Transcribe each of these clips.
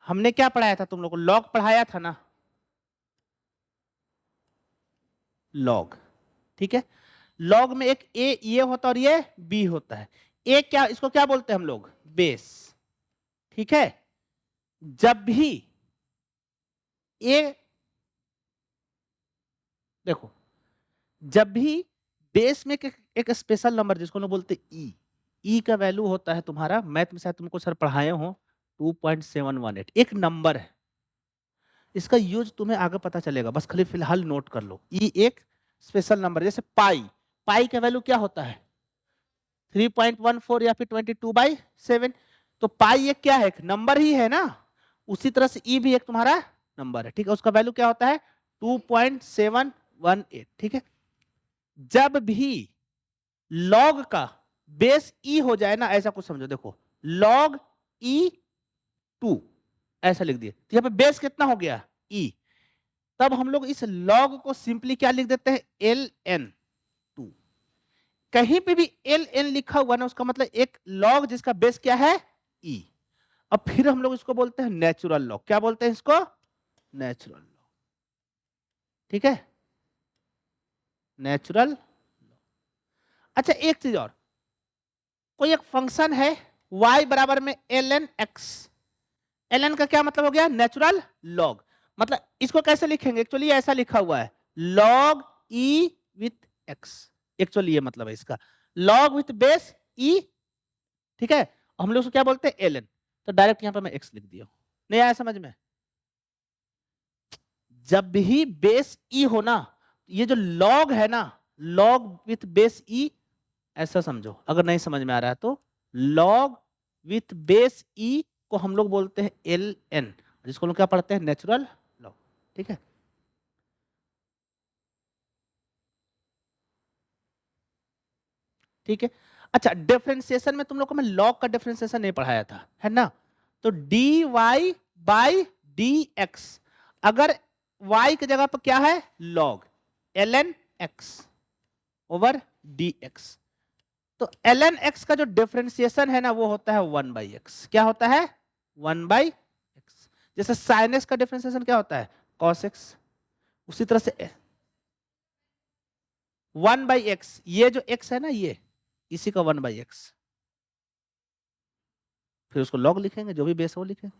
हमने क्या पढ़ाया था तुम लोग को? लॉग पढ़ाया था ना, लॉग, ठीक है। लॉग में एक ए ये होता है और ये बी होता है। ए क्या, इसको क्या बोलते हैं हम लोग? बेस, ठीक है। जब भी ए, देखो, जब भी बेस में एक स्पेशल नंबर जिसको लोग बोलते हैं ई, ई का वैल्यू होता है तुम्हारा, मैथ में शायद तुमको सर पढ़ाए हो 2.718, एक नंबर है। इसका यूज तुम्हें आगे पता चलेगा, बस खाली फिलहाल नोट कर लो। ई एक स्पेशल नंबर, जैसे पाई, पाई का वैल्यू क्या होता है? 3.14 या फिर 22/7। तो पाई एक क्या है? एक नंबर ही है ना। उसी तरह से ई भी एक तुम्हारा नंबर है, ठीक है। उसका वैल्यू क्या होता है? 2.718, ठीक है। जब भी लॉग का बेस ई हो जाए ना, ऐसा कुछ समझो, देखो लॉग ई 2 ऐसा लिख दिए, तो यहाँ पे बेस कितना हो गया? ई। तब हम लोग इस लॉग को सिंपली क्या लिख देते हैं? ln2। कहीं पे भी ln लिखा हुआ ना, उसका मतलब एक लॉग जिसका बेस क्या है? ई। अब फिर हम लोग इसको बोलते हैं नेचुरल लॉग। क्या बोलते हैं इसको? नेचुरल लॉग, ठीक है, नेचुरल। अच्छा एक चीज और, कोई एक फंक्शन है y बराबर में ln x, ln का क्या मतलब हो गया? Natural log. मतलब इसको कैसे लिखेंगे? एक्चुअली ऐसा लिखा हुआ है, log e with x। Actually ये मतलब है इसका, log विथ बेस e, ठीक है। हम लोग उसको क्या बोलते हैं? ln। तो डायरेक्ट यहां पर मैं x लिख दिया। नहीं आया समझ में? जब भी बेस e हो ना, ये जो log है ना, log विथ बेस e, ऐसा समझो। अगर नहीं समझ में आ रहा है तो log विथ बेस e को हम लोग बोलते हैं ln, जिसको हम लोग क्या पढ़ते हैं? नेचुरल लॉग, ठीक है। ठीक है। अच्छा डिफरेंशिएशन में तुम लोग को मैं log का डिफरेंशिएशन नहीं पढ़ाया था, है ना। तो dy बाई dx, अगर y की जगह पर क्या है? log ln x over dx। तो ln x का जो डिफरेंशिएशन है ना, वो होता है 1/x। क्या होता है? 1/x। जैसे sin x का डिफरेंशिएशन क्या होता है? cos x। उसी तरह से 1/x, ये जो x है ना, ये इसी का 1/x। फिर उसको log लिखेंगे, जो भी बेस है वो लिखेंगे,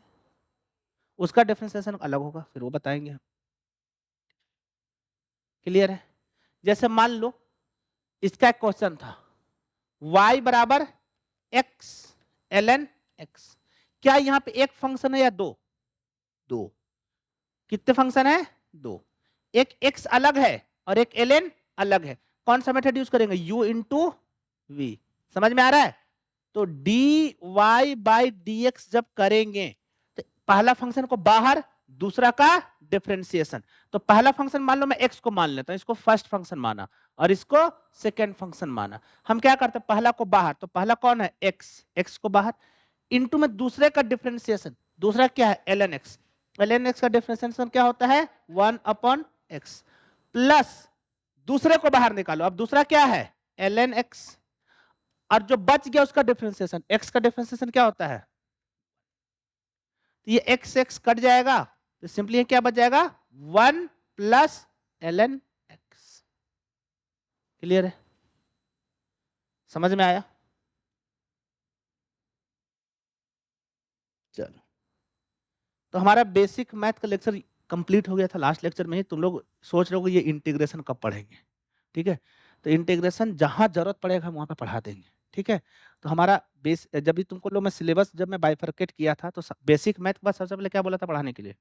उसका डिफरेंशिएशन अलग होगा, फिर वो बताएंगे हम। क्लियर है? जैसे मान लो इसका एक क्वेश्चन था, y बराबर x ln x। क्या यहाँ पे एक फंक्शन है या दो? दो। कितने फंक्शन है? दो। एक x अलग है और एक ln अलग है। कौन सा मेथड यूज करेंगे? u into V. समझ में आ रहा है? तो dy बाई dx जब करेंगे तो पहला फंक्शन को बाहर, दूसरा का डिफरेंशिएशन। तो पहला फंक्शन मान लो मैं x को मान लेता हूं, इसको फर्स्ट फंक्शन माना और इसको सेकेंड फंक्शन माना। हम क्या करते हैं? पहला को बाहर, तो पहला कौन है? x को बाहर, इंटू में दूसरे का डिफरेंशिएशन, दूसरा क्या है? ln x। ln x का डिफरेंशिएशन क्या होता है? 1/x प्लस दूसरे को बाहर निकालो, अब दूसरा क्या है? ln x, और जो बच गया उसका डिफरेंशिएशन, x का डिफरेंशिएशन क्या होता है? तो ये x कट जाएगा, तो सिंपली क्या बच जाएगा? 1 प्लस ln x। क्लियर है? समझ में आया? चलो, तो हमारा बेसिक मैथ का लेक्चर कंप्लीट हो गया था लास्ट लेक्चर में ही। तुम लोग सोच रहे हो कि ये इंटीग्रेशन कब पढ़ेंगे, ठीक है। तो इंटीग्रेशन जहां जरूरत पड़ेगा हम वहां पे पढ़ा देंगे, ठीक है। तो हमारा बेस, जब भी तुमको लोग मैं सिलेबस जब मैं बाइफरकेट किया था, तो बेसिक मैथ के बाद सबसे पहले क्या बोला था पढ़ाने के लिए?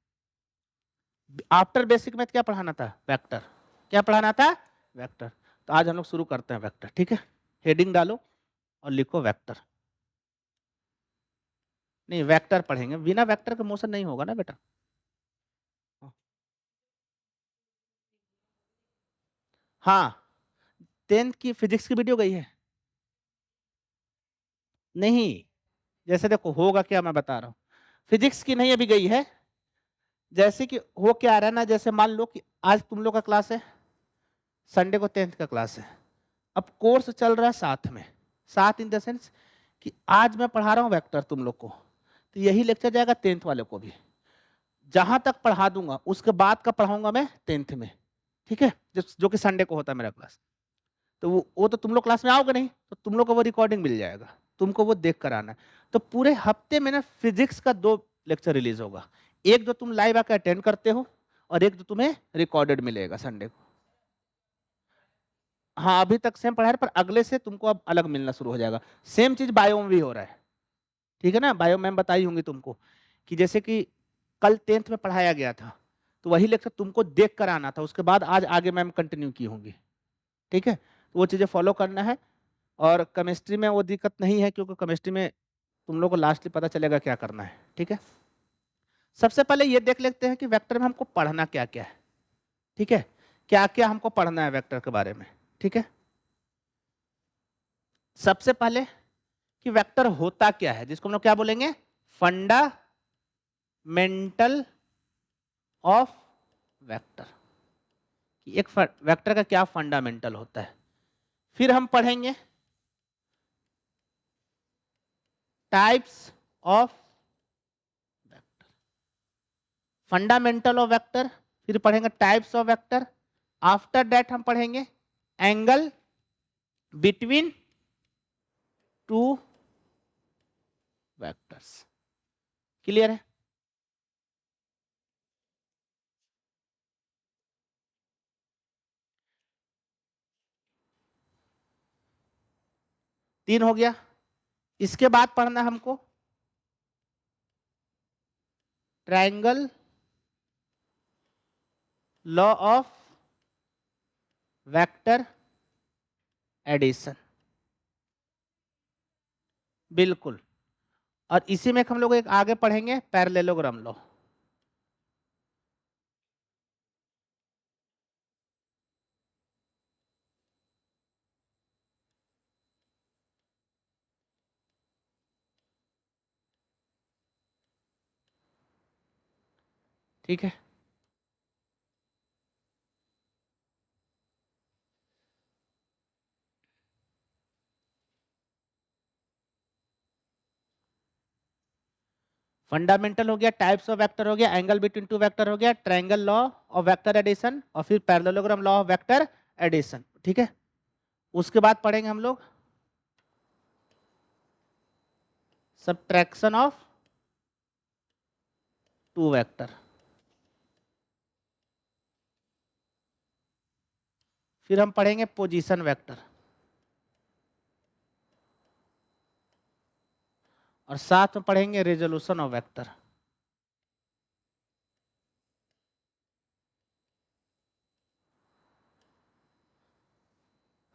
आफ्टर बेसिक मैथ क्या पढ़ाना था? वेक्टर। क्या पढ़ाना था? वेक्टर। तो आज हम लोग शुरू करते हैं वेक्टर, ठीक है। हेडिंग डालो और लिखो वेक्टर। नहीं, वेक्टर पढ़ेंगे, बिना वेक्टर का मोशन नहीं होगा ना बेटा। हाँ, 10th की फिजिक्स की वीडियो गई है? नहीं, जैसे देखो होगा क्या, मैं बता रहा हूँ। फिजिक्स की नहीं अभी गई है। जैसे कि हो क्या आ रहा है ना, जैसे मान लो कि आज तुम लोग का क्लास है, संडे को 10th का क्लास है। अब कोर्स चल रहा है साथ में, साथ इन द सेंस कि आज मैं पढ़ा रहा हूँ वेक्टर तुम लोग को, तो यही लेक्चर जाएगा 10th वाले को भी। जहां तक पढ़ा दूंगा उसके बाद का पढ़ाऊंगा मैं 10th में, ठीक है, जो कि संडे को होता है मेरा क्लास। तो वो तो तुम लोग क्लास में आओगे नहीं, तो तुम लोग को वो रिकॉर्डिंग मिल जाएगा, तुमको वो देख कर आना है। तो पूरे हफ्ते में ना फिजिक्स का 2 लेक्चर रिलीज होगा, एक जो तुम लाइव आकर अटेंड करते हो और एक जो तुम्हें रिकॉर्डेड मिलेगा संडे को। हाँ अभी तक सेम पढ़ा है, पर अगले से तुमको अब अलग मिलना शुरू हो जाएगा। सेम चीज बायो में भी हो रहा है, ठीक है ना। बायो मैम बताई होंगी तुमको कि जैसे कि कल 10th में पढ़ाया गया था, तो वही लेक्चर तुमको देख कर आना था, उसके बाद आज आगे मैम कंटिन्यू की होंगी, ठीक है। तो वो चीज़ें फॉलो करना है। और केमिस्ट्री में वो दिक्कत नहीं है, क्योंकि केमिस्ट्री में तुम लोग को लास्टली पता चलेगा क्या करना है, ठीक है। सबसे पहले ये देख लेते हैं कि वेक्टर में हमको पढ़ना क्या क्या है, ठीक है, क्या क्या हमको पढ़ना है वेक्टर के बारे में, ठीक है। सबसे पहले कि वेक्टर होता क्या है, जिसको हम लोग क्या बोलेंगे, फंडामेंटल ऑफ वेक्टर, कि एक वेक्टर का क्या फंडामेंटल होता है। फिर हम पढ़ेंगे types of vector, fundamental of vector, फिर पढ़ेंगे types of vector. After that हम पढ़ेंगे angle between two vectors. Clear है। तीन हो गया। इसके बाद पढ़ना हमको triangle law of vector addition, बिल्कुल। और इसी में हम लोग एक आगे पढ़ेंगे पैरेललोग्राम लॉ। ठीक है। फंडामेंटल हो गया, टाइप्स ऑफ वेक्टर हो गया, एंगल बिटवीन टू वेक्टर हो गया, triangle law of vector addition, और फिर parallelogram law of vector addition, ठीक है। उसके बाद पढ़ेंगे हम लोग सब्ट्रैक्शन ऑफ टू वेक्टर, फिर हम पढ़ेंगे पोजीशन वेक्टर, और साथ में पढ़ेंगे resolution of vector.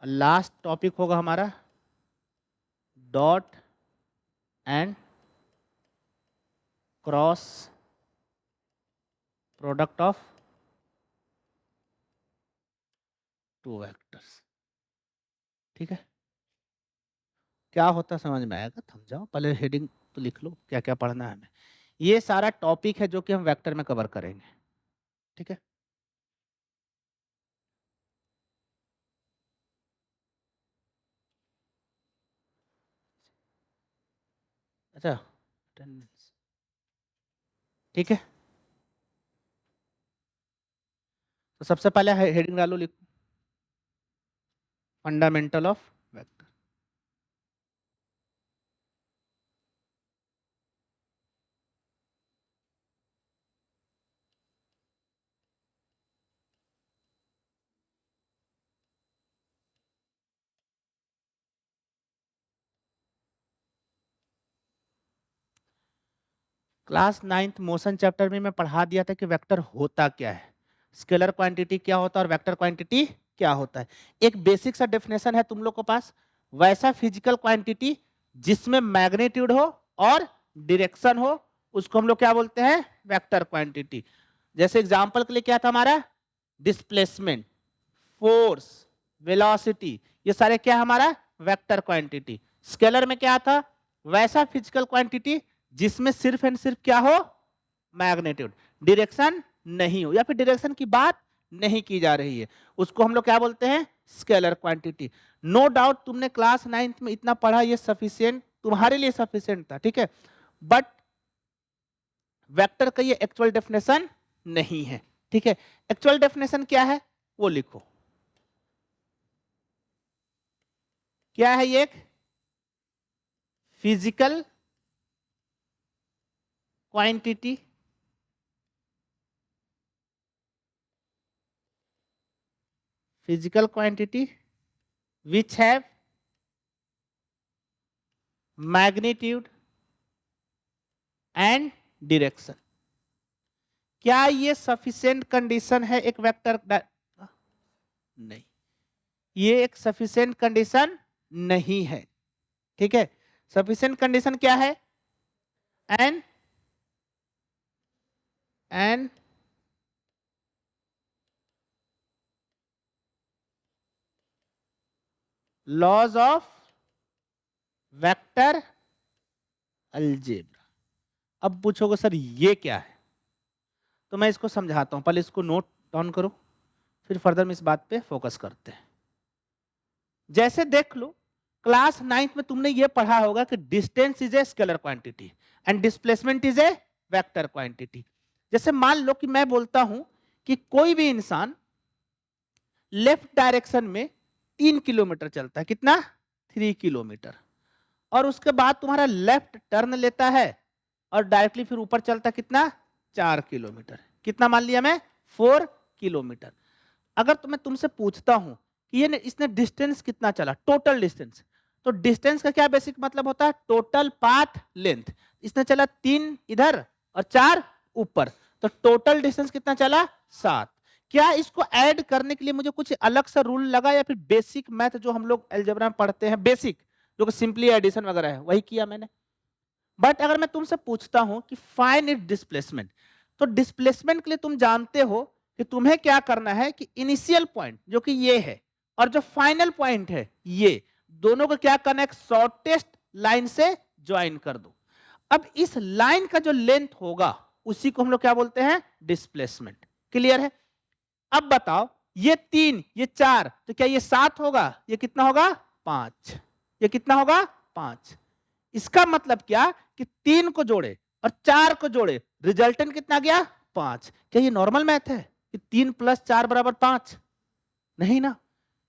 Last topic होगा हमारा dot and cross product of two vectors, ठीक है। क्या होता समझ में आएगा, थम जाओ, पहले हेडिंग तो लिख लो क्या क्या पढ़ना है हमें। ये सारा टॉपिक है जो कि हम वेक्टर में कवर करेंगे, ठीक है। अच्छा, ठीक है। तो सबसे पहले हेडिंग डालो, लिखो fundamental of vector. Class 9th motion chapter में मैं पढ़ा दिया था कि वेक्टर होता क्या है, स्केलर क्वांटिटी क्या होता है और वेक्टर क्वांटिटी क्या होता है। एक बेसिक सा डेफिनेशन है तुम लोग के पास, वैसा फिजिकल क्वांटिटी जिसमें मैग्नीट्यूड हो और डायरेक्शन हो, उसको हम लोग क्या बोलते हैं, वेक्टर क्वांटिटी। जैसे एग्जांपल के लिए क्या था हमारा, डिस्प्लेसमेंट, फोर्स, वेलोसिटी, ये सारे क्या हमारा वेक्टर क्वांटिटी। स्केलर में क्या था, वैसा फिजिकल क्वांटिटी जिसमें सिर्फ एंड सिर्फ क्या हो, मैग्नीट्यूड, डायरेक्शन नहीं हो, या फिर डायरेक्शन की बात नहीं की जा रही है, उसको हम लोग क्या बोलते हैं, स्केलर क्वांटिटी। नो डाउट तुमने क्लास 9th में इतना पढ़ा, ये सफिशिएंट तुम्हारे लिए सफिशिएंट था, ठीक है। बट वेक्टर का ये एक्चुअल डेफिनेशन नहीं है, ठीक है। एक्चुअल डेफिनेशन क्या है वो लिखो, क्या है ये? एक physical quantity which have magnitude and direction। क्या ये सफिशिएंट कंडीशन है एक वेक्टर? नहीं, ये एक सफिशिएंट कंडीशन नहीं है, ठीक है। सफिशिएंट कंडीशन क्या है? And laws of vector algebra. अब पूछोगे सर ये क्या है, तो मैं इसको समझाता हूं, पहले इसको नोट डाउन करो, फिर फर्दर में इस बात पे फोकस करते हैं। जैसे देख लो, क्लास 9th में तुमने ये पढ़ा होगा कि distance is a scalar quantity and displacement is a vector quantity. जैसे मान लो कि मैं बोलता हूं कि कोई भी इंसान लेफ्ट डायरेक्शन में 3 किलोमीटर चलता है, कितना? 3 किलोमीटर, और उसके बाद तुम्हारा लेफ्ट टर्न लेता है और डायरेक्टली फिर ऊपर चलता है, कितना? 4 किलोमीटर। कितना मान लिया मैं? 4 किलोमीटर। अगर तो मैं तुमसे पूछता हूं कि ये इसने डिस्टेंस कितना चला, टोटल डिस्टेंस, तो डिस्टेंस का क्या बेसिक मतलब होता है? Total path length. इसने चला 3 इधर और 4 ऊपर, तो टोटल डिस्टेंस कितना चला? 7। क्या इसको ऐड करने के लिए मुझे कुछ अलग सा रूल लगा, या फिर बेसिक मैथ जो हम लोग अलजेब्रा में पढ़ते हैं, बेसिक जो कि सिंपली एडिशन वगैरह है, वही किया मैंने? बट अगर मैं तुमसे पूछता हूं कि फाइंड इट डिस्प्लेसमेंट, तो डिस्प्लेसमेंट के लिए तुम जानते हो कि तुम्हें क्या करना है कि इनिशियल पॉइंट जो कि ये है और जो फाइनल पॉइंट है ये, दोनों को क्या करना है? एक शॉर्टेस्ट लाइन से ज्वाइन कर दो। अब इस लाइन का जो लेंथ होगा उसी को हम लोग क्या बोलते हैं? डिस्प्लेसमेंट। क्लियर है? अब बताओ, ये 3 ये 4, तो क्या ये 7 होगा? ये कितना होगा? 5। ये कितना होगा? 5। इसका मतलब क्या कि 3 को जोड़े और 4 को जोड़े, रिजल्टेंट कितना गया? 5। क्या ये नॉर्मल मैथ है कि 3 + 4 = 5? नहीं ना।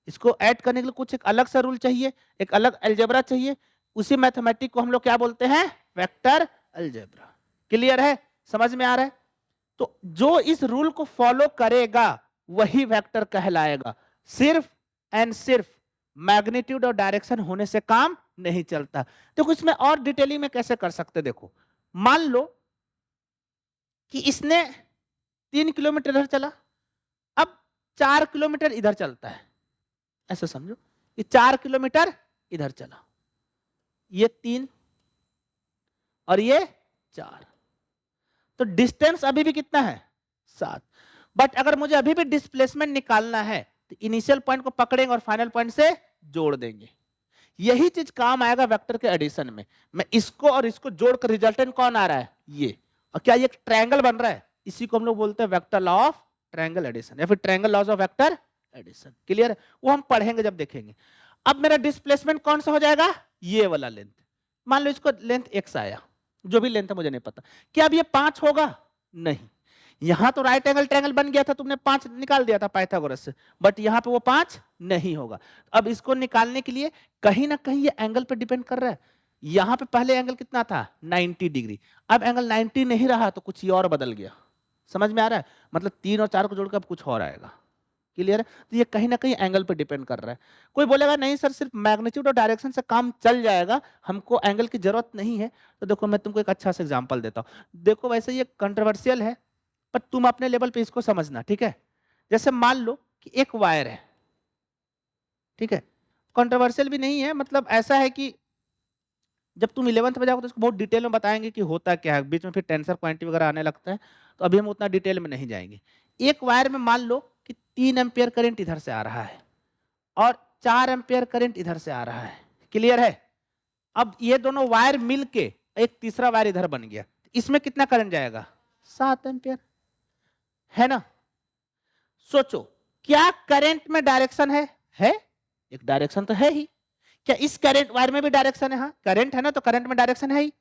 इसको ऐड करने के लिए कुछ एक अलग सा रूल चाहिए, एक अलग अलजेब्रा चाहिए। उसी मैथमेटिक को हम लोग क्या बोलते हैं? Vector algebra. क्लियर है? समझ में आ रहा है? तो जो इस रूल को फॉलो करेगा वही वेक्टर कहलाएगा। सिर्फ एंड सिर्फ मैग्नीट्यूड और डायरेक्शन होने से काम नहीं चलता। देखो इसमें और डिटेलिंग में कैसे कर सकते, देखो मान लो कि इसने 3 किलोमीटर इधर चला, अब 4 किलोमीटर इधर चलता है, ऐसा समझो कि 4 किलोमीटर इधर चला, ये 3 और ये 4, तो डिस्टेंस अभी भी कितना है? 7। बट अगर मुझे अभी भी डिस्प्लेसमेंट निकालना है तो इनिशियल पॉइंट को पकड़ेंगे और फाइनल पॉइंट से जोड़ देंगे। यही चीज काम आएगा वेक्टर के एडिशन में। मैं इसको और इसको जोड़कर रिजल्टेंट कौन आ रहा है? ये। और क्या ये ट्रायंगल बन रहा है? इसी को हम लोग बोलते हैं vector law of triangle addition या फिर triangle laws of vector addition. Clear है? वो हम पढ़ेंगे जब देखेंगे। अब मेरा डिस्प्लेसमेंट कौन सा हो जाएगा? ये वाला लेंथ। मान लो इसको लेंथ x आया, जो भी लेंथ है मुझे नहीं पता, क्या अब ये 5 होगा? नहीं। यहां तो राइट एंगल ट्रायंगल बन गया था, तुमने 5 निकाल दिया था पाइथागोरस से, बट यहां पे वो 5 नहीं होगा। अब इसको निकालने के लिए कहीं ना कहीं ये एंगल पे डिपेंड कर रहा है। यहां पे पहले एंगल कितना था? 90 डिग्री। अब एंगल 90 नहीं रहा तो कुछ और बदल गया। समझ में आ रहा है? मतलब 3 और 4 को जोड़कर अब कुछ और आएगा। क्लियर है? तो ये कहीं ना कहीं एंगल पे डिपेंड कर रहा है। कोई बोलेगा नहीं सर सिर्फ मैग्नीट्यूड और डायरेक्शन से काम चल जाएगा, हमको एंगल की जरूरत नहीं है। तो देखो मैं तुमको एक अच्छा सा एग्जांपल देता हूं। देखो वैसे ये कंट्रोवर्शियल है पर तुम अपने लेवल पे इसको समझना, ठीक है? जैसे मान लो कि एक वायर है, ठीक है? कंट्रोवर्शियल भी नहीं है, मतलब ऐसा है कि जब तुम 11th में जाओगे तो इसको बहुत डिटेल में बताएंगे कि होता क्या है, बीच में फिर टेंसर क्वांटिटी वगैरह आने लगता है, तो अभी हम उतना डिटेल में नहीं जाएंगे। एक वायर में मान लो कि 3 एम्पियर करंट इधर से आ रहा है और 4 एम्पियर करंट इधर से आ रहा है। क्लियर है? अब ये दोनों वायर मिलके एक तीसरा वायर इधर बन गया, इसमें कितना करंट जाएगा? 7 एम्पियर, है ना? सोचो क्या करंट में डायरेक्शन है? एक डायरेक्शन तो है ही। क्या इस करंट वायर में भी डायरेक्शन है? हाँ, करंट है ना, तो करंट में डायरेक्शन है ही।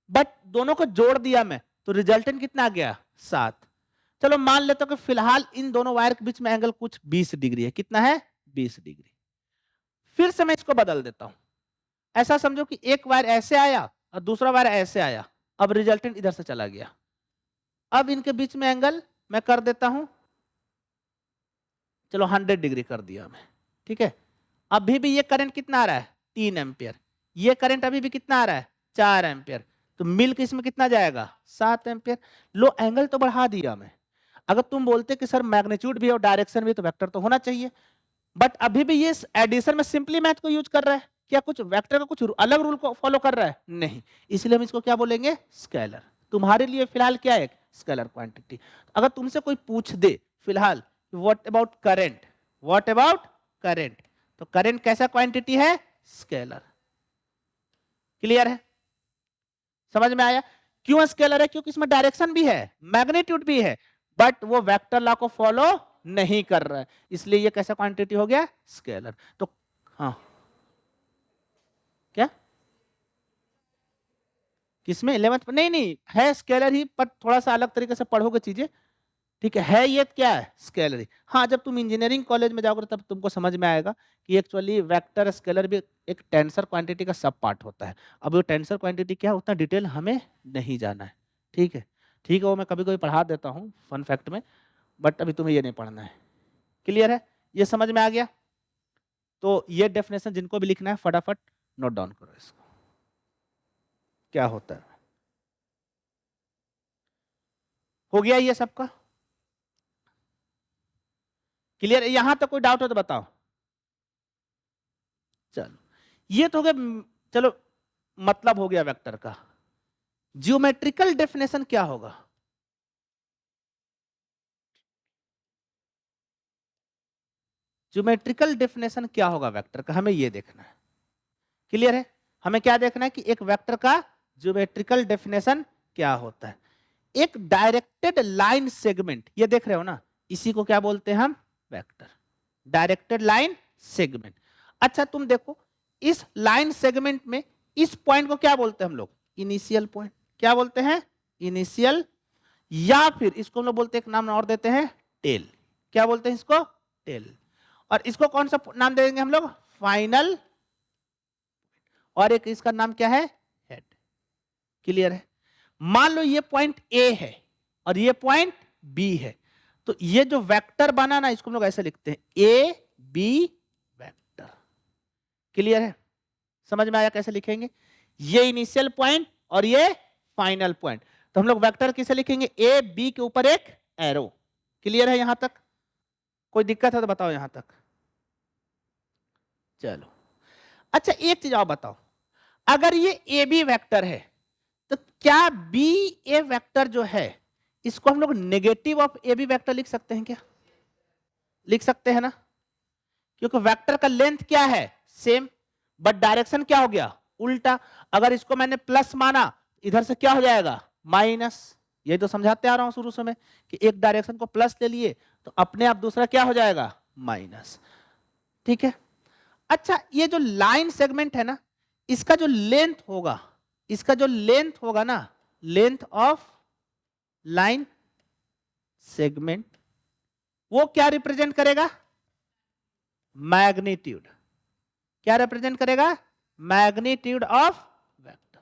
बट दोनों को जोड़ दिया मैं तो रिजल्टेंट कितना आ गया 7। चलो मान लेते हो कि फिलहाल इन दोनों वायर के बीच में एंगल कुछ 20 डिग्री है। कितना है 20 डिग्री। फिर से मैं इसको बदल देता हूं। ऐसा समझो कि एक वायर ऐसे आया और दूसरा वायर ऐसे आया। अब रिजल्टेंट इधर से चला गया। अब इनके बीच में एंगल मैं कर देता हूं, चलो 100 डिग्री कर दिया मैं। ठीक है, अभी भी ये करंट कितना आ रहा है 3 एम्पियर। ये करंट अभी भी कितना आ रहा है 4 एम्पियर। तो मिलकर इसमें कितना जाएगा 7 एम्पियर। लो एंगल तो बढ़ा दिया मैं। अगर तुम बोलते कि सर मैग्नीट्यूड भी और डायरेक्शन भी तो वेक्टर तो होना चाहिए, बट अभी भी ये एडिशन में सिंपली मैथ को यूज कर रहा है। क्या कुछ वेक्टर का कुछ अलग रूल को फॉलो कर रहा है? नहीं। इसलिए हम इसको क्या बोलेंगे स्केलर। तुम्हारे लिए फिलहाल क्या है स्केलर क्वांटिटी। अगर तुमसे कोई पूछ दे फिलहाल what about current, what about current, तो करंट कैसा क्वांटिटी है स्केलर। क्लियर है, समझ में आया? क्यों स्केलर है? क्योंकि इसमें डायरेक्शन भी है मैग्नीट्यूड भी है, बट वो वेक्टर लॉ को फॉलो नहीं कर रहा है, इसलिए ये कैसा क्वांटिटी हो गया स्केलर। तो हाँ क्या किसमें 11th? नहीं नहीं है स्केलर ही, पर थोड़ा सा अलग तरीके से पढ़ोगे चीजें। ठीक है ये क्या है स्केलर। हाँ जब तुम इंजीनियरिंग कॉलेज में जाओगे तब तुमको समझ में आएगा कि एक्चुअली वेक्टर स्केलर भी एक टेंसर क्वांटिटी का सब पार्ट होता है। अब वो टेंसर क्वांटिटी क्या है उतना डिटेल हमें नहीं जाना है। ठीक है, ठीक है, वो मैं कभी कभी पढ़ा देता हूँ फन फैक्ट में, बट अभी तुम्हें ये नहीं पढ़ना है। क्लियर है, ये समझ में आ गया? तो ये डेफिनेशन जिनको भी लिखना है फटाफट नोट डाउन करो इसको, क्या होता है। हो गया ये सबका क्लियर? यहां तक कोई डाउट हो तो बताओ। चलो ये तो हो गया, चलो मतलब हो गया वेक्टर का। ज्योमेट्रिकल डेफिनेशन क्या होगा? ज्योमेट्रिकल डेफिनेशन क्या होगा वेक्टर का, हमें ये देखना है। क्लियर है, हमें क्या देखना है कि एक वेक्टर का ज्योमेट्रिकल डेफिनेशन क्या होता है। एक डायरेक्टेड लाइन सेगमेंट, ये देख रहे हो ना, इसी को क्या बोलते हैं हम वेक्टर, डायरेक्टेड लाइन सेगमेंट। अच्छा तुम देखो इस लाइन सेगमेंट में इस पॉइंट को क्या बोलते हैं हम लोग इनिशियल पॉइंट। क्या बोलते हैं इनिशियल, या फिर इसको हम लोग बोलते हैं एक नाम और देते हैं टेल। क्या बोलते हैं इसको टेल। और इसको कौन सा नाम दे देंगे हम लोग फाइनल, और एक इसका नाम क्या है हेड। क्लियर है, मान लो ये पॉइंट ए है और ये पॉइंट बी है, तो ये जो वेक्टर बना ना इसको हम लोग ऐसे लिखते हैं ए बी वेक्टर। क्लियर है, समझ में आया कैसे लिखेंगे? ये इनिशियल पॉइंट और ये फाइनल पॉइंट, तो हम लोग वेक्टर किसे लिखेंगे ए बी के ऊपर एक एरो। क्लियर है यहां तक? कोई दिक्कत है तो बताओ यहां तक। चलो अच्छा एक चीज और बताओ, अगर ये ए बी वेक्टर है तो क्या बी ए वेक्टर जो है इसको हम लोग negative of A B vector लिख सकते हैं क्या? लिख सकते हैं ना, क्योंकि वेक्टर का लेंथ क्या है सेम, बट डायरेक्शन क्या हो गया उल्टा। अगर इसको मैंने प्लस माना इधर से क्या हो जाएगा माइनस। ये तो समझाते आ रहा हूं शुरू से मैं कि एक डायरेक्शन को प्लस ले लिए तो अपने आप दूसरा क्या हो जाएगा माइनस। ठीक है, अच्छा ये जो लाइन सेगमेंट है ना इसका जो लेंथ होगा, इसका जो लेंथ होगा ना, लेंथ ऑफ लाइन सेगमेंट, वो क्या रिप्रेजेंट करेगा मैग्नीट्यूड। क्या रिप्रेजेंट करेगा मैग्नीट्यूड ऑफ वेक्टर।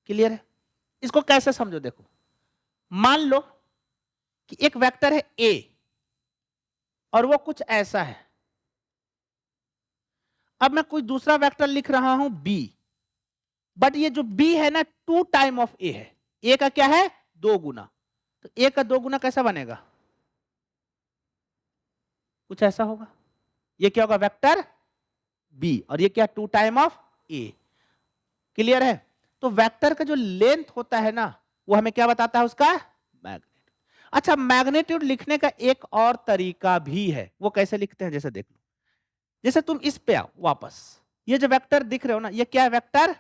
क्लियर है, इसको कैसे समझो देखो, मान लो कि एक वेक्टर है ए और वो कुछ ऐसा है। अब मैं कोई दूसरा वेक्टर लिख रहा हूं बी, बट ये जो बी है ना 2 टाइम ऑफ ए है, ए का क्या है 2 गुना, तो ए का 2 गुना कैसा बनेगा कुछ ऐसा होगा। ये क्या होगा वेक्टर बी और ये क्या 2 टाइम ऑफ ए। क्लियर है, तो वेक्टर का जो लेंथ होता है ना वो हमें क्या बताता है उसका मैग्नीट्यूड। अच्छा मैग्नीट्यूड लिखने का एक और तरीका भी है, वो कैसे लिखते हैं जैसे देख लो, जैसे तुम इस पे आओ वापस, ये जो वेक्टर दिख रहे हो ना ये क्या है वेक्टर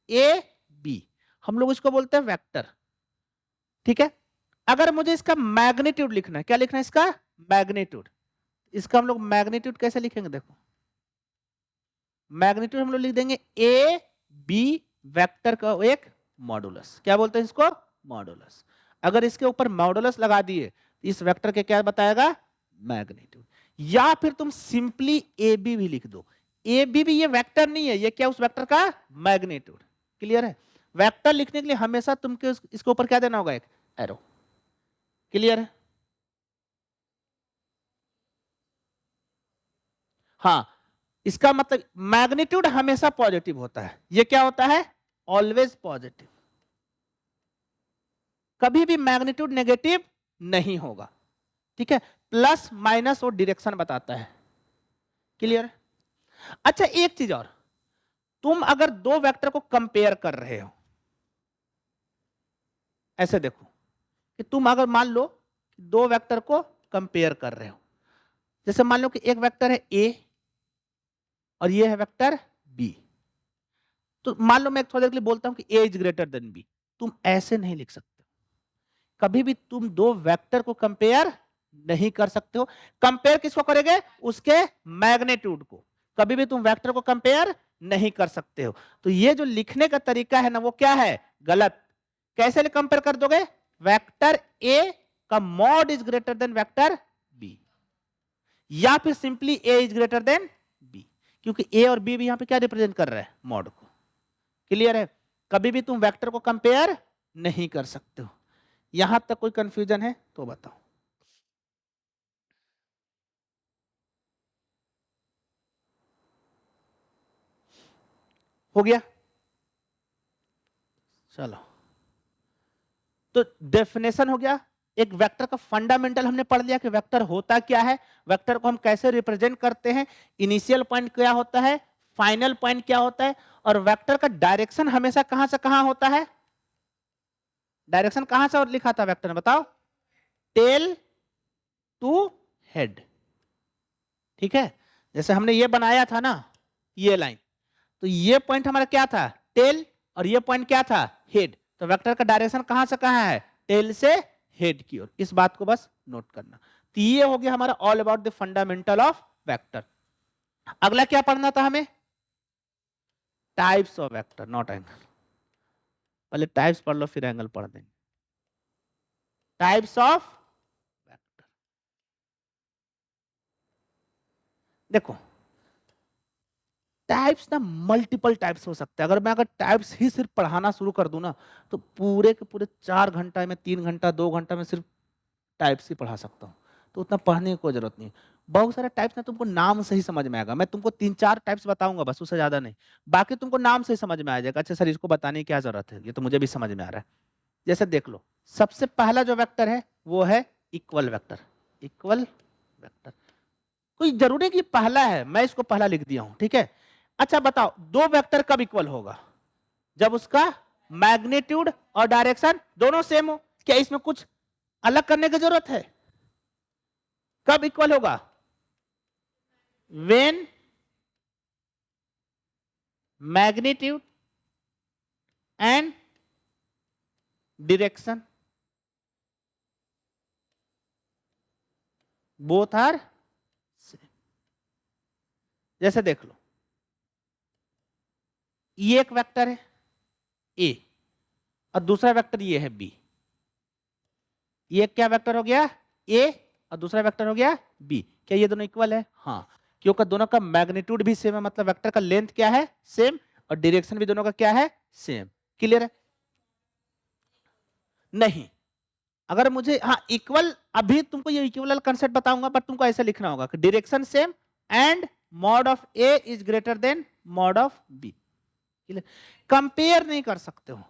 ए बी, हम लोग इसको बोलते हैं वेक्टर। ठीक है, अगर मुझे इसका मैग्नीट्यूड लिखना है, क्या लिखना है इसका मैग्नीट्यूड, इसका हम लोग मैग्नीट्यूड कैसे लिखेंगे देखो, मैग्नीट्यूड हम लोग लिख देंगे ए बी वेक्टर का एक मॉडुलस। क्या बोलते हैं इसको मॉडुलस। अगर इसके ऊपर मॉडुलस लगा दिए इस वेक्टर के क्या बताएगा, मैग्नीट्यूड। या फिर तुम सिंपली ए बी भी लिख दो, ए बी भी ये वेक्टर नहीं है, ये क्या उस वेक्टर का मैग्नीट्यूड। क्लियर है? वेक्टर लिखने के लिए हमेशा तुमको इसके ऊपर क्या देना होगा, एक एरो। क्लियर है? हाँ, इसका मतलब मैग्नीट्यूड हमेशा पॉजिटिव होता है। ये क्या होता है, ऑलवेज पॉजिटिव। कभी भी मैग्नीट्यूड नेगेटिव नहीं होगा। ठीक है? प्लस माइनस और डायरेक्शन बताता है। क्लियर है? अच्छा, एक चीज और, तुम अगर दो वेक्टर को कंपेयर कर रहे हो, ऐसे देखो कि तुम अगर मान लो दो वेक्टर को कंपेयर कर रहे हो, जैसे मान लो कि एक वेक्टर है ए और ये है वेक्टर बी, तो मान लो मैं थोड़ी देर के लिए बोलता हूं कि ए इज ग्रेटर देन बी, तुम ऐसे नहीं लिख सकते। कभी भी तुम दो वेक्टर को कंपेयर नहीं कर सकते हो। कंपेयर किसको करेंगे, उसके मैग्नीट्यूड को। कभी भी तुम वेक्टर को कंपेयर नहीं कर सकते हो। तो ये जो लिखने का तरीका है ना, वो क्या है, गलत। कैसे कंपेयर कर दोगे, वेक्टर ए का mod is greater than vector B, या फिर simply A is greater than B, क्योंकि ए और बी भी यहां पे क्या रिप्रेजेंट कर रहा है, मॉड को। क्लियर है? कभी भी तुम वेक्टर को कंपेयर नहीं कर सकते हो। यहां तक कोई कंफ्यूजन है तो बताओ। हो गया? चलो, तो डेफिनेशन हो गया। एक वेक्टर का फंडामेंटल हमने पढ़ लिया कि वेक्टर होता क्या है, वेक्टर को हम कैसे रिप्रेजेंट करते हैं, इनिशियल पॉइंट क्या होता है, फाइनल पॉइंट क्या होता है, और वेक्टर का डायरेक्शन हमेशा कहां से कहां होता है। डायरेक्शन कहां से और लिखा था वेक्टर ने, बताओ, टेल टू हेड। ठीक है? जैसे हमने ये बनाया था ना, ये लाइन, तो ये पॉइंट हमारा क्या था, टेल, और ये पॉइंट क्या था, हेड। तो वेक्टर का डायरेक्शन कहां से कहां है, टेल से हेड की ओर। इस बात को बस नोट करना। तो ये हो गया हमारा all about the fundamental of vector. अगला क्या पढ़ना था हमें, types of vector, naught angle. पहले टाइप्स पढ़ लो फिर एंगल पढ़ देंगे। टाइप्स ऑफ वेक्टर, देखो टाइप्स ना मल्टीपल टाइप्स हो सकते हैं। अगर टाइप्स ही सिर्फ पढ़ाना शुरू कर दूं ना, तो पूरे के पूरे 4 घंटा में, 3 घंटा 2 घंटा में सिर्फ टाइप्स ही पढ़ा सकता हूँ। तो उतना पढ़ने की कोई जरूरत नहीं। बहुत सारे टाइप्स ना तुमको नाम से ही समझ में आएगा। मैं तुमको 3-4 टाइप्स बताऊंगा बस, उससे ज्यादा नहीं। बाकी तुमको नाम से ही समझ में आ जाएगा। अच्छा सर, इसको बताने की क्या जरूरत है, ये तो मुझे भी समझ में आ रहा है। जैसे देख लो, सबसे पहला जो वेक्टर है वो है इक्वल वेक्टर। इक्वल वेक्टर कोई जरूरी नहीं कि पहला है, मैं इसको पहला लिख दिया हूं। ठीक है? अच्छा बताओ, दो वेक्टर कब इक्वल होगा, जब उसका मैग्नीट्यूड और डायरेक्शन दोनों सेम हो। क्या इसमें कुछ अलग करने की जरूरत है? कब इक्वल होगा, when magnitude and direction both are same. जैसे देख लो, ये एक वेक्टर है ए और दूसरा वेक्टर ये है बी। ये क्या वेक्टर हो गया, ए, और दूसरा वेक्टर हो गया बी। क्या ये दोनों इक्वल है? हाँ, क्योंकि दोनों का मैग्नीट्यूड भी सेम है, मतलब वेक्टर का लेंथ क्या है, सेम, और डायरेक्शन भी दोनों का क्या है, सेम। क्लियर है? नहीं, अगर मुझे, हाँ इक्वल, अभी तुमको ये इक्वल कंसेप्ट बताऊंगा, बट तुमको ऐसे लिखना होगा कि direction same and mod of A is greater than mod of B. Compare नहीं कर सकते हो।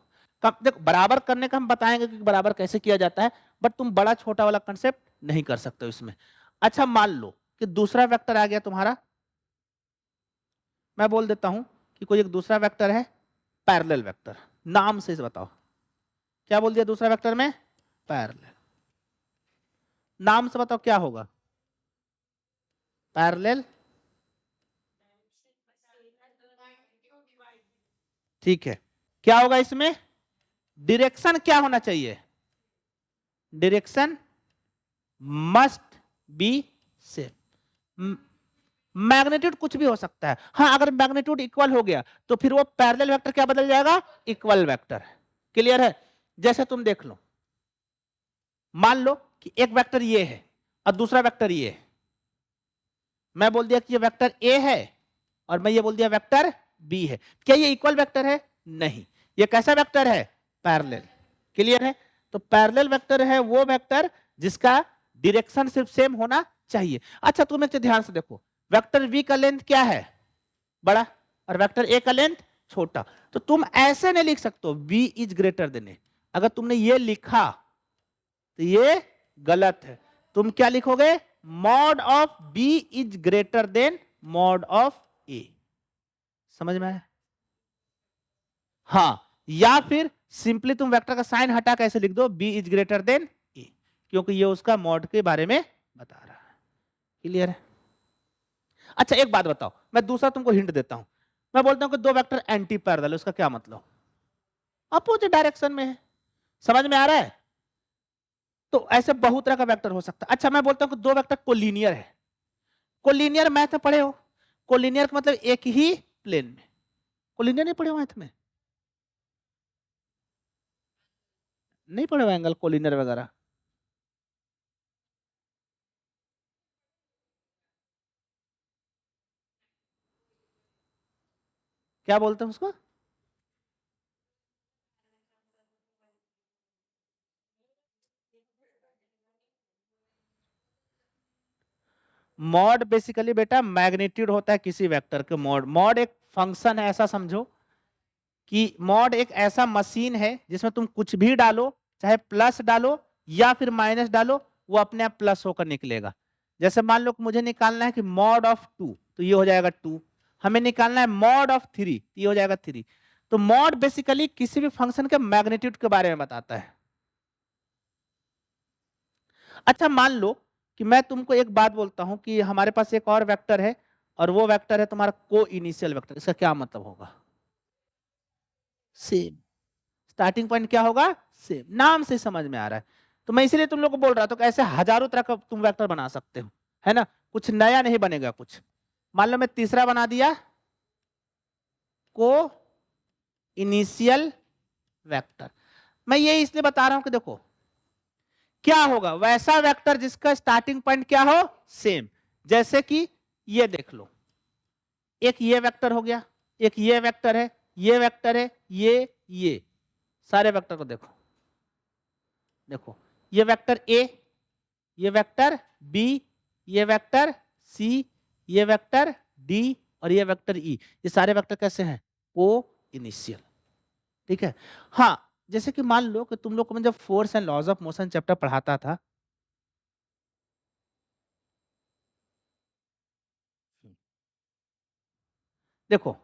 देखो, बराबर करने का हम बताएंगे कि बराबर कैसे किया जाता है, बट तुम बड़ा छोटा वाला कंसेप्ट नहीं कर सकते हो इसमें। अच्छा, मान लो कि दूसरा वेक्टर आ गया तुम्हारा, मैं बोल देता हूं कि कोई एक दूसरा वेक्टर है पैरेलल वेक्टर। नाम से बताओ, क्या बोल दिया दूसरा वेक्टर में, पैरेलल। नाम से बताओ क्या होगा, पैरेलल। ठीक है, क्या होगा इसमें, डायरेक्शन क्या होना चाहिए, direction must be same. Magnitude कुछ भी हो सकता है। हाँ, अगर मैग्नीट्यूड इक्वल हो गया तो फिर वो पैरेलल वेक्टर क्या बदल जाएगा, इक्वल वेक्टर। क्लियर है? जैसे तुम देख लो, मान लो कि एक वेक्टर ये है और दूसरा वेक्टर ये है। मैं बोल दिया कि ये वेक्टर ए है और मैं ये बोल दिया वेक्टर बी है। क्या ये इक्वल वेक्टर है? नहीं। ये कैसा वेक्टर है? पैरेलल। क्लियर है? तो पैरेलल वेक्टर है वो वेक्टर जिसका डायरेक्शन सिर्फ सेम होना चाहिए। अच्छा तुम एक ध्यान से देखो, वेक्टर v का लेंथ क्या है? बड़ा, और वेक्टर a का लेंथ छोटा। तो तुम ऐसे नहीं लिख सकते v is greater then a। अगर तुमने ये लिखा तो ये गलत है। तुम क्या लिखोगे? Mod of b is greater than mod of a। समझ में आया? हाँ, या फिर सिंपली तुम वेक्टर का साइन हटा कैसे लिख दो, b is greater then a, क्योंकि ये उसका मॉड के बारे में बता रहा है। क्लियर है? अच्छा एक बात बताओ, मैं दूसरा तुमको हिंट देता हूं। मैं बोलता हूं कि दो वेक्टर एंटी पैरेलल, उसका क्या मतलब? अपोजिट डायरेक्शन में है। समझ में आ रहा है? तो ऐसे बहुत तरह का वेक्टर हो सकता है। अच्छा मैं बोलता हूं कि दो वेक्टर कोलिनियर है। कोलिनियर मैथ में पढ़े हो? कोलिनियर का मतलब एक ही प्लेन में। कोलिनियर नहीं पढ़े हो मैथ में? नहीं पढ़े हो एंगल कोलिनियर वगैरह? क्या बोलते हैं उसको? मॉड बेसिकली बेटा मैग्नीट्यूड होता है किसी वेक्टर के। मॉड, मॉड एक फंक्शन है, ऐसा समझो कि मॉड एक ऐसा मशीन है जिसमें तुम कुछ भी डालो, चाहे प्लस डालो या फिर माइनस डालो, वो अपने आप प्लस होकर निकलेगा। जैसे मान लो कि मुझे निकालना है कि मॉड ऑफ 2, तो ये हो जाएगा 2। हमें निकालना है मॉड ऑफ 3, तो ये हो जाएगा 3। तो मॉड बेसिकली किसी भी फंक्शन के मैग्नीट्यूड के बारे में बताता है। अच्छा मान लो कि मैं तुमको एक बात बोलता हूं कि हमारे पास एक और वेक्टर है और वो वेक्टर है तुम्हारा को इनिशियल वेक्टर। इसका क्या मतलब होगा? सेम। स्टार्टिंग पॉइंट क्या होगा? सेम। नाम से समझ में आ रहा है। तो मैं इसीलिए तुम लोग को बोल रहा था कि ऐसे हजारों तरह का तुम वेक्टर बना सकते हो, है ना? कुछ नया नहीं बनेगा कुछ। मान लो मैं तीसरा बना दिया को इनिशियल वेक्टर। मैं ये इसलिए बता रहा हूं कि देखो क्या होगा, वैसा वेक्टर जिसका स्टार्टिंग पॉइंट क्या हो? सेम। जैसे कि ये देख लो, एक ये वेक्टर हो गया, एक ये वेक्टर है, ये वेक्टर है, ये सारे वेक्टर को देखो। देखो ये वेक्टर ए, ये वेक्टर बी, ये वेक्टर सी, ये वेक्टर डी और ये वेक्टर ई। ये सारे वेक्टर कैसे हैं? को इनिशियल। ठीक है? हाँ, जैसे कि मान लो कि तुम लोग को मैं जब force and laws of motion chapter पढ़ाता था, देखो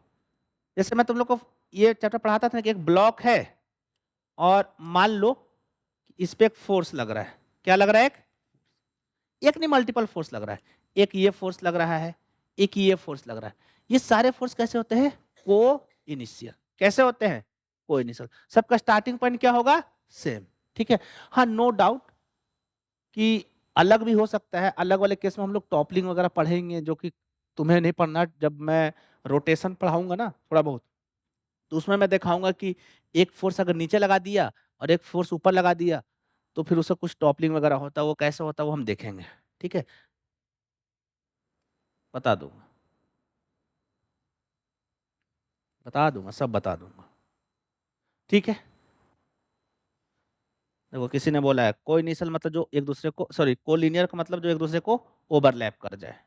जैसे मैं तुम लोग को ये चैप्टर पढ़ाता था कि एक ब्लॉक है और मान लो इस पे एक फोर्स लग रहा है। क्या लग रहा है? एक नहीं, मल्टीपल फोर्स लग रहा है। एक ये फोर्स लग रहा है, एक ये फोर्स लग रहा है। ये सारे फोर्स कैसे होते हैं? को इनिशियल। कैसे होते हैं? को इनिशियल। सबका स्टार्टिंग पॉइंट क्या होगा? सेम। ठीक है? हाँ नो डाउट कि अलग भी हो सकता है। अलग वाले केस में हम लोग टॉपलिंग वगैरह पढ़ेंगे, जो कि तुम्हें नहीं पढ़ना। जब मैं रोटेशन पढ़ाऊंगा ना थोड़ा बहुत, तो उसमें मैं दिखाऊंगा कि एक फोर्स अगर नीचे लगा दिया और एक फोर्स ऊपर लगा दिया तो फिर उसका कुछ टॉपलिंग वगैरह होता है, वो कैसे होता है वो हम देखेंगे। ठीक है? बता दूंगा, बता दूंगा, सब बता दूंगा। ठीक है? देखो किसी ने बोला है को इनिशियल मतलब जो एक दूसरे को, सॉरी को लीनियर का मतलब जो एक दूसरे को ओवरलैप कर जाए।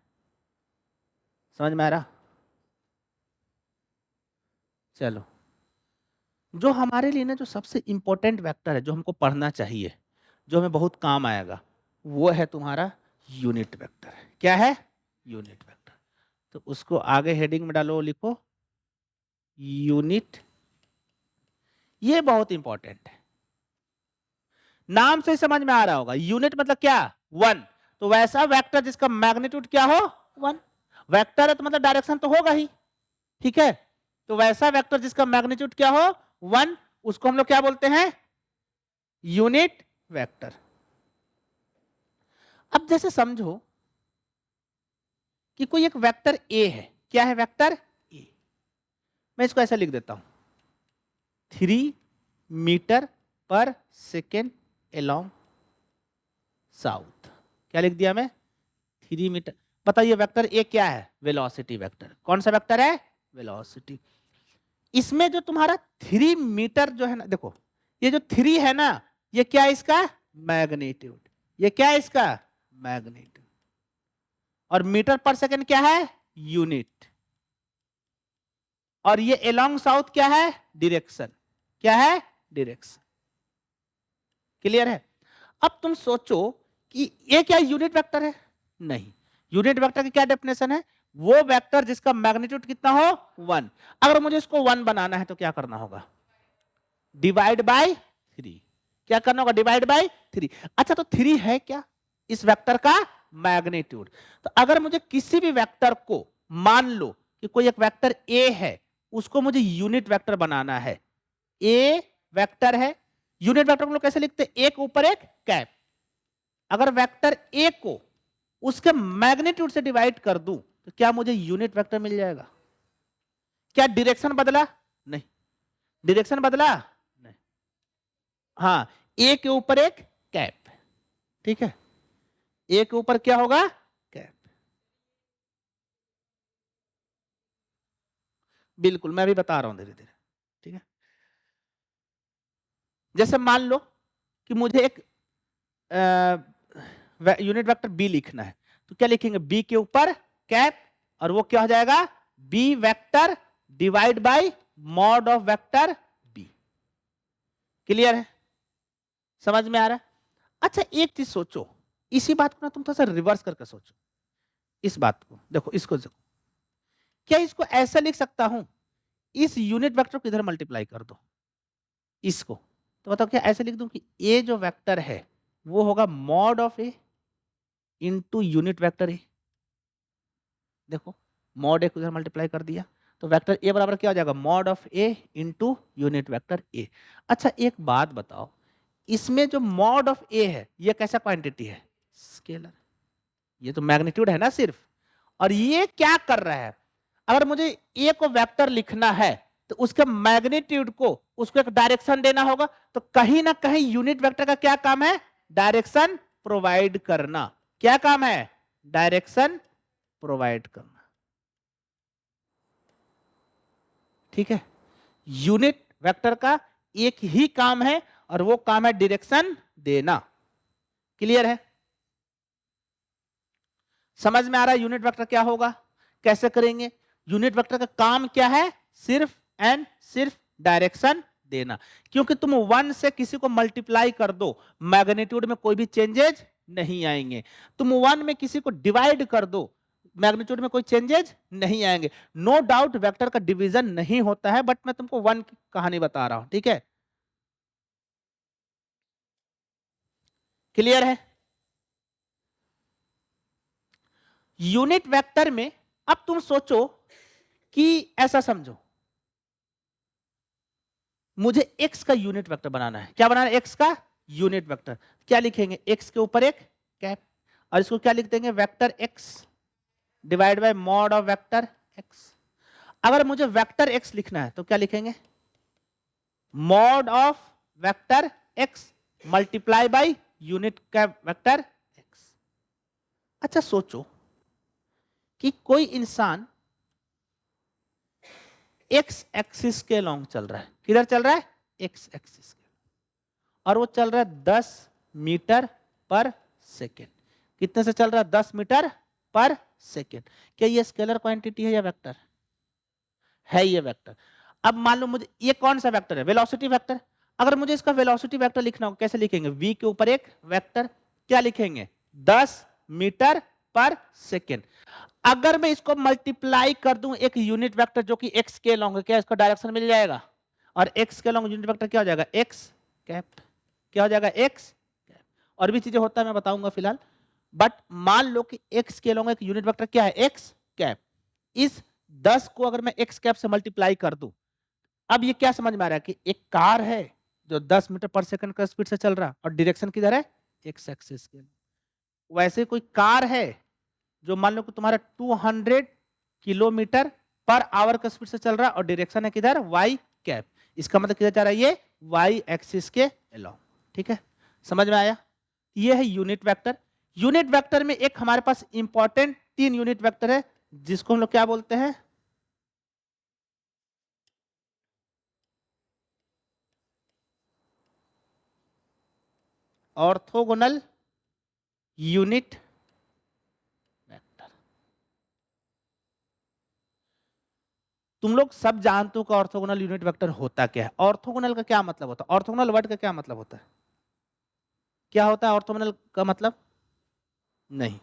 समझ में आ रहा? चलो, जो हमारे लिए ना जो सबसे इंपॉर्टेंट वेक्टर है, जो हमको पढ़ना चाहिए, जो हमें बहुत काम आएगा, वो है तुम्हारा यूनिट वेक्टर। क्या है? Unit vector. तो उसको आगे हेडिंग में डालो, लिखो यूनिट। ये बहुत इंपॉर्टेंट है। नाम से समझ में आ रहा होगा, यूनिट मतलब क्या? वन। तो वैसा वेक्टर जिसका मैग्नीट्यूड क्या हो? वन। वेक्टर है तो मतलब डायरेक्शन तो होगा ही। ठीक है? तो वैसा वेक्टर जिसका मैग्नीट्यूड क्या हो? वन, उसको हम लोग क्या बोलते हैं? Unit vector. अब जैसे समझो कि कोई एक वेक्टर ए है। क्या है? वेक्टर ए। मैं इसको ऐसा लिख देता हूं, 3 मीटर पर सेकेंड एलोंग साउथ। क्या लिख दिया मैं? 3 मीटर। बताइए वेक्टर ए क्या है? Velocity vector. कौन सा वेक्टर है? वेलोसिटी। इसमें जो तुम्हारा 3 मीटर जो है ना, देखो ये जो 3 है ना, ये क्या है इसका? मैग्नीट्यूड। ये क्या है इसका? मैग्नीट्यूड। और मीटर पर सेकंड क्या है? यूनिट। और ये एलोंग साउथ क्या है? डायरेक्शन। क्या है? डायरेक्शन। क्लियर है? अब तुम सोचो कि ये क्या यूनिट वेक्टर है? नहीं। यूनिट वेक्टर की क्या डेफिनेशन है? वो वेक्टर जिसका मैग्नीट्यूड कितना हो? 1। अगर मुझे इसको 1 बनाना है तो क्या करना होगा? Divide by 3। क्या करना होगा? Divide by 3। अच्छा तो 3 है क्या इस वेक्टर का? मैग्नीट्यूड। तो अगर मुझे किसी भी वेक्टर को, मान लो कि कोई एक वेक्टर ए है, उसको मुझे यूनिट वेक्टर बनाना है। ए वेक्टर है, यूनिट वेक्टर को लोग कैसे लिखते हैं? एक ऊपर एक कैप। अगर वेक्टर ए को उसके मैग्नीट्यूड से डिवाइड कर दूं तो क्या मुझे यूनिट वेक्टर मिल जाएगा? क्या डायरेक्शन बदला? नहीं। डायरेक्शन बदला? नहीं। हाँ, ए के ऊपर एक कैप। ठीक है, ए के ऊपर क्या होगा? कैप। बिल्कुल, मैं भी बता रहा हूं धीरे धीरे। ठीक है, जैसे मान लो कि मुझे एक यूनिट वेक्टर बी लिखना है, तो क्या लिखेंगे? बी के ऊपर कैप, और वो क्या हो जाएगा? B vector divide by mod of vector B. Clear है? समझ में आ रहा है? अच्छा एक चीज सोचो, इसी बात को ना तुम थोड़ा सा रिवर्स करके सोचो। इस बात को देखो, इसको देखो, क्या इसको ऐसा लिख सकता हूं? इस यूनिट वेक्टर को इधर मल्टीप्लाई कर दो इसको, तो बताओ क्या ऐसे लिख दूं कि ए जो वेक्टर है वो होगा mod of A into unit vector A. देखो, मॉड ए को इधर मल्टीप्लाई कर दिया तो वेक्टर ए बराबर क्या हो जाएगा? Mod of A into unit vector A. अच्छा एक बात बताओ, इसमें जो मॉड ऑफ ए है ये कैसा क्वांटिटी है? स्केलर। ये तो मैग्नीट्यूड है ना सिर्फ। और ये क्या कर रहा है? अगर मुझे ए को वेक्टर लिखना है तो उसके मैग्नीट्यूड को उसको एक डायरेक्शन देना होगा, तो कहीं ना कहीं यूनिट वेक्टर का क्या काम है? डायरेक्शन प्रोवाइड करना। क्या काम है? डायरेक्शन प्रोवाइड करना। ठीक है, यूनिट वेक्टर का एक ही काम है और वो काम है डायरेक्शन देना। क्लियर है? समझ में आ रहा है यूनिट वेक्टर क्या होगा, कैसे करेंगे? यूनिट वेक्टर का काम क्या है? सिर्फ एंड सिर्फ डायरेक्शन देना। क्योंकि तुम 1 से किसी को मल्टीप्लाई कर दो, मैग्नीट्यूड में कोई भी चेंजेज नहीं आएंगे। तुम 1 में किसी को डिवाइड कर दो, मैग्नीट्यूड में कोई चेंजेज नहीं आएंगे। नो डाउट वेक्टर का डिवीजन नहीं होता है, बट मैं तुमको 1 की कहानी बता रहा हूं। ठीक है, क्लियर है? यूनिट वेक्टर में अब तुम सोचो कि ऐसा समझो, मुझे x का यूनिट वेक्टर बनाना है। क्या बनाना है? x का यूनिट वेक्टर। क्या लिखेंगे? x के ऊपर एक कैप, और इसको क्या लिख देंगे? Vector x divide by mod of vector x। अगर मुझे वेक्टर x लिखना है तो क्या लिखेंगे? Mod of vector x multiply by unit का वेक्टर x। अच्छा सोचो कि कोई इंसान x एक्सिस के लॉन्ग चल रहा है। किधर चल रहा है? x एक्सिस के, और वो चल रहा है 10 मीटर पर सेकेंड। कितने से चल रहा है? 10 मीटर पर सेकेंड। क्या ये स्केलर क्वांटिटी है या वेक्टर है? ये वेक्टर। अब मान लो मुझे ये कौन सा वेक्टर है? Velocity vector. अगर मुझे इसका वेलोसिटी वेक्टर लिखना हो, कैसे लिखेंगे? v के ऊपर एक वेक्टर, क्या लिखेंगे? 10 मीटर पर सेकेंड। अगर मैं इसको मल्टीप्लाई कर दूं एक यूनिट वेक्टर जो कि x के लॉन्ग है, क्या इसको डायरेक्शन मिल जाएगा? और x के लॉन्ग यूनिट वेक्टर क्या हो जाएगा? x cap. क्या हो जाएगा? x cap. और भी चीजें होता है मैं बताऊंगा फिलहाल, बट मान लो कि x के लॉन्ग एक यूनिट वेक्टर क्या है? x cap. इस 10 को अगर मैं x कैप से मल्टीप्लाई कर दूं, अब ये क्या समझ में आ रहा है कि एक कार है जो 10 मीटर पर सेकंड का स्पीड से चल रहा, और डायरेक्शन किधर है? x एक्सिस के। वैसे कोई कार है जो मान लो कि तुम्हारा 200 किलोमीटर पर आवर का स्पीड से चल रहा है, और डायरेक्शन है किधर? y cap. इसका मतलब किधर जा रहा है? ये y एक्सिस के एलोंग। ठीक है, समझ में आया? ये है यूनिट वेक्टर। यूनिट वेक्टर में एक हमारे पास इंपॉर्टेंट 3 यूनिट वेक्टर है जिसको हम लोग क्या बोलते हैं? Orthogonal unit vector. तुम लोग सब जानते हो कि ऑर्थोगोनल यूनिट वेक्टर होता क्या है। ऑर्थोगोनल का क्या मतलब होता है? ऑर्थोगोनल वर्ड का क्या मतलब होता है? क्या होता है ऑर्थोगोनल का मतलब? नहीं,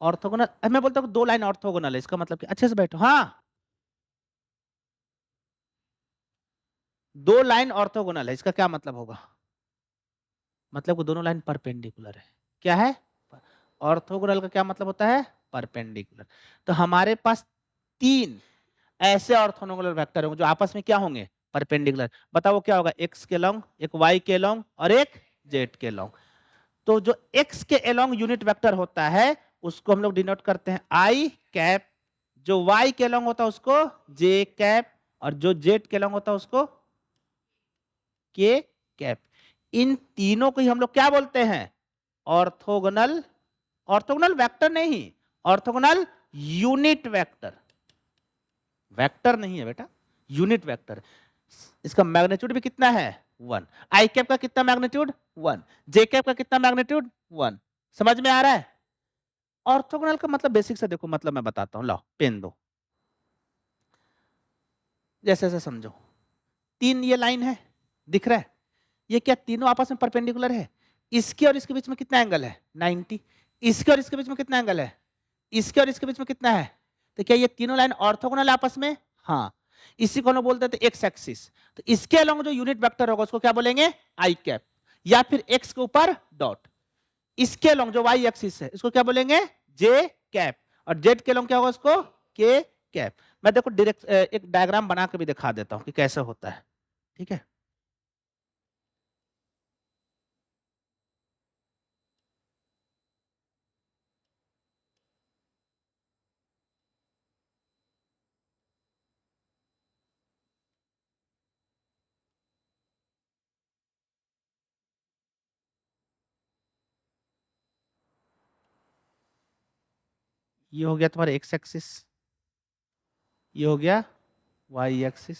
ऑर्थोगोनल मैं बोलता हूँ 2 लाइन ऑर्थोगोनल है, इसका मतलब क्या? अच्छे से बैठो। हाँ, 2 लाइन ऑर्थोगोनल है, इसका क्या मतलब होगा? मतलब वो दोनों लाइन परपेंडिकुलर है। क्या है? ऑर्थोगोनल का क्या मतलब होता है? परपेंडिकुलर। तो हमारे पास 3 ऐसे ऑर्थोगोनल वेक्टर होंगे जो आपस में क्या होंगे? परपेंडिकुलर। बताओ क्या होगा? एक्स के लॉन्ग, एक वाई के लॉन्ग और एक जेड के लॉन्ग। तो जो एक्स के एलोंग यूनिट वेक्टर होता है उसको हम लोग डिनोट करते हैं आई कैप, जो वाई के एलोंग होता है उसको जे कैप, और जो जेड के एलोंग होता है उसको के कैप। इन तीनों को ही हम लोग क्या बोलते हैं? ऑर्थोगोनल। ऑर्थोगोनल वेक्टर नहीं, ऑर्थोगोनल यूनिट वेक्टर। वेक्टर नहीं है बेटा, यूनिट वेक्टर। इसका मैग्नीट्यूड भी कितना है? 1। आई कैप का कितना मैग्नीट्यूड? 1। जे कैप का कितना मैग्नीट्यूड? 1। समझ में आ रहा है? ऑर्थोगोनल का मतलब बेसिक से देखो, मतलब मैं बताता हूं, लाओ पेन दो। जैसे ऐसे समझो, 3 ये लाइन है, दिख रहा है? ये क्या तीनों आपस में परपेंडिकुलर है? इसके और इसके बीच में कितना एंगल है? 90। इसके और इसके बीच में कितना एंगल है? इसके और इसके बीच में कितना है? तो क्या ये तीनों लाइन ऑर्थोगोनल आपस में? हाँ। इसी को हम लोग बोलते थे एक्स एक्सिस। तो इसके अलोंग जो यूनिट वेक्टर होगा उसको क्या बोलेंगे? आई कैप, या फिर एक्स के ऊपर डॉट। इसके अलोंग जो वाई एक्सिस है इसको क्या बोलेंगे? जे कैप। और जेड के अलोंग क्या होगा उसको? के कैप। मैं देखो डायरेक्ट एक डायग्राम बना के भी दिखा देता हूं कि कैसे होता है। ठीक है, ये हो गया तुम्हारा एक्स एक्सिस, ये हो गया वाई एक्सिस,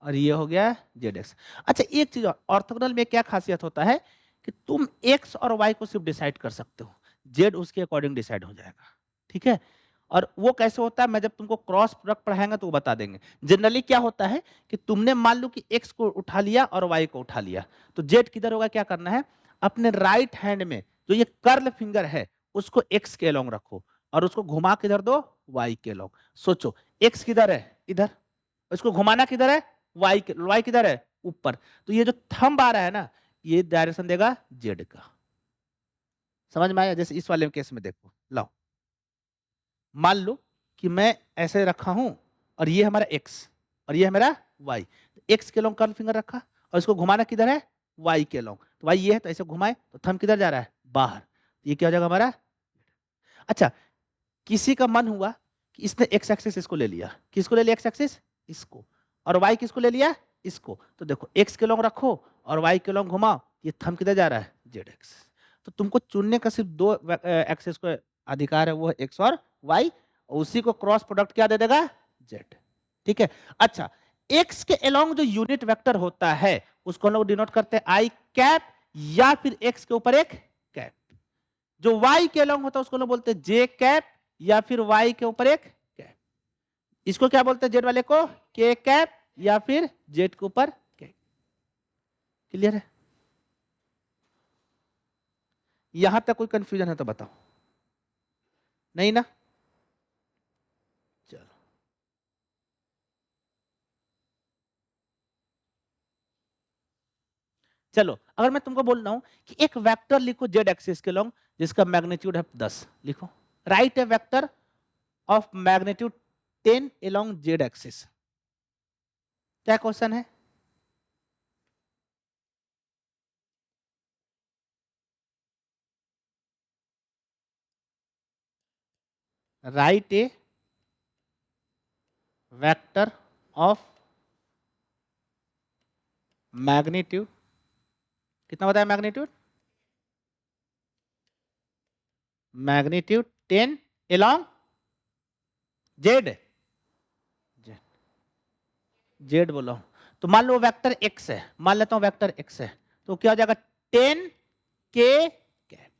और ये हो गया जेड एक्स। अच्छा, एक चीज और, ऑर्थोगोनल में क्या खासियत होता है कि तुम एक्स और वाई को सिर्फ डिसाइड कर सकते हो, जेड उसके अकॉर्डिंग डिसाइड हो जाएगा। ठीक है, और वो कैसे होता है मैं जब तुमको क्रॉस प्रोडक्ट पढ़ाएंगे तो वो बता देंगे। जनरली क्या होता है कि तुमने मान लो कि एक्स को उठा लिया और वाई को उठा लिया, तो जेड किधर होगा? क्या करना है, अपने राइट हैंड में जो ये कर्ल फिंगर है उसको एक्स के अलोंग रखो और उसको घुमा किधर दो? वाई के अलोंग। सोचो, एक्स किधर है? इधर। इसको घुमाना किधर है? वाई किधर है? ऊपर। तो ये जो थंब आ रहा है ना, ये डायरेक्शन देगा जेड का। समझ में आया? जैसे इस वाले केस में देखो, लाओ मान लो कि मैं ऐसे रखा हूं और ये हमारा एक्स और ये है मेरा वाई। एक्स के लॉन्ग कर्ल फिंगर रखा और इसको घुमाना किधर है? वाई के लॉन्ग। तो वाई ये है तो ऐसे घुमाए तो थंब किधर जा रहा है? बाहर। तो ये क्या हो जाएगा हमारा? अच्छा, किसी का मन हुआ कि इसने एक्स एक्सिस इसको ले लिया, किसको ले लिया एक्स एक्सिस? इसको। और वाई किसको ले लिया? इसको। तो देखो एक्स के लॉन्ग रखो और वाई के लॉन्ग घुमाओ, ये थंब किधर जा रहा है? Z x. तो तुमको चुनने का सिर्फ 2 एक्सिस को अधिकार है, वो है एक्स और वाई। उसी को क्रॉस प्रोडक्ट क्या दे देगा? जेड। ठीक है। अच्छा, एक्स के अलोंग जो यूनिट वेक्टर होता है उसको हम लोग डिनोट करते हैं आई कैप, या फिर एक्स के ऊपर एक कैप। जो वाई के अलोंग होता है उसको लोग बोलते हैं जे कैप, या फिर वाई के ऊपर एक कैप। इसको क्या बोलते हैं? जेड वाले को के कैप, या फिर जेड के ऊपर कैप। क्लियर है? यहां तक कोई कंफ्यूजन है तो बताओ। नहीं ना? चलो, चलो अगर मैं तुमको बोल रहा हूं कि एक वेक्टर लिखो जेड एक्सिस के लॉन्ग जिसका मैग्नीट्यूड है 10, लिखो right a vector of magnitude 10 along Z axis. क्या क्वेश्चन है? Right a vector of magnitude कितना बताया magnitude? Magnitude 10 along Z, Z बोलो। तो मान लो वेक्टर एक्स है, मान लेता हूं वेक्टर एक्स है, तो क्या हो जाएगा 10 के कैप।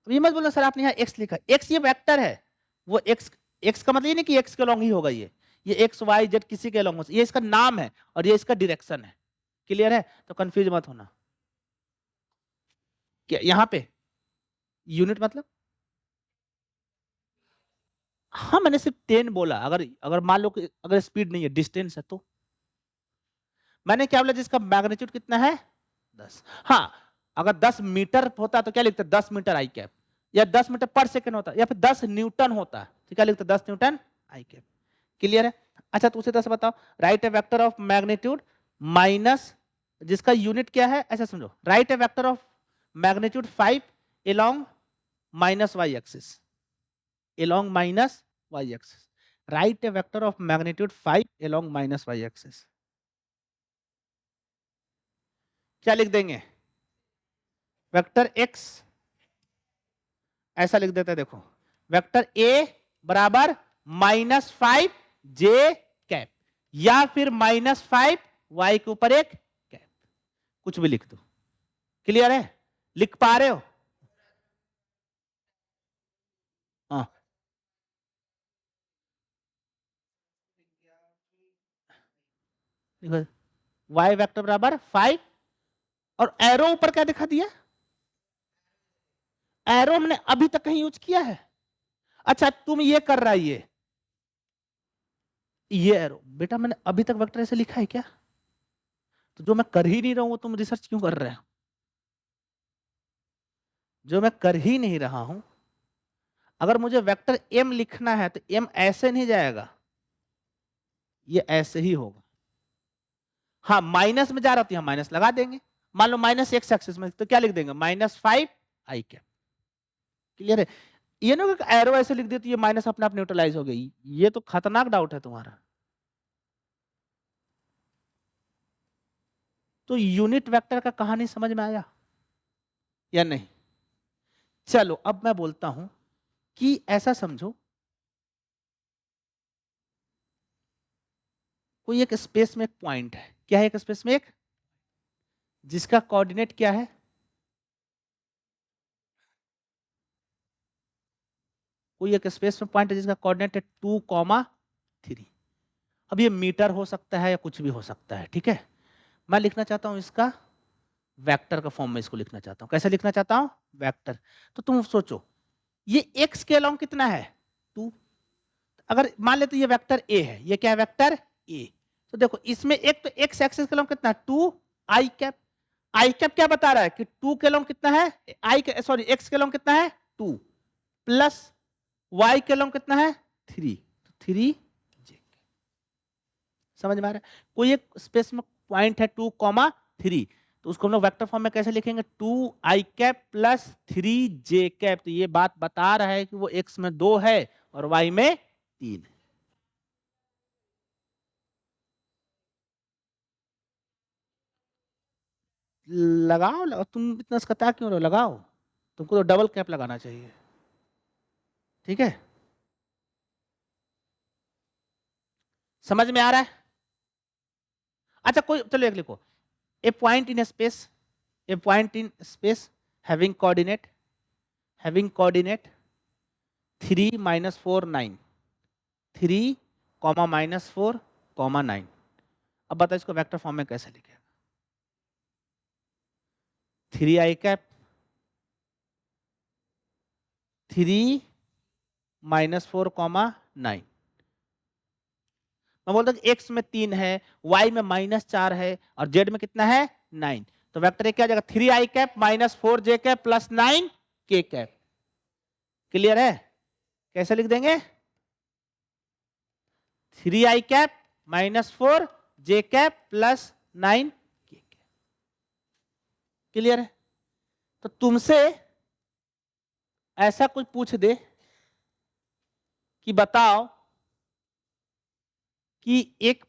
अब ये मत बोलो सर आपने यहाँ एक्स लिखा, एक्स ये वेक्टर है, वो एक्स, एक्स का मतलब ये नहीं कि एक्स के अलॉन्ग ही होगा, ये एक्स वाई जेड किसी के अलॉन्ग हो, ये इसका नाम है और ये इसका डायरेक्शन है। क्लियर है? तो कंफ्यूज मत होना। क्या यहाँ पे यूनिट मतलब, हाँ मैंने सिर्फ 10 बोला, अगर अगर मान लो कि अगर स्पीड नहीं है डिस्टेंस है तो मैंने क्या बोला जिसका मैग्नीट्यूड कितना है 10। हाँ अगर 10 मीटर होता तो क्या लिखते 10 मीटर आई कैप, या 10 मीटर पर सेकंड होता, या फिर 10 न्यूटन होता तो क्या लिखते 10 न्यूटन आई कैप। क्लियर है? अच्छा तो उसी तरह से बताओ, write a vector of magnitude minus, जिसका यूनिट क्या है, ऐसा समझो, write a vector of magnitude 5 along minus Y axis, along minus Y axis, write a vector of magnitude 5 along minus Y axis. क्या लिख देंगे? वेक्टर x ऐसा लिख देते हैं, देखो वेक्टर a बराबर -5 j कैप, या फिर -5 y के ऊपर एक कैप, कुछ भी लिख दो। क्लियर है? लिख पा रहे हो? हाँ y वेक्टर बराबर 5 और एरो ऊपर क्या दिखा दिया, एरो हमने अभी तक कहीं यूज किया है? अच्छा तुम ये कर रहा है ये एरो, बेटा मैंने अभी तक वेक्टर ऐसे लिखा है क्या? तो जो मैं कर ही नहीं रहा हूं तुम रिसर्च क्यों कर रहे हो? जो मैं कर ही नहीं रहा हूं, अगर मुझे वेक्टर m लिखना है तो m ऐसे नहीं जाएगा, ये ऐसे ही होगा। हाँ माइनस में जा रहा तो माइनस लगा देंगे, मान लो माइनस एक्स एक्सिस में, तो क्या लिख देंगे -5 आई कैप। क्लियर है? ये ना एरो ऐसे लिख दे तो ये माइनस अपने आप न्यूट्रलाइज हो गई, ये तो खतरनाक डाउट है तुम्हारा। तो यूनिट वेक्टर का कहानी समझ में आया या नहीं? चलो अब मैं बोलता हूं कि ऐसा समझो, कोई एक स्पेस में एक पॉइंट है, क्या है एक स्पेस में एक, जिसका कोऑर्डिनेट क्या है, कोई एक स्पेस में पॉइंट है जिसका कोऑर्डिनेट है 2,3। अब ये मीटर हो सकता है या कुछ भी हो सकता है, ठीक है? मैं लिखना चाहता हूं इसका वेक्टर का फॉर्म में, इसको लिखना चाहता हूं, कैसे लिखना चाहता हूं वेक्टर। तो तुम सोचो ये x के अलोंग कितना है 2, अगर मान लेते ये वेक्टर a है, ये क्या है वेक्टर a, तो देखो इसमें एक तो x एक्सिस के अलोंग कितना 2 आई कैप, आई कैप क्या बता रहा है कि 2 के अलोंग कितना है, आई सॉरी x के अलोंग कितना है 2, प्लस y के अलोंग कितना है 3, तो 3 j। समझ में आ रहा है? कोई एक स्पेस में पॉइंट है 2,3, तो उसको हम लोग वेक्टर फॉर्म में कैसे लिखेंगे 2 i cap plus 3 J cap. तो ये बात बता रहा है कि वो x में 2 है और y में 3 है। लगाओ, तुम इतना सकता क्यों रहो, लगाओ, तुमको तो डबल कैप लगाना चाहिए। ठीक है? समझ में आ रहा है? अच्छा कोई चलो एक लिखो, a point in space, a point in space having coordinate 3 -4 9, 3 -4 9। अब बताओ इसको वेक्टर फॉर्म में कैसे लिखेगा? 3 आई कैप 3 -4 9। मैं बोलता हूँ एक्स में 3 है, वाई में -4 है और जेड में कितना है 9, तो वेक्टर क्या आ जाएगा 3 आई कैप -4 जे कैप प्लस 9 के कैप। क्लियर है? कैसे लिख देंगे 3 आई कैप -4 जे कैप प्लस 9 के कैप। क्लियर है? तो तुमसे ऐसा कुछ पूछ दे कि बताओ कि एक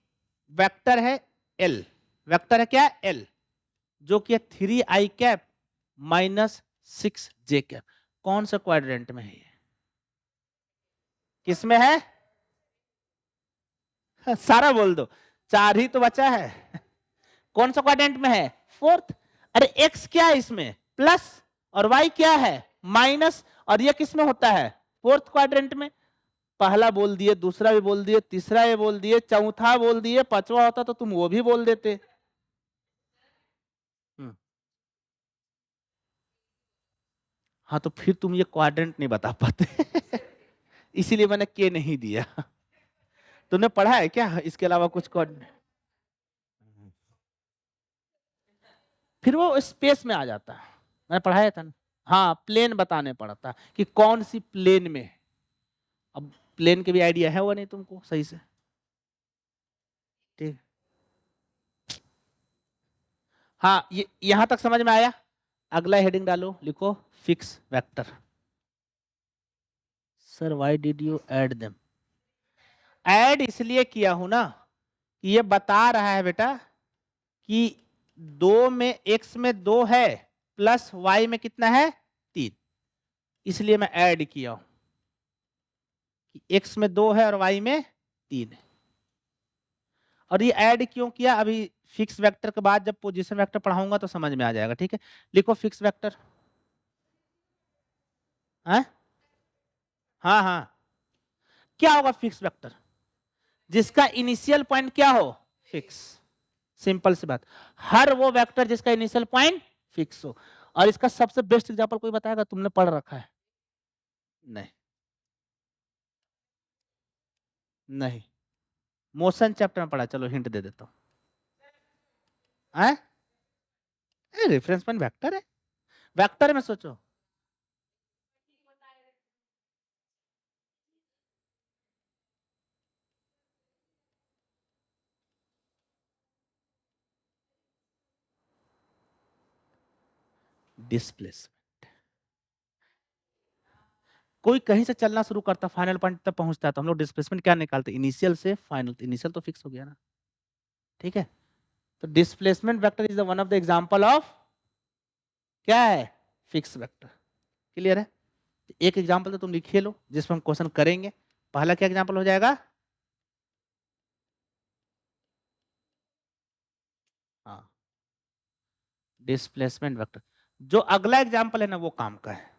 वेक्टर है एल, वेक्टर है क्या एल, जो कि 3i cap minus 6j cap. कौन सा क्वाड्रेंट में है ये? किसमें है? सारा बोल दो, 4 ही तो बचा है। कौन सा क्वाड्रेंट में है? फोर्थ। अरे एक्स क्या है इसमें? प्लस, और वाई क्या है? माइनस, और ये किस में होता है? फोर्थ क्वाड्रेंट में। पहला बोल दिए, दूसरा भी बोल दिए, तीसरा ये बोल दिए, चौथा बोल दिए, पांचवा होता तो तुम वो भी बोल देते। हाँ तो फिर तुम ये क्वाड्रेंट नहीं बता पाते। इसीलिए मैंने के नहीं दिया। तुमने पढ़ा है क्या इसके अलावा कुछ क्वाड्रेंट? फिर वो स्पेस में आ जाता है, मैंने पढ़ाया था ना। हाँ, प्लेन बताने पड़ता कि कौन सी प्लेन में है। अब प्लेन के भी आइडिया है वो नहीं तुमको सही से? ठीक। हाँ, ये यहां तक समझ में आया? अगला हेडिंग डालो, लिखो fix vector. Sir why did you add them? Add इसलिए किया हूं ना कि ये बता रहा है बेटा कि 2 में है प्लस वाई में कितना है? 3। इसलिए मैं ऐड किया हूं कि x में 2 है और y में 3 है। और ये ऐड क्यों किया? अभी फिक्स वेक्टर के बाद जब पोजीशन वेक्टर पढ़ाऊंगा तो समझ में आ जाएगा। ठीक है, लिखो फिक्स वेक्टर। हाँ हाँ हाँ, क्या होगा फिक्स वेक्टर? जिसका इनिशियल पॉइंट क्या हो? फिक्स। सिंपल सी बात। हर वो वेक्टर जिसका इनिशियल पॉइंट फिक्स हो। और इसका सबसे बेस्ट एग्जांपल कोई बताएगा? तुमने पढ़ रखा है? नहीं नहीं, मोशन चैप्टर में पढ़ा। चलो हिंट दे देता हूँ। रेफरेंस पॉइंट वेक्टर है। वेक्टर में सोचो। डिस्प्लेसमेंट। कोई कहीं से चलना शुरू करता, फाइनल पॉइंट तक पहुंचता है, तो हम लोग डिस्प्लेसमेंट क्या निकालते? इनिशियल से फाइनल। इनिशियल तो फिक्स हो गया ना। ठीक है, तो displacement vector is the one of the example of क्या है? Fix vector. क्लियर है? एक एग्जांपल तो तुम लिखे लो जिसमें हम क्वेश्चन करेंगे। पहला क्या एग्जांपल हो जाएगा? हाँ, डिस्प्लेसमेंट वेक्टर। जो अगला एग्जांपल है ना, वो काम का है।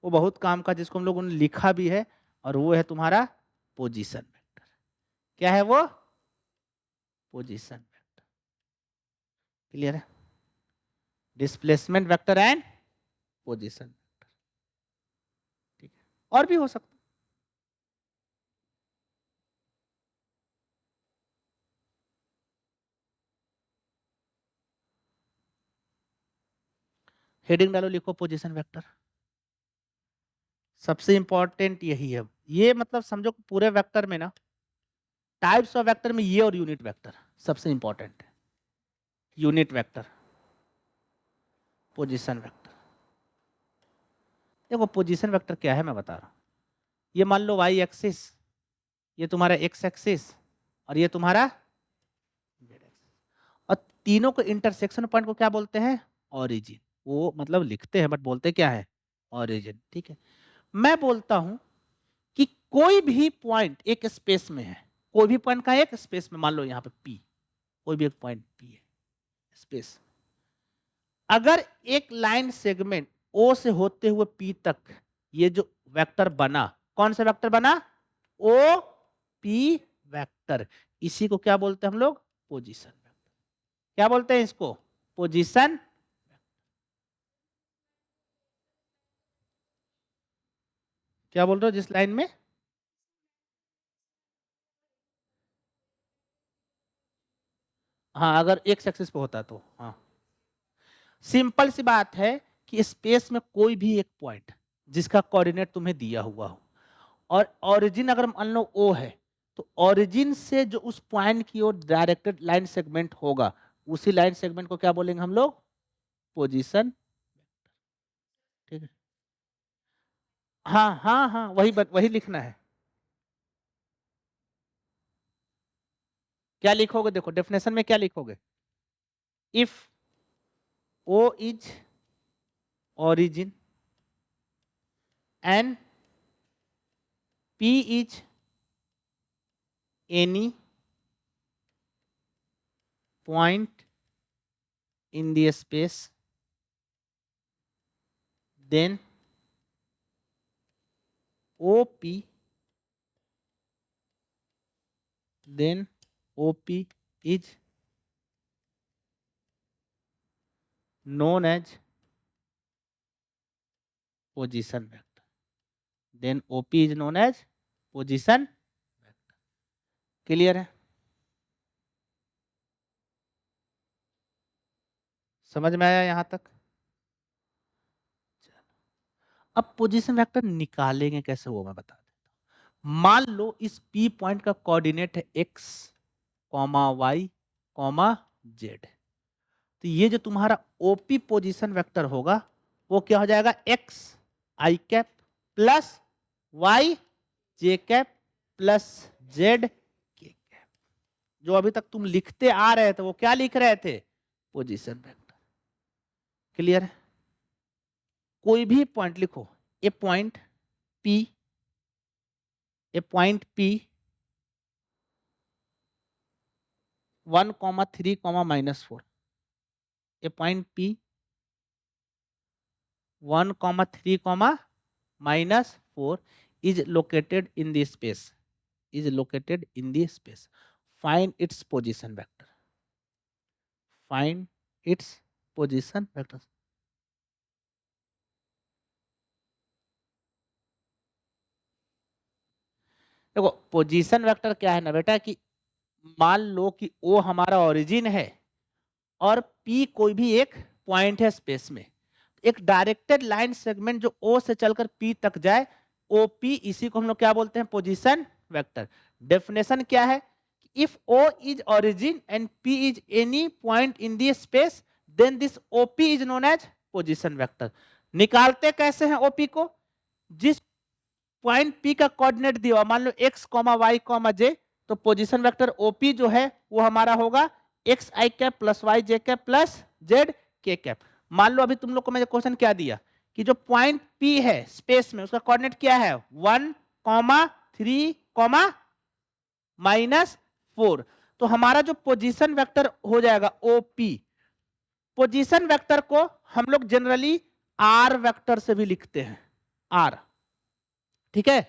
वो बहुत काम का, जिसको हम लोगों ने लिखा भी है, और वो है तुम्हारा पोजीशन वेक्टर। क्या है वो? Position vector. क्लियर है? Displacement vector and position vector. ठीक है, और भी हो सकता है। हेडिंग डालो, लिखो पोजीशन वेक्टर। सबसे इंपॉर्टेंट यही है। ये मतलब समझो पूरे वेक्टर में ना, टाइप्स ऑफ वेक्टर में ये और यूनिट वेक्टर सबसे इंपॉर्टेंट है। Unit vector, position vector. देखो पोजीशन वेक्टर क्या है मैं बता रहा हूं। ये मान लो वाई एक्सिस, ये तुम्हारा एक्स एक्सिस, और ये तुम्हारा जेड एक्सिस। और तीनों को इंटरसेक्शन पॉइंट को क्या बोलते हैं? ऑरिजिन। वो मतलब लिखते हैं बट बोलते क्या है? ऑरिजिन। ठीक है, मैं बोलता हूं कि कोई भी पॉइंट एक स्पेस में है। कोई भी पॉइंट का एक स्पेस में, मान लो यहाँ पे पी, कोई भी एक पॉइंट पी है स्पेस। अगर एक लाइन सेगमेंट ओ से होते हुए पी तक, ये जो वेक्टर बना, कौन सा वेक्टर बना? O P vector. इसी को क्या बोलते हैं हम लोग? Position vector. क्या बोलते हैं इसको? पोजीशन। क्या बोल रहे हो जिस लाइन में? हाँ, अगर एक एक्सिस पे होता तो हाँ। सिंपल सी बात है कि स्पेस में कोई भी एक पॉइंट जिसका कोऑर्डिनेट तुम्हें दिया हुआ हो, और ओरिजिन अगर मान लो ओ है, तो ओरिजिन से जो उस पॉइंट की ओर डायरेक्टेड लाइन सेगमेंट होगा, उसी लाइन सेगमेंट को क्या बोलेंगे हम लोग? पोजीशन। ठीक है, हाँ हाँ हाँ, वही लिखना है। क्या लिखोगे? देखो डेफिनेशन में क्या लिखोगे? If O is origin and P is any point in the space, then OP is known as position vector. Then OP is known as position vector. Clear है? समझ में आया यहां तक? अब पोजीशन वेक्टर निकालेंगे कैसे वो मैं बता देता हूं। मान लो इस P पॉइंट का कोऑर्डिनेट है x, y, z। तो ये जो तुम्हारा OP पोजीशन वेक्टर होगा वो क्या हो जाएगा, x i cap plus y j cap plus z k cap. जो अभी तक तुम लिखते आ रहे थे वो क्या लिख रहे थे, पोजीशन वेक्टर। क्लियर है? कोई भी पॉइंट लिखो, a point P, A point P 1, 3, -4, A point P 1, 3, -4 is located in the space, find its position vector, देखो पोजीशन वेक्टर क्या है ना बेटा, कि मान लो कि ओ हमारा ओरिजिन है और P कोई भी एक पॉइंट है स्पेस में। एक डायरेक्टेड लाइन सेगमेंट जो O से चलकर P तक जाए, OP, इसी को हम लोग क्या बोलते हैं, पोजीशन वेक्टर। डेफिनेशन क्या है, if O is origin and P is any point in the space, then this OP is known as position vector. निकालते कैसे हैं OP को, जिस पॉइंट P का कोऑर्डिनेट दिया, मान लो x, y, j, तो पोजीशन वेक्टर OP जो है वो हमारा होगा x i cap plus y j cap plus z k cap. मान लो अभी तुम लोग को मैंने क्वेश्चन क्या दिया कि जो पॉइंट P है स्पेस में उसका कोऑर्डिनेट क्या है, 1, 3, -4। तो हमारा जो पोजीशन वेक्टर हो जाएगा OP, पोजीशन वेक्टर को हम लोग जनरली R वेक्टर से भी लिखते हैं, R। ठीक है,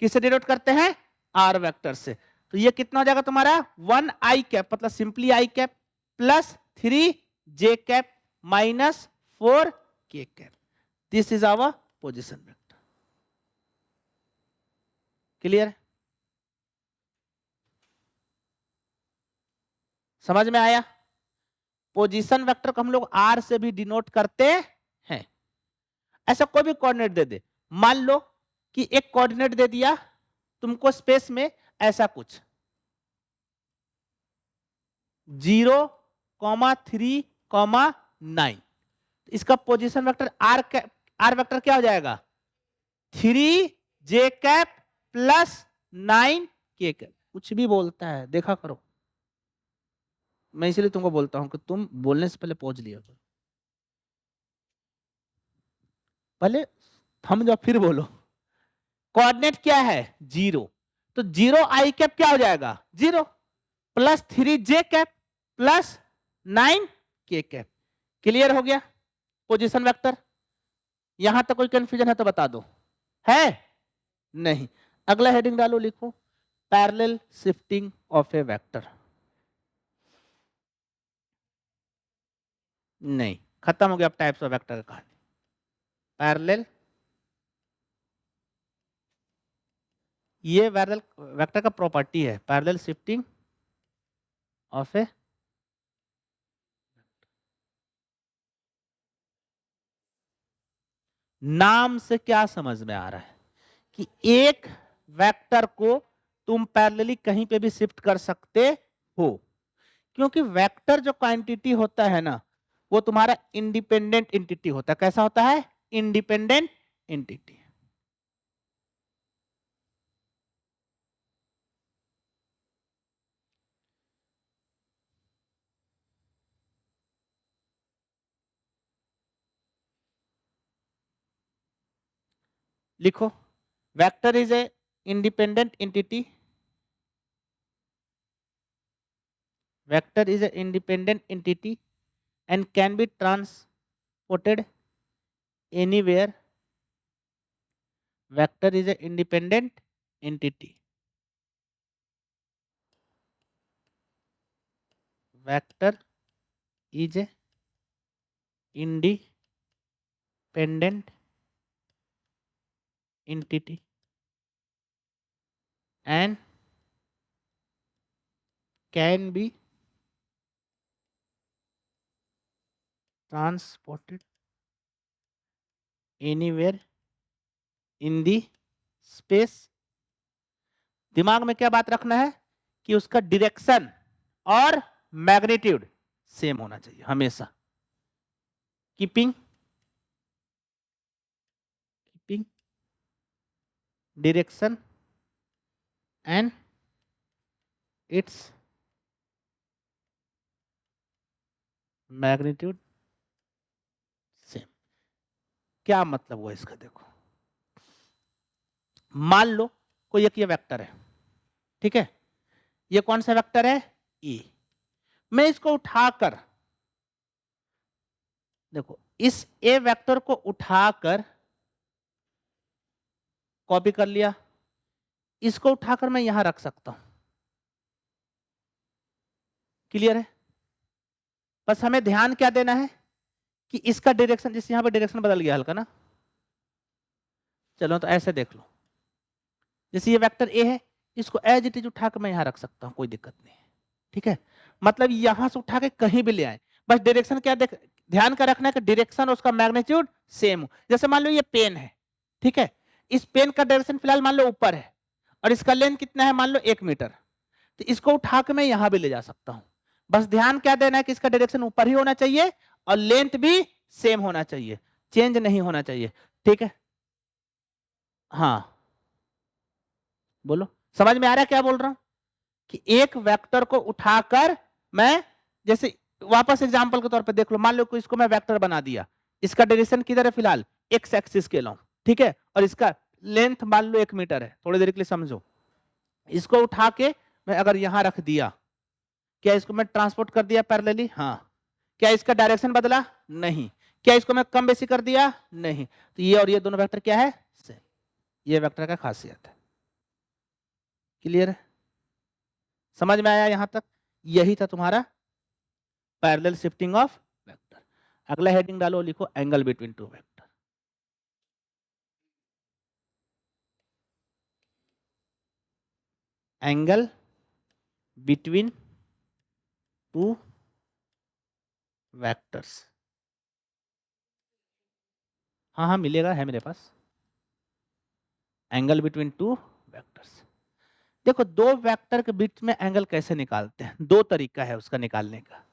किससे डिनोट करते हैं, R वेक्टर से। तो ये कितना हो जाएगा तुम्हारा 1 i कैप, मतलब simply i cap plus 3 j cap minus 4 k cap. This is our position vector. Clear है? समझ में आया? पोजीशन वेक्टर को हम लोग R से भी डिनोट करते हैं। ऐसा कोई भी कोऑर्डिनेट दे दे, मान लो कि एक कोऑर्डिनेट दे दिया तुमको स्पेस में ऐसा कुछ 0, 3, 9, इसका पोजीशन वेक्टर आर वेक्टर क्या हो जाएगा, 3 j cap plus 9 k cap. कुछ भी बोलता है देखा करो, मैं इसलिए तुमको बोलता हूं कि तुम बोलने से पहले पहुंच लिया करो, पहले थम जाओ फिर बोलो। कोऑर्डिनेट क्या है 0, तो 0 i कैप क्या हो जाएगा 0 plus 3 j cap plus 9 k cap. Clear हो गया पोजीशन वेक्टर? यहां तक कोई कंफ्यूजन है तो बता दो, है नहीं? अगला हेडिंग डालो, लिखो parallel shifting of A vector. नहीं, खत्म हो गया अब टाइप्स ऑफ वेक्टर का कहानी। पैरेलल, ये पैरेलल वेक्टर का प्रॉपर्टी है, पैरेलल शिफ्टिंग ऑफ ए। नाम से क्या समझ में आ रहा है कि एक वेक्टर को तुम पैरेलली कहीं पे भी शिफ्ट कर सकते हो, क्योंकि वेक्टर जो क्वांटिटी होता है ना वो तुम्हारा इंडिपेंडेंट एंटिटी होता है। कैसा होता है, इंडिपेंडेंट एंटिटी। लिखो, vector is a independent entity, vector is a independent entity and can be transported anywhere. Vector is a independent entity. Vector is a independent entity and can be transported anywhere in the space. दिमाग में क्या बात रखना है कि उसका direction और magnitude same होना चाहिए हमेशा. Keeping direction and its magnitude same. क्या मतलब हुआ इसका? देखो, मान लो कोई एक ये वेक्टर है, ठीक है, ये कौन सा वेक्टर है? ई. मैं इसको उठाकर, देखो, इस ए वेक्टर को उठाकर कॉपी कर लिया, इसको उठाकर मैं यहां रख सकता हूं. क्लियर है? बस हमें ध्यान क्या देना है कि इसका डायरेक्शन, जैसे यहां पे डायरेक्शन बदल गया हल्का ना, चलो तो ऐसे देख लो, जैसे ये वेक्टर ए है, इसको एज इट इज उठाकर मैं यहां रख सकता हूं, कोई दिक्कत नहीं है. ठीक है, मतलब यहां से उठा के कहीं भी ले आए, बस डायरेक्शन क्या देख, ध्यान का रखना है कि डायरेक्शन और उसका मैग्नीट्यूड सेम हो. जैसे मान लो ये पेन है, ठीक है, इस पेन का डायरेक्शन फिलहाल मान लो ऊपर है और इसका लेंथ कितना है? मान लो 1 मीटर. तो इसको उठा के मैं यहां भी ले जा सकता हूं. बस ध्यान क्या देना है कि इसका डायरेक्शन ऊपर ही होना चाहिए और लेंथ भी सेम होना चाहिए, चेंज नहीं होना चाहिए. ठीक है, हाँ बोलो, समझ में आ रहा है क्या बोल रहा हूं? कि एक वेक्टर को उठाकर मैं, जैसे वापस एग्जांपल के तौर पे देख लो, मान लो कि इसको मैं वेक्टर बना दिया, इसका डायरेक्शन किधर है? फिलहाल एक्स एक्सिस के लाऊं, ठीक है, और इसका लेंथ मान लो 1 मीटर है. थोड़ी देर के लिए समझो, इसको उठा के मैं अगर यहां रख दिया, क्या इसको मैं ट्रांसपोर्ट कर दिया पैरेलली? हाँ. क्या इसका डायरेक्शन बदला? नहीं. क्या इसको मैं कम बेसी कर दिया? नहीं. तो ये और ये दोनों वेक्टर क्या है? सेम. ये वेक्टर का खासियत है. क्लियर है? समझ में आया यहां तक? यही था तुम्हारा पैरेलल शिफ्टिंग ऑफ वेक्टर. अगला हेडिंग डालो, लिखो angle between two vector. Angle between two vectors. हाँ हाँ मिलेगा, है मेरे पास. Angle between two vectors. देखो, दो वेक्टर के बीच में एंगल कैसे निकालते हैं? दो तरीका है उसका निकालने का.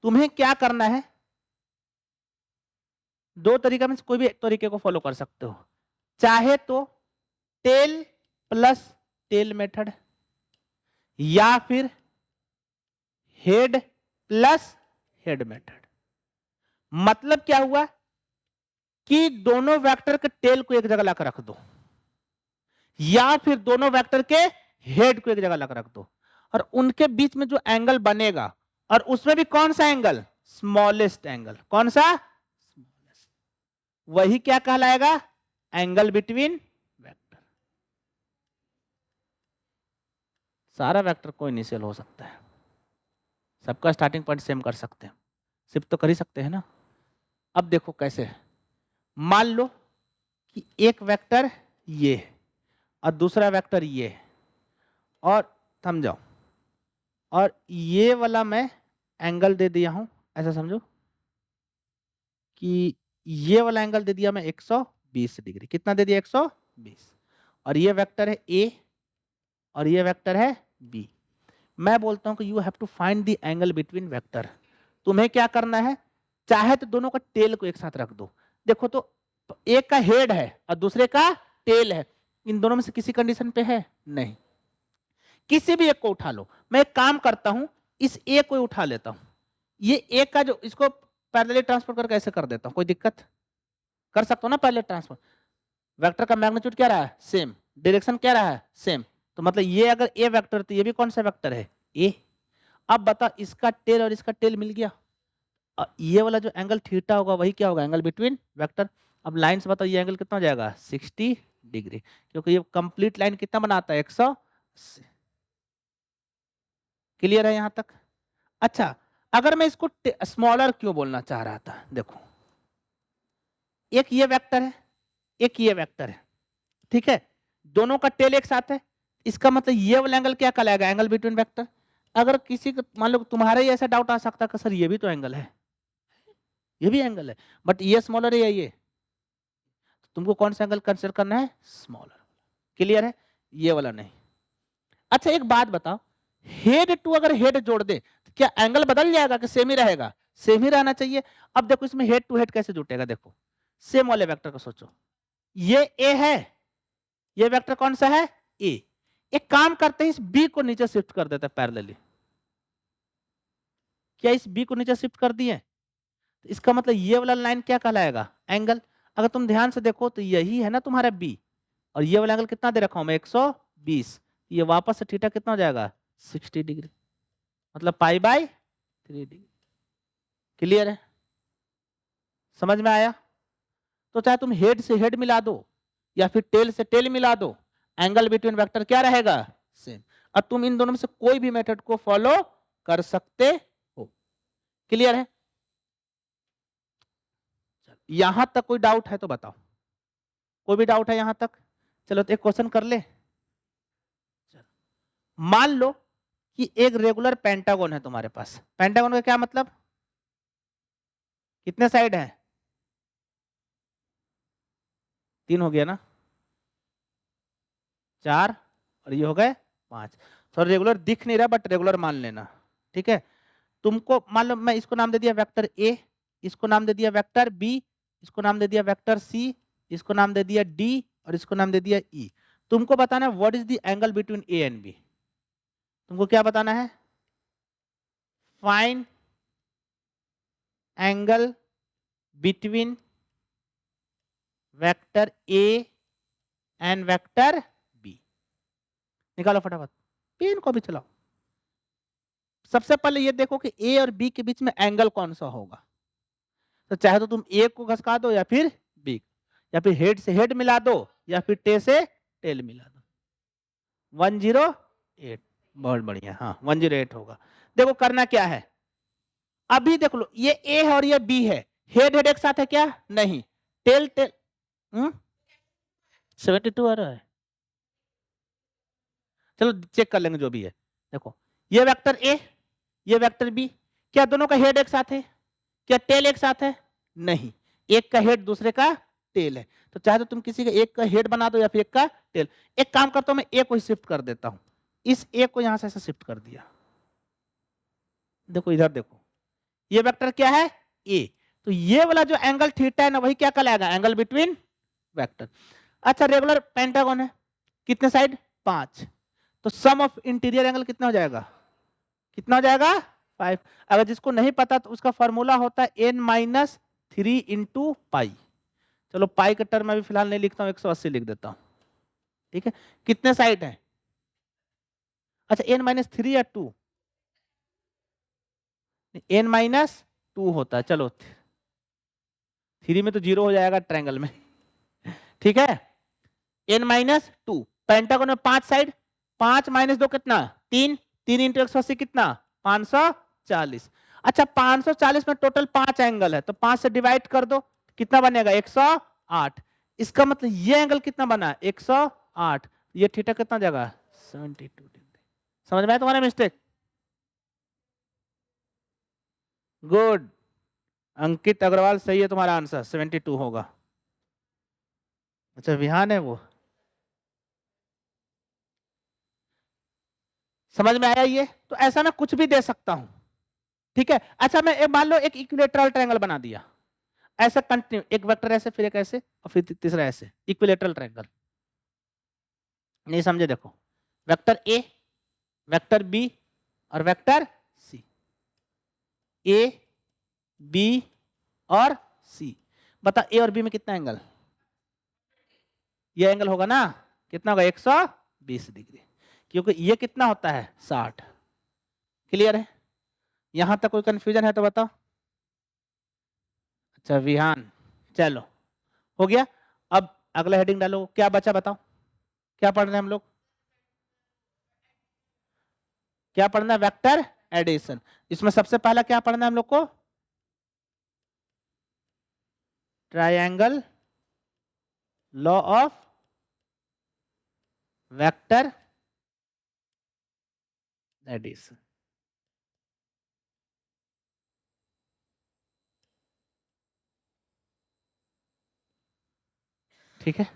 तुम्हें क्या करना है? दो तरीका में से कोई भी एक तरीके को फॉलो कर सकते हो. चाहे तो टेल प्लस टेल मेथड, या फिर हेड प्लस हेड मेथड. मतलब क्या हुआ कि दोनों वेक्टर के टेल को एक जगह लाकर रख दो, या फिर दोनों वेक्टर के हेड को एक जगह लाकर रख दो, और उनके बीच में जो एंगल बनेगा, और उसमें भी कौन सा एंगल? Smallest angle. कौन सा? वही क्या कहलाएगा? Angle between vector. सारा वेक्टर कोई इनिशियल हो सकता है, सबका स्टार्टिंग पॉइंट सेम कर सकते हैं, सिर्फ तो कर ही सकते हैं ना. अब देखो कैसे है. मान लो कि एक वेक्टर ये है और दूसरा वेक्टर ये है, और समझाओ, और ये वाला मैं एंगल दे दिया हूं, ऐसा समझो कि ये वाला एंगल दे दिया मैं 120 डिग्री. कितना दे दिया? 120. और ये वेक्टर है ए और ये वेक्टर है बी. मैं बोलता हूं कि you have to find the angle between vector. तुम्हें क्या करना है? चाहे तो दोनों का टेल को एक साथ रख दो. देखो तो एक का हेड है और दूसरे का टेल है, इन दोनों में से किसी कंडीशन पे है? नहीं. किसी भी एक को उठा लो. मैं एक काम करता हूं, इस ए को उठा लेता हूं, ये ए का जो, इसको पैरेलली ट्रांसफर करके ऐसे कर देता हूं. कोई दिक्कत? कर सकता हूं ना पैरेलल ट्रांसफर. वेक्टर का मैग्नीट्यूड क्या रहा है, सेम, डायरेक्शन क्या रहा है, सेम, तो मतलब ये अगर ए वेक्टर तो ये भी कौन सा वेक्टर है, ए। अब बता इसका टेल और इसका टेल मिल गया, ये वाला जो एंगल थीटा होगा वही क्या होगा, एंगल बिटवीन वेक्टर। अब लाइन से बताओ ये एंगल कितना हो जाएगा, 60 डिग्री, क्योंकि ये कंप्लीट लाइन कितना बनाता है, 180। क्लियर है यहां तक। अच्छा, अगर मैं इसको स्मॉलर क्यों बोलना चाह रहा था, देखो एक ये वेक्टर है, एक ये वेक्टर है, ठीक है, दोनों का टेल एक साथ है, इसका मतलब ये वाला एंगल क्या कहलाएगा, एंगल बिटवीन वेक्टर। अगर किसी को मान लो तुम्हारा ही ऐसा डाउट आ सकता है कि सर ये भी तो एंगल है, ये भी एंगल है, बट ये स्मॉलर है या ये, तुमको कौन सा एंगल कंसीडर करना है, स्मॉलर। क्लियर है, ये वाला नहीं। अच्छा एक बात बताओ, हेड टू अगर हेड जोड़ दे तो क्या एंगल बदल जाएगा कि सेम ही रहेगा, सेम ही रहना चाहिए। अब देखो इसमें हेड टू हेड कैसे जुटेगा, देखो सेम वाले वेक्टर को सोचो, ये ए है, ये वेक्टर कौन सा है, ए। एक काम करते हैं इस बी को नीचे शिफ्ट कर देते हैं पैरेलली, क्या इस बी को नीचे शिफ्ट कर दिए, तो इसका मतलब ये वाला लाइन क्या कहलाएगा, एंगल। अगर तुम ध्यान से देखो तो यही है ना तुम्हारा बी, और ये वाला एंगल कितना दे रखा हूं मैं, 120, ये वापस से थीटा कितना हो जाएगा, 60 डिग्री, मतलब पाई बाय 3 डिग्री। क्लियर है, समझ में आया। तो चाहे तुम हेड से हेड मिला दो या फिर टेल से टेल मिला दो, एंगल बिटवीन वेक्टर क्या रहेगा, सेम। और तुम इन दोनों में से कोई भी मेथड को फॉलो कर सकते हो। क्लियर है, यहां तक कोई डाउट है तो बताओ, कोई भी डाउट है यहां तक। चलो तो एक क्वेश्चन कर ले, मान लो कि एक रेगुलर पेंटागन है तुम्हारे पास, पेंटागन का क्या मतलब, कितने साइड है, 3 हो गया ना, 4 और ये हो गए 5। थोड़ा रेगुलर दिख नहीं रहा बट रेगुलर मान लेना, ठीक है। तुमको मान लो मैं इसको नाम दे दिया वेक्टर ए, इसको नाम दे दिया वेक्टर बी, इसको नाम दे दिया वेक्टर सी, इसको नाम दे दिया डी, और इसको नाम दे दिया ई। तुमको बताना है what is the angle between A and B. तुमको क्या बताना है, find angle between vector A and vector B. निकालो फटाफट, पेन को भी चलाओ। सबसे पहले ये देखो कि ए और बी के बीच में एंगल कौन सा होगा, तो चाहे तो तुम ए को घसका दो या फिर बी, या फिर हेड से हेड मिला दो या फिर टे से टेल मिला दो। 108, बहुत बढ़िया, हाँ 108 होगा। देखो करना क्या है, अभी देख लो ये ए है और ये बी है, हेड हेड एक साथ है क्या, नहीं, टेल टेल 72 आ रहा है, चलो चेक कर लेंगे जो भी है। देखो ये वेक्टर ए, ये वेक्टर बी, क्या दोनों का हेड एक साथ है, क्या टेल एक साथ है, नहीं, एक का हेड दूसरे का टेल है, तो चाहे तो तुम किसी का एक का हेड बना दो या फिर एक का टेल। एक काम करता हूं मैं ए को शिफ्ट कर देता हूं, इस ए को यहां से ऐसे शिफ्ट कर दिया, देखो इधर देखो ये वेक्टर क्या है, ए, तो ये वाला जो एंगल थीटा है ना वही क्या कहलाएगा, एंगल बिटवीन वेक्टर। अच्छा रेगुलर पेंटागन है, कितने साइड, 5, तो सम ऑफ इंटीरियर एंगल कितना हो जाएगा, कितना हो जाएगा, 5। अगर जिसको नहीं पता तो उसका फॉर्मूला होता है n-3 इंटू पाई। चलो पाई का टर्म अभी फिलहाल नहीं लिखता हूं, 180 लिख देता हूं, ठीक है। कितने साइड है, अच्छा n-3 या 2, n-2 होता है, चलो 3 में तो 0 हो जाएगा ट्रायंगल में, ठीक है। n-2, पेंटागन में 5 साइड, 5 माइनस 2 कितना, 3, 3 इंटू 180 कितना, 540। अच्छा 540 में टोटल 5 एंगल है, तो 5 से डिवाइड कर दो, कितना बनेगा, 108। इसका मतलब ये एंगल कितना बना, 108, ये थीटा कितना जगह, 72 डिग्री। समझ में आया तुम्हारा मिस्टेक, गुड, अंकित अग्रवाल सही है तुम्हारा आंसर, 72 होगा। अच्छा विहान है वो, समझ में आया ये, तो ऐसा मैं कुछ भी दे सकता हूं, ठीक है। अच्छा मैं मान लो एक इक्विलेटरल ट्रायंगल बना दिया, ऐसा कंटिन्यू, एक वेक्टर ऐसे फिर एक ऐसे और फिर तीसरा ऐसे, इक्विलेटरल ट्रायंगल। नहीं समझे, देखो वेक्टर ए, वेक्टर बी और वेक्टर सी, ए बी और सी, बता ए और बी में कितना एंगल, ये एंगल होगा ना, कितना होगा 120 डिग्री, क्योंकि ये कितना होता है 60। क्लियर है? यहां तक कोई कंफ्यूजन है तो बताओ। अच्छा विहान, चलो हो गया। अब अगला हेडिंग डालो, क्या बचा बताओ, क्या पढ़ रहे हैं हम लोग? क्या पढ़ना है? Vector addition. इसमें सबसे पहला क्या पढ़ना है हम लोग को? Triangle law of vector addition. ठीक है,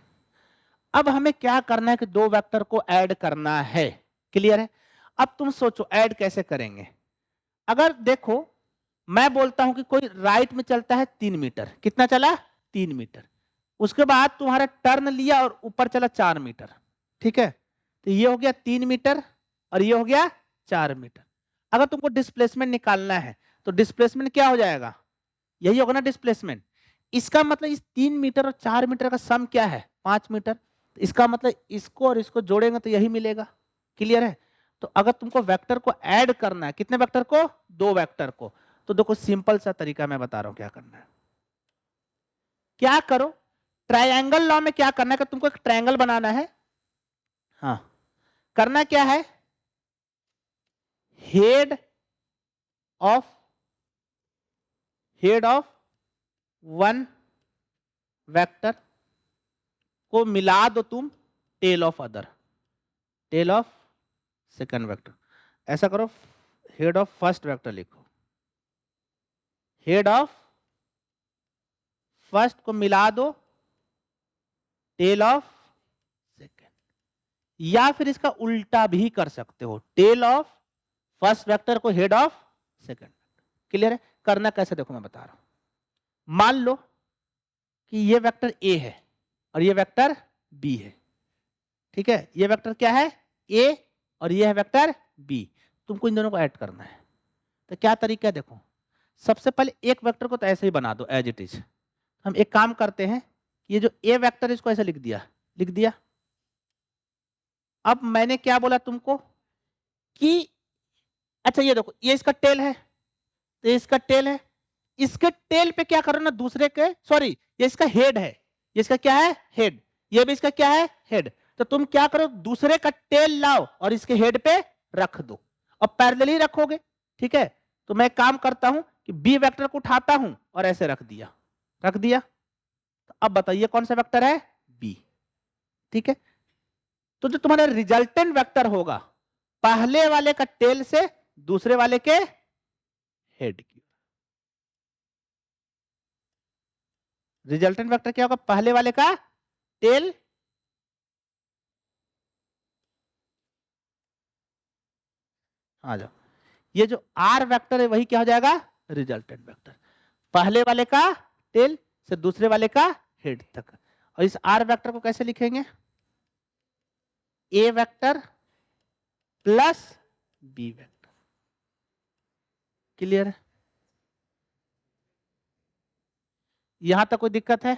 अब हमें क्या करना है कि दो वेक्टर को ऐड करना है। क्लियर है? अब तुम सोचो ऐड कैसे करेंगे। अगर देखो मैं बोलता हूं कि कोई राइट में चलता है 3 मीटर, कितना चला 3 मीटर, उसके बाद तुम्हारा टर्न लिया और ऊपर चला 4 मीटर। ठीक है, तो ये हो गया 3 मीटर और ये हो गया 4 मीटर। अगर तुमको डिस्प्लेसमेंट निकालना है तो डिस्प्लेसमेंट क्या हो जाएगा? यही होगा ना डिस्प्लेसमेंट। इसका मतलब इस 3 मीटर और 4 मीटर का सम क्या है? 5 मीटर। इसका मतलब इसको और इसको जोड़ेंगे तो यही मिलेगा। क्लियर है? तो अगर तुमको वेक्टर को ऐड करना है, कितने वेक्टर को? दो वेक्टर को। तो देखो सिंपल सा तरीका मैं बता रहा हूं क्या करना है। क्या करो, ट्रायंगल लॉ में क्या करना है कि तुमको एक ट्रायंगल बनाना है। हाँ, करना क्या है, हेड ऑफ वन वेक्टर को मिला दो तुम tail of other, tail of second vector. ऐसा करो, हेड ऑफ फर्स्ट वेक्टर लिखो, हेड ऑफ फर्स्ट को मिला दो टेल ऑफ सेकंड, या फिर इसका उल्टा भी कर सकते हो, टेल ऑफ फर्स्ट वेक्टर को हेड ऑफ सेकंड। क्लियर है? करना कैसे देखो मैं बता रहा हूं। मान लो कि ये वेक्टर ए है और ये वेक्टर बी है। ठीक है, ये वेक्टर क्या है? ए, और ये है वेक्टर बी। तुमको इन दोनों को ऐड करना है। तो क्या तरीका है देखो, सबसे पहले एक वेक्टर को तो ऐसे ही बना दो एज इट इज। हम एक काम करते हैं, ये जो ए वेक्टर इसको ऐसे लिख दिया। अब मैंने क्या बोला तुमको कि अच्छा ये देखो, ये इसका टेल है, तो ये इसका टेल है, इसके टेल पे क्या करो ना, दूसरे के, सॉरी ये इसका हेड है, ये इसका क्या है? हेड। ये भी इसका क्या है? हेड। तो तुम क्या करो, दूसरे का टेल लाओ और इसके हेड पे रख दो, और पैरेलल ही रखोगे। ठीक है, तो मैं काम करता हूं कि बी वेक्टर को उठाता हूं और ऐसे रख दिया। तो अब बताइए कौन सा वेक्टर है? बी। ठीक है, तो जो तुम्हारा रिजल्टेंट वेक्टर होगा, पहले वाले का टेल से दूसरे वाले के हेड की, रिजल्टेंट वेक्टर क्या होगा? पहले वाले का टेल, आ जाओ, ये जो आर वेक्टर है वही क्या हो जाएगा? Resultant vector. पहले वाले का टेल से दूसरे वाले का हेड तक। और इस आर वेक्टर को कैसे लिखेंगे? A vector plus B vector. Clear है? यहां तक कोई दिक्कत है?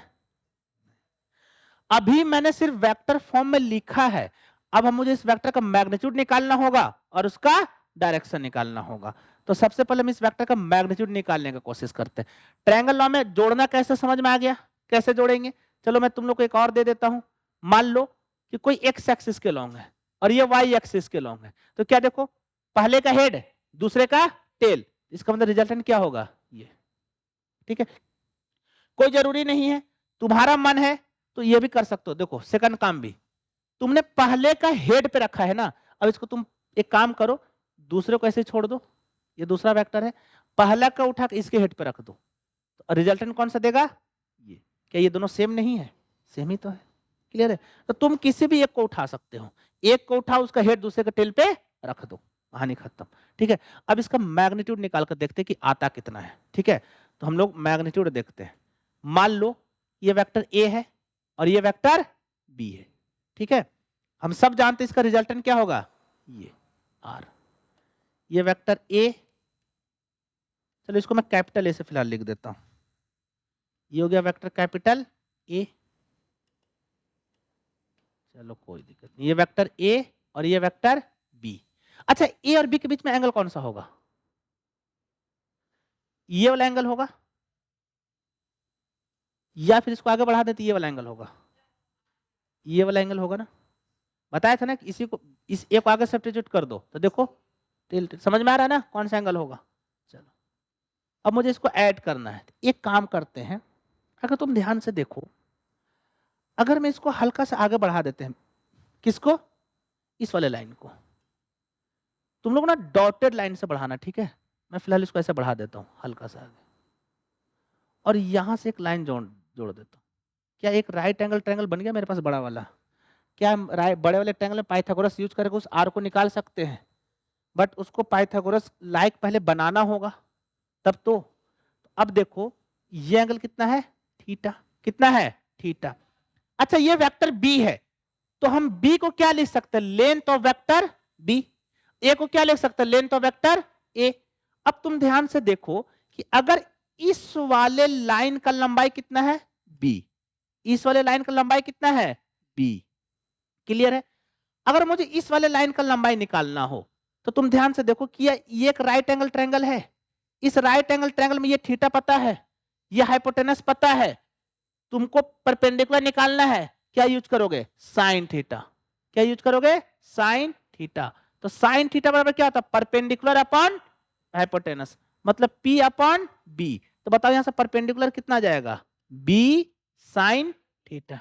अभी मैंने सिर्फ वेक्टर फॉर्म में लिखा है, अब हम मुझे इस वेक्टर का मैग्नीट्यूड निकालना होगा और उसका डायरेक्शन निकालना होगा। तो सबसे पहले हम इस वेक्टर का मैग्नीट्यूड निकालने की कोशिश करते हैं। ट्रायंगल लॉ में जोड़ना कैसे समझ में आ गया, कैसे जोड़ेंगे? चलो मैं तुम लोग को एक और दे देता हूं। मान लो कि कोई एक्स एक्सिस के लॉन्ग है और ये वाई एक्सिस के लॉन्ग है, तो क्या देखो, पहले का हेड दूसरे का टेल, इसका मतलब रिजल्टेंट क्या होगा? ये। ठीक है, कोई जरूरी नहीं है, तुम्हारा मन है तो ये भी कर सकते हो। देखो सेकंड काम भी, तुमने पहले का हेड पे रखा है ना, अब इसको तुम एक काम करो, दूसरे को ऐसे छोड़ दो, ये दूसरा वेक्टर है, पहला का उठा के इसके हेड पे रख दो, तो रिजल्टेंट कौन सा देगा? ये। क्या ये दोनों सेम नहीं है? सेम ही तो है। क्लियर है? तो तुम किसी भी एक को उठा सकते हो, एक को उठाओ, उसका हेड दूसरे के टेल पे रख दो, कहानी खत्म। ठीक है, अब इसका मैग्नीट्यूड निकाल कर देखते हैं कि आता कितना है। ठीक है, तो हम लोग मैग्नीट्यूड देखते हैं। मान लो ये वेक्टर ए है और ये वेक्टर बी है। ठीक है, हम सब जानते हैं इसका रिजल्टेंट क्या होगा? ये आर। ये वेक्टर ए, चलो इसको मैं कैपिटल ए से फिलहाल लिख देता हूं। ये हो गया वेक्टर कैपिटल ए, चलो कोई दिक्कत नहीं, ये वेक्टर ए और ये वेक्टर बी। अच्छा, ए और बी के बीच में एंगल कौन सा होगा? ये वाला एंगल होगा, या फिर इसको आगे बढ़ा देते ये वाला एंगल होगा? ये वाला एंगल होगा ना, बताया था ना कि इसी को, इस एक आगे सब्स्टिट्यूट कर दो तो देखो टिल्ट, समझ में आ रहा है ना कौन सा एंगल होगा। चलो अब मुझे इसको ऐड करना है, एक काम करते हैं, अगर तुम ध्यान से देखो, अगर मैं इसको हल्का से आगे बढ़ा देते हैं, किसको? इस वाले लाइन को। तुम लोग ना डॉटेड लाइन से बढ़ाना, ठीक है? मैं फिलहाल इसको ऐसे बढ़ा देता हूँ हल्का सा आगे, और यहां से एक लाइन जोड़ जोड़ देता हूँ। क्या एक राइट एंगल ट्रायंगल बन गया मेरे पास बड़ा वाला? क्या हम बड़े वाले ट्रायंगल में पाइथागोरस यूज करके उस आर को निकाल सकते हैं? बट उसको पाइथागोरस लाइक पहले बनाना होगा तब तो। अब देखो ये एंगल कितना है? थीटा। कितना है? थीटा। अच्छा ये वेक्टर बी है, तो हम बी को क्या लिख सकते हैं? Length of vector B. A को क्या लिख सकते हैं? Length of vector A. अब तुम ध्यान से देखो कि अगर इस वाले लाइन का लंबाई कितना है? बी। इस वाले लाइन का लंबाई कितना है? बी। क्लियर है? अगर मुझे इस वाले लाइन का लंबाई निकालना हो तो तुम ध्यान से देखो कि ये एक राइट एंगल ट्रायंगल है, इस राइट एंगल ट्रायंगल में ये थीटा पता है, ये हाइपोटेनस पता है, तुमको परपेंडिकुलर निकालना है, क्या यूज करोगे? Sine theta. क्या यूज करोगे? Sine theta. तो साइन थीटा बराबर क्या होता है? परपेंडिकुलर अपॉन हाइपोटेनस, मतलब पी अपॉन बी। तो बताओ यहां से परपेंडिकुलर कितना आ जाएगा? B sine theta.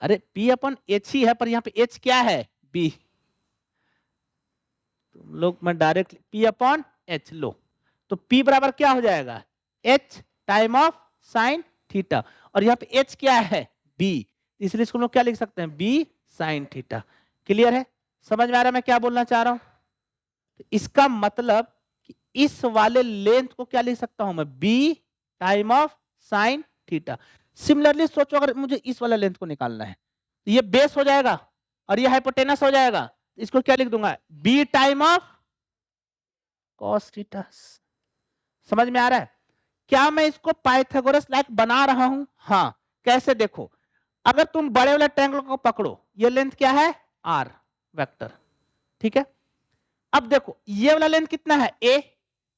अरे P अपन H ही है, पर यहाँ पे H क्या है? B। तुम लोग मैं डायरेक्ट P अपॉन H लो, तो P बराबर क्या हो जाएगा? H time of sine theta, और यहाँ पे H क्या है? B, इसलिए इसको हम लोग क्या लिख सकते हैं? B sine theta. क्लियर है? समझ में आ रहा है मैं क्या बोलना चाह रहा हूं? तो इसका मतलब कि इस वाले लेंथ को क्या लिख सकता हूं मैं? B time of sine theta. Similarly सोचो अगर मुझे इस वाला लेंथ को निकालना है, तो ये बेस हो जाएगा और ये हाइपोटेनस हो जाएगा, इसको क्या लिख दूंगा? B time of cos theta. समझ में आ रहा है? क्या मैं इसको पाइथागोरस लाइक बना रहा हूं? हाँ। कैसे? देखो, अगर तुम बड़े वाले ट्रायंगल को पकड़ो, ये लेंथ क्या है? R वेक्टर, ठीक है? अब देखो ये वाला लेंथ कितना है? A।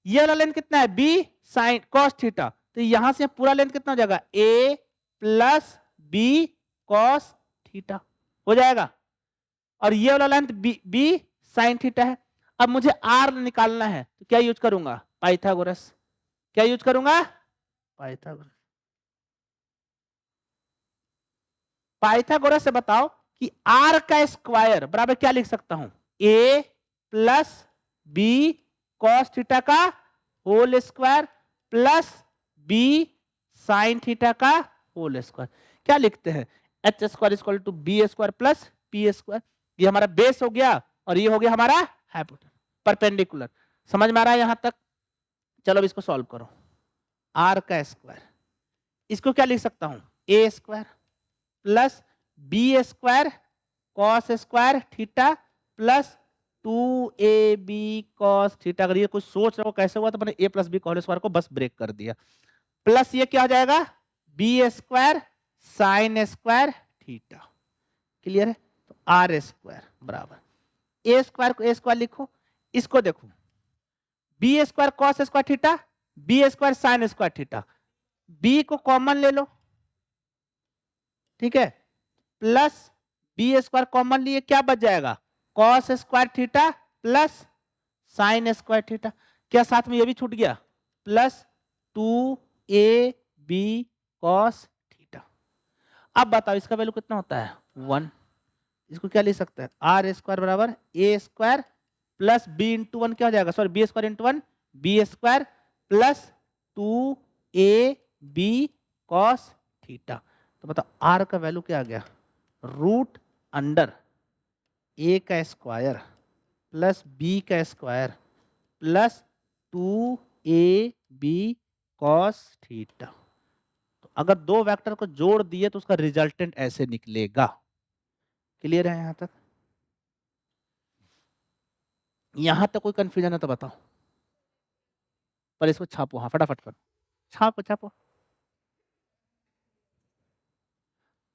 ये वाला लेंथ कितना है? B sine cos theta. तो यहां से पूरा लेंथ कितना हो जाएगा? A plus B cos theta हो जाएगा, और ये वाला लेंथ B साइन थीटा है। अब मुझे R निकालना है, तो क्या यूज करूंगा? पाइथागोरस। क्या यूज करूंगा? पाइथागोरस। पाइथागोरस से बताओ कि R का स्क्वायर बराबर क्या लिख सकता हूं? A plus B cos theta का whole square plus B sine theta का होल स्क्वायर। क्या लिखते हैं? H square equal to B square plus P square. ये हमारा बेस हो गया और ये हो गया हमारा हाइपोटेनस, परपेंडिकुलर। समझ में आ रहा है यहां तक? चलो अब इसको सॉल्व करो। आर का स्क्वायर, इसको क्या लिख सकता हूं? A square plus B square cos square theta plus 2ab cos theta. अगर ये कुछ सोच रहे हो कैसे हुआ, तो मैंने a plus be call square को बस ब्रेक कर दिया, प्लस ये क्या हो जाएगा? B square sine square theta. Clear है? तो आर स्क्वायर बराबर ए स्क्वायर को ए स्क्वायर लिखो, इसको देखो B square cos square theta, B square sine square theta, B को कॉमन ले लो, ठीक है? प्लस बी स्क्वायर कॉमन लिए क्या बच जाएगा? Cos square theta plus sign square theta. क्या साथ में ये भी छूट गया? Plus 2ab cos theta. अब बताओ इसका वैल्यू कितना होता है? 1। इसको क्या लिख सकते हैं? आर स्क्वायर बराबर A square plus B into 1 क्या हो जाएगा? Sorry, B square into 1 B square plus 2ab cos theta. तो बताओ आर का वैल्यू क्या आ गया? रूट अंडर ए का स्क्वायर प्लस बी का square plus 2ab cos theta. तो अगर दो वेक्टर को जोड़ दिए तो उसका रिजल्टेंट ऐसे निकलेगा। क्लियर है यहां तक? यहां तक कोई कंफ्यूजन है तो बताओ, पर इसको छापो, हाँ फटाफट करो, छापो छापो।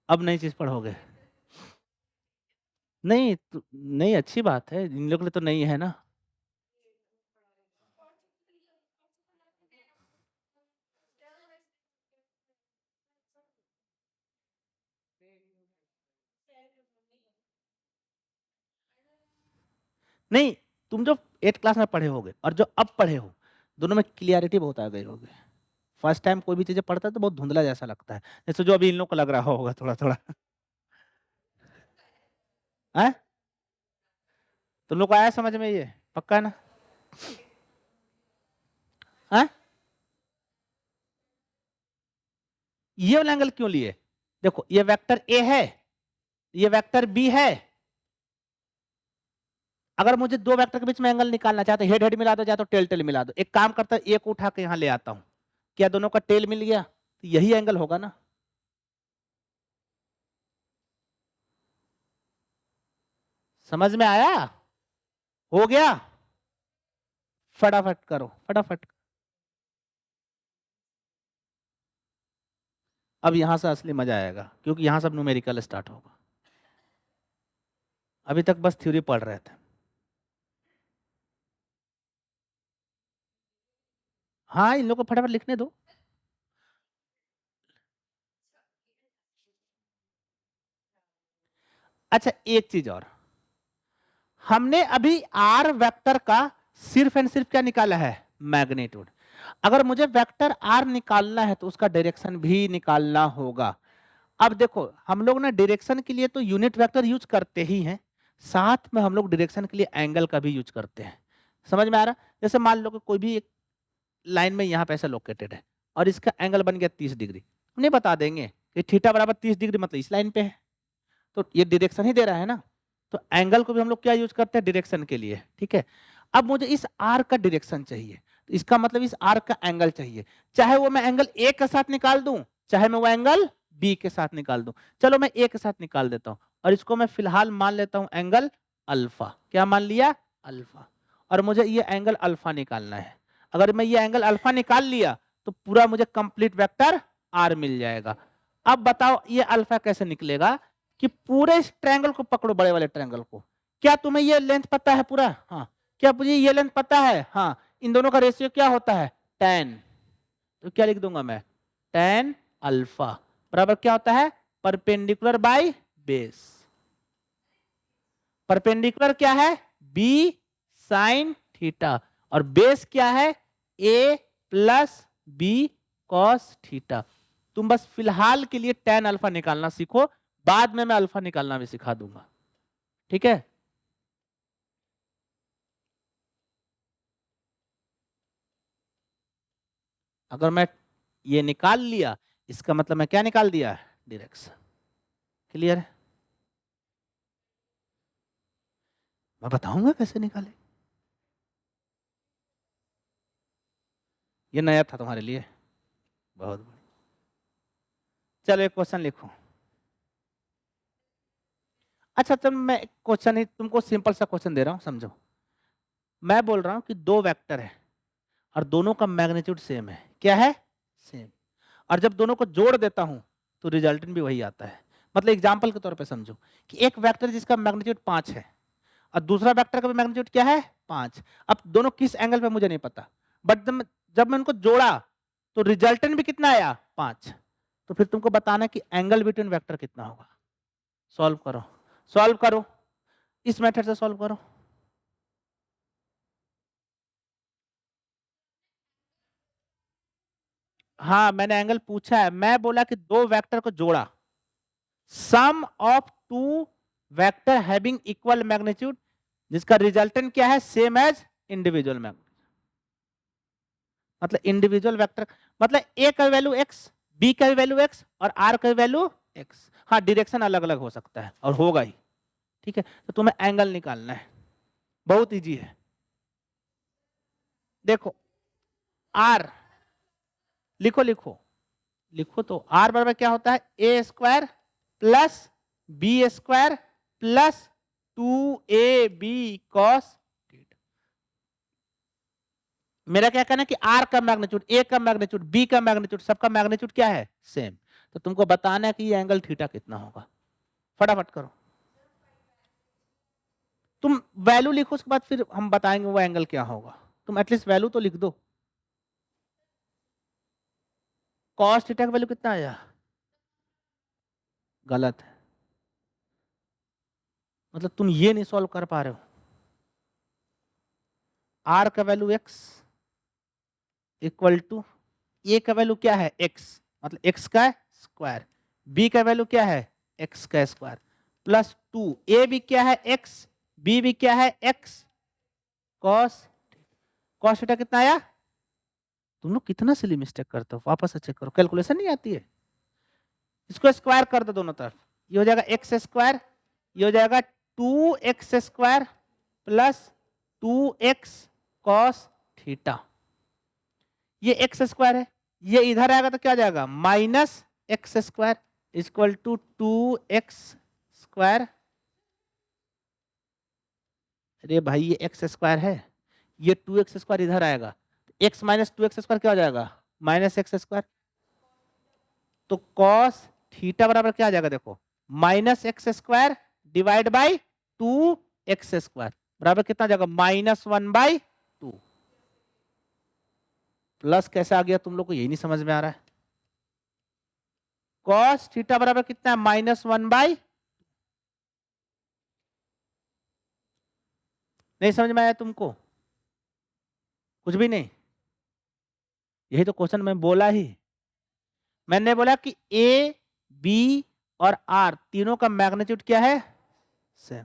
अब नई चीज पढ़ोगे? नहीं नहीं, अच्छी बात है, इन लोग के लिए तो नहीं है ना। नहीं, तुम जो 8 क्लास में पढ़े होगे और जो अब पढ़े हो, दोनों में क्लियरिटी बहुत आ गई होगी। फर्स्ट टाइम कोई भी चीजें पढ़ता है तो बहुत धुंधला जैसा लगता है, जैसे जो अभी इन लोग को लग रहा होगा थोड़ा थोड़ा। है? तुम लोग को आया समझ में? ये पक्का है ना? है? ये वाला एंगल क्यों लिए? देखो, ये वेक्टर ए है, ये वेक्टर बी है। अगर मुझे दो वेक्टर के बीच में एंगल निकालना चाहते, हेड हेड मिला दो या तो टेल टेल मिला दो। एक काम करता है, एक उठा के यहां ले आता हूं, क्या दोनों का टेल मिल गया? तो यही एंगल होगा ना। समझ में आया? हो गया? फटाफट करो, फटाफट। अब यहां से असली मजा आएगा, क्योंकि यहां सब न्यूमेरिकल स्टार्ट होगा। अभी तक बस थ्योरी पढ़ रहे थे। हाँ, इन लोगों को फटाफट लिखने दो। अच्छा, एक चीज और, हमने अभी आर वेक्टर का सिर्फ एंड सिर्फ क्या निकाला है? मैग्नीट्यूड। अगर मुझे वेक्टर आर निकालना है तो उसका डायरेक्शन भी निकालना होगा। अब देखो, हम लोग ना डायरेक्शन के लिए तो यूनिट वेक्टर यूज करते ही हैं, साथ में हम लोग डायरेक्शन के लिए एंगल का भी यूज करते हैं। समझ में आ रहा? जैसे मान लो कि कोई भी एक लाइन में यहाँ पे ऐसा लोकेटेड है और इसका एंगल बन गया 30 डिग्री, उन्हें बता देंगे कि थीटा बराबर 30 डिग्री मतलब इस लाइन पे है, तो ये डायरेक्शन ही दे रहा है ना। तो एंगल को भी हम लोग क्या यूज करते हैं? डायरेक्शन के लिए। ठीक है, अब मुझे इस आर का डायरेक्शन चाहिए, तो इसका मतलब इस आर का एंगल चाहिए, चाहे वो मैं एंगल ए के साथ निकाल दूं, चाहे मैं वो एंगल बी के साथ निकाल दूं। चलो मैं ए के साथ निकाल देता हूं, और इसको मैं फिलहाल मान लेता हूं एंगल अल्फा। क्या मान लिया? अल्फा। और मुझे ये एंगल अल्फा निकालना है। अगर मैं ये एंगल अल्फा निकाल लिया तो पूरा मुझे कंप्लीट वेक्टर आर मिल जाएगा। अब बताओ ये अल्फा कैसे निकलेगा? कि पूरे इस ट्रायंगल को पकड़ो, बड़े वाले ट्रायंगल को। क्या तुम्हें ये लेंथ पता है पूरा? हाँ। क्या मुझे ये लेंथ पता है? हाँ। इन दोनों का रेशियो क्या होता है? 10। तो क्या लिख दूंगा मैं? 10 अल्फा बराबर क्या होता है? Perpendicular by base. परपेंडिकुलर क्या है? बी साइन थीटा, और बेस क्या है? ए प्लस बी कॉस थीटा। तुम बस फिलहाल के लिए tan अल्फा निकालना सीखो, बाद में मैं अल्फा निकालना भी सिखा दूंगा। ठीक है? अगर मैं ये निकाल लिया, इसका मतलब मैं क्या निकाल दिया? डायरेक्शन। क्लियर है? मैं बताऊंगा कैसे निकाले। ये नया था तुम्हारे लिए, बहुत बढ़िया। चलो एक क्वेश्चन लिखो। अच्छा, चल मैं क्वेश्चन ही तुमको सिंपल सा क्वेश्चन दे रहा हूं, समझो। मैं बोल रहा हूं कि दो वेक्टर है और दोनों का मैग्नीट्यूड सेम है। क्या है? सेम। और जब दोनों को जोड़ देता हूं तो रिजल्टेंट भी वही आता है। मतलब एग्जांपल के तौर पे समझो कि एक वेक्टर जिसका मैग्नीट्यूड 5 है और दूसरा वेक्टर का भी मैग्नीट्यूड क्या है? 5। अब दोनों किस एंगल पे मुझे नहीं पता, बट जब मैं उनको जोड़ा तो रिजल्टेंट भी कितना आया? 5। तो फिर तुमको बताना कि एंगल बिटवीन वेक्टर कितना होगा। सॉल्व करो, सॉल्व करो, इस मेथड से सॉल्व करो। हाँ, मैंने एंगल पूछा है, मैं बोला कि दो वेक्टर को जोड़ा, sum of two vector having equal magnitude, जिसका रिजल्टेंट क्या है? Same as individual magnitude. मतलब इंडिविजुअल वेक्टर, मतलब ए का वैल्यू x, बी का वैल्यू x और r का वैल्यू x। हाँ, डायरेक्शन अलग अलग हो सकता है और होगा ही। ठीक है, तो तुम्हें एंगल निकालना है, बहुत इजी है। देखो, r लिखो लिखो लिखो, तो r बराबर क्या होता है? A square plus B square plus 2ab cos. मेरा क्या कहना है कि आर का मैग्नीट्यूड, ए का मैग्नीट्यूड, बी का मैग्नीट्यूड, सबका मैग्नीट्यूड क्या है? सेम। तो तुमको बताना है कि ये एंगल थीटा कितना होगा, फटाफट करो। तुम वैल्यू लिखो, उसके बाद फिर हम बताएंगे वो एंगल क्या होगा। तुम एटलीस्ट वैल्यू तो लिख दो। कॉस थीटा का वैल्यू कितना आया? गलत है, मतलब तुम ये नहीं सॉल्व कर पा रहे हो। आर का वैल्यू एक्स इक्वल टू, ए का वैल्यू क्या है एक्स, मतलब एक्स का स्क्वायर, बी का वैल्यू क्या है एक्स का स्क्वायर, प्लस 2, ए भी क्या है एक्स, बी भी क्या है एक्स, कॉस, कॉस थीटा कितना आया? तुम लोग कितना सिली मिस्टेक करते हो, वापस से चेक करो, कैलकुलेशन नहीं आती है। इसको स्क्वायर कर दो दोनों तरफ, ये हो जाएगा एक्स स्क्वायर, ये हो जाएगा 2x square plus 2x cos theta. ये एक्स स्क्वायर है, ये इधर आएगा तो क्या आ जाएगा minus X square equal to 2x square. अरे भाई ये एक्स स्क्वायर है, ये 2x स्क्वायर इधर आएगा, x माइनस 2x स्क्वायर क्या हो जाएगा माइनस एक्स स्क्वायर। तो कॉस थीटा बराबर क्या आ जाएगा देखो, minus X square divide by 2x square बराबर कितना आ जाएगा -1/2। प्लस कैसे आ गया तुम लोग को यही नहीं समझ में आ रहा है। कॉस थीटा बराबर कितना है -1/, नहीं समझ में आया तुमको? कुछ भी नहीं, यही तो क्वेश्चन में बोला ही, मैंने बोला कि ए बी और आर तीनों का मैग्नीट्यूड क्या है सेम।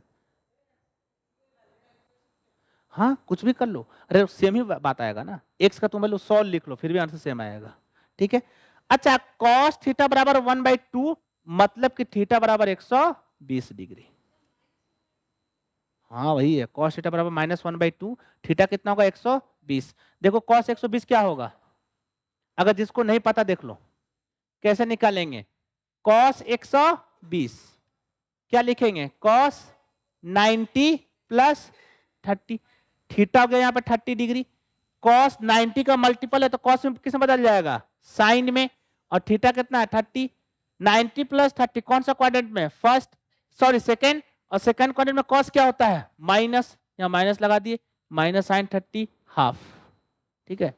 हाँ कुछ भी कर लो, अरे सेम ही बात आएगा ना, एक्स का तुम वैल्यू 100 लिख लो फिर भी आंसर सेम आएगा, ठीक है। अच्छा कॉस थीटा बराबर 1/2 मतलब कि थीटा बराबर 120 डिग्री। हाँ वही है, कॉस थीटा बराबर -1/2, थीटा कितना होगा 120। देखो कॉस 120 क्या होगा, अगर जिसको नहीं पता देख लो कैसे निकालेंगे। कॉस 120 क्या लिखेंगे, कॉस 90 प्लस 30, थीटा हो गया यहाँ पर 30 डिग्री, कॉस 90 का मल्टीपल है तो कॉस में किस में बदल जाएगा साइन में, और थीटा कितना है 30, 90 प्लस 30 कौन सा क्वाड्रेंट में फर्स्ट, सॉरी सेकेंड, और सेकेंड क्वाड्रेंट में कॉस क्या होता है माइनस, यहाँ माइनस लगा दिए, माइनस साइन 30 हाफ, ठीक है।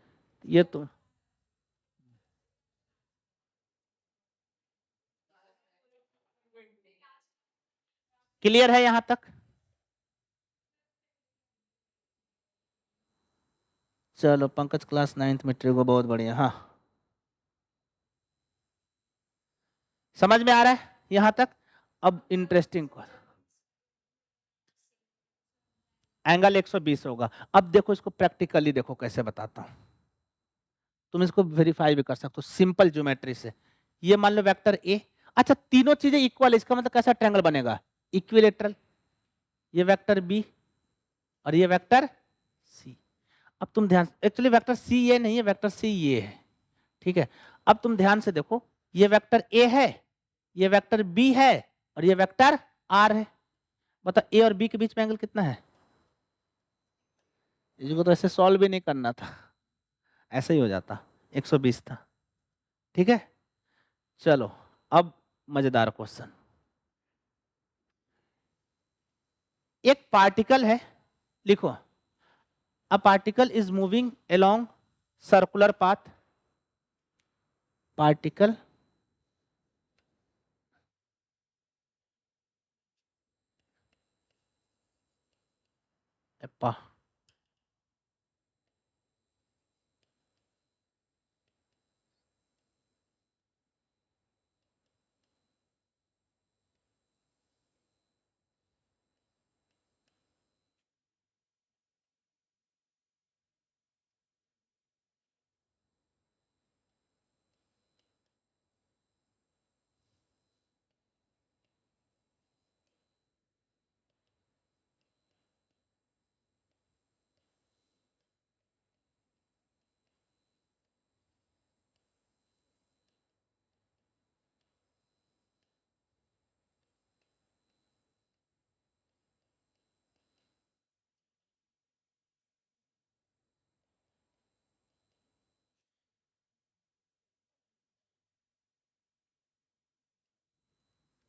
ये तो क्लियर है यहां तक? चलो पंकज क्लास 9th में ट्रिगो बहुत बढ़िया, हाँ समझ में आ रहा है यहां तक। अब इंटरेस्टिंग एंगल 120 होगा। अब देखो इसको प्रैक्टिकली देखो कैसे बताता हूं, तुम इसको वेरीफाई भी कर सकते हो सिंपल ज्योमेट्री से। ये मान लो वेक्टर ए, अच्छा तीनों चीजें इक्वल, इसका मतलब कैसा ट्रायंगल बनेगा इक्विलेटरल, ये वेक्टर बी और ये वेक्टर सी। अब तुम ध्यान, एक्चुअली वेक्टर सी ये नहीं है, वेक्टर सी ये है, ठीक है। अब तुम ध्यान से देखो, ये वेक्टर ए है, ये वेक्टर बी है और ये वेक्टर आर है। बताओ ए और बी के बीच में एंगल कितना है? इसको तो ऐसे सॉल्व भी नहीं करना था, ऐसे ही हो जाता, 120 था, ठीक है। चलो अब मजेदार क्वेश्चन, एक पार्टिकल है, लिखो a particle is moving along circular path, particle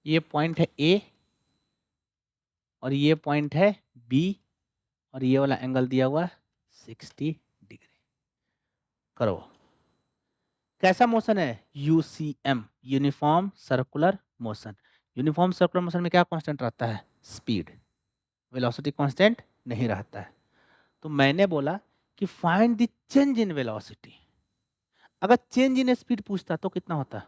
ये पॉइंट है ए और ये पॉइंट है बी और ये वाला एंगल दिया हुआ है 60 डिग्री। करो, कैसा मोशन है? UCM, uniform circular motion. Uniform circular motion में क्या कांस्टेंट रहता है? स्पीड। वेलोसिटी कांस्टेंट नहीं रहता है। तो मैंने बोला कि find the change in velocity. अगर चेंज इन स्पीड पूछता तो कितना होता?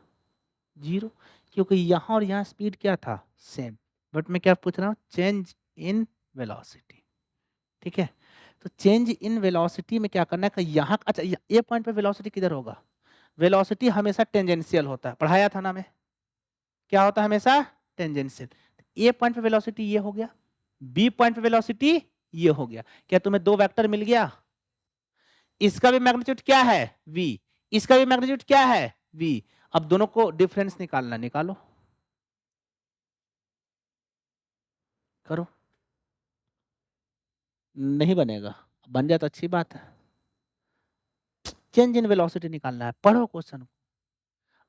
0, क्योंकि यहाँ और यहाँ स्पीड क्या था? सेम। बट मैं क्या पूछ रहा हूँ? Change in velocity. ठीक है, तो चेंज इन वेलोसिटी में क्या करना है कि यहाँ, अच्छा ये पॉइंट पे वेलोसिटी किधर होगा? वेलोसिटी हमेशा टेंजेंशियल होता है, पढ़ाया था ना मैं। क्या होता है? हमेशा टेंजेंशियल। ए पॉइंट पे वेलोसिटी ये हो गया, बी पॉइंट पे वेलोसिटी ये हो गया। क्या तुम्हें दो वेक्टर मिल गया? इसका भी मैग्नीट्यूड क्या है? v। इसका भी मैग्नीट्यूड क्या है? v। अब दोनों को डिफरेंस निकालना, निकालो, करो। नहीं बनेगा, बन जाए तो अच्छी बात है। चेंज इन वेलोसिटी निकालना है, पढ़ो क्वेश्चन को।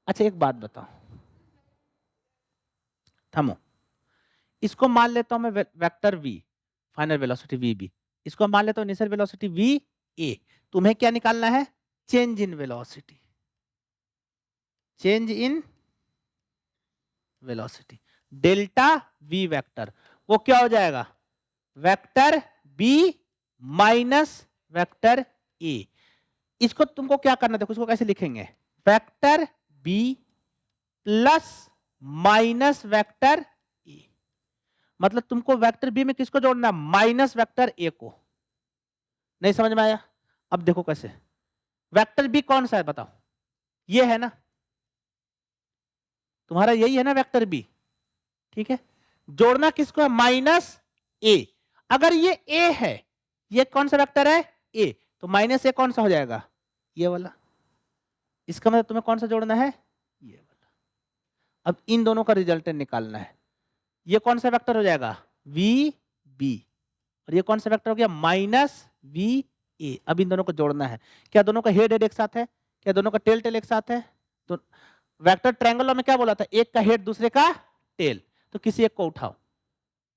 अच्छा एक बात बताओ, थमो, इसको मान लेता हूं मैं vector v, final velocity v b। इसको मान लेता हूं इनिशियल वेलोसिटी v a। तुम्हें क्या निकालना है? Change in velocity. Change in velocity delta v vector, वो क्या हो जाएगा? Vector b minus vector a। इसको तुमको क्या करना, देखो इसको कैसे लिखेंगे? Vector b plus minus vector a। मतलब तुमको वेक्टर बी में किसको जोड़ना? माइनस वेक्टर ए को। नहीं समझ में आया? अब देखो कैसे। वेक्टर बी कौन सा है बताओ? ये है ना, तुम्हारा यही है ना वेक्टर बी। ठीक है, जोड़ना किसको है? माइनस ए। अगर ये ए है, ये कौन सा वेक्टर है? ए, तो माइनस ए कौन सा हो जाएगा? ये वाला। इसका मतलब तुम्हें कौन सा जोड़ना है? ये वाला। अब इन दोनों का रिजल्टेंट निकालना है। ये कौन सा वेक्टर हो जाएगा? V b. और ये कौन सा वेक्टर हो गया? Minus v a. अब इन दोनों को जोड़ना है। क्या दोनों का हेड हेड एक साथ है? क्या दोनों का टेल टेल एक साथ है? तो वेक्टर ट्रायंगल में क्या बोला था? एक का हेड दूसरे का टेल। तो किसी एक को उठाओ,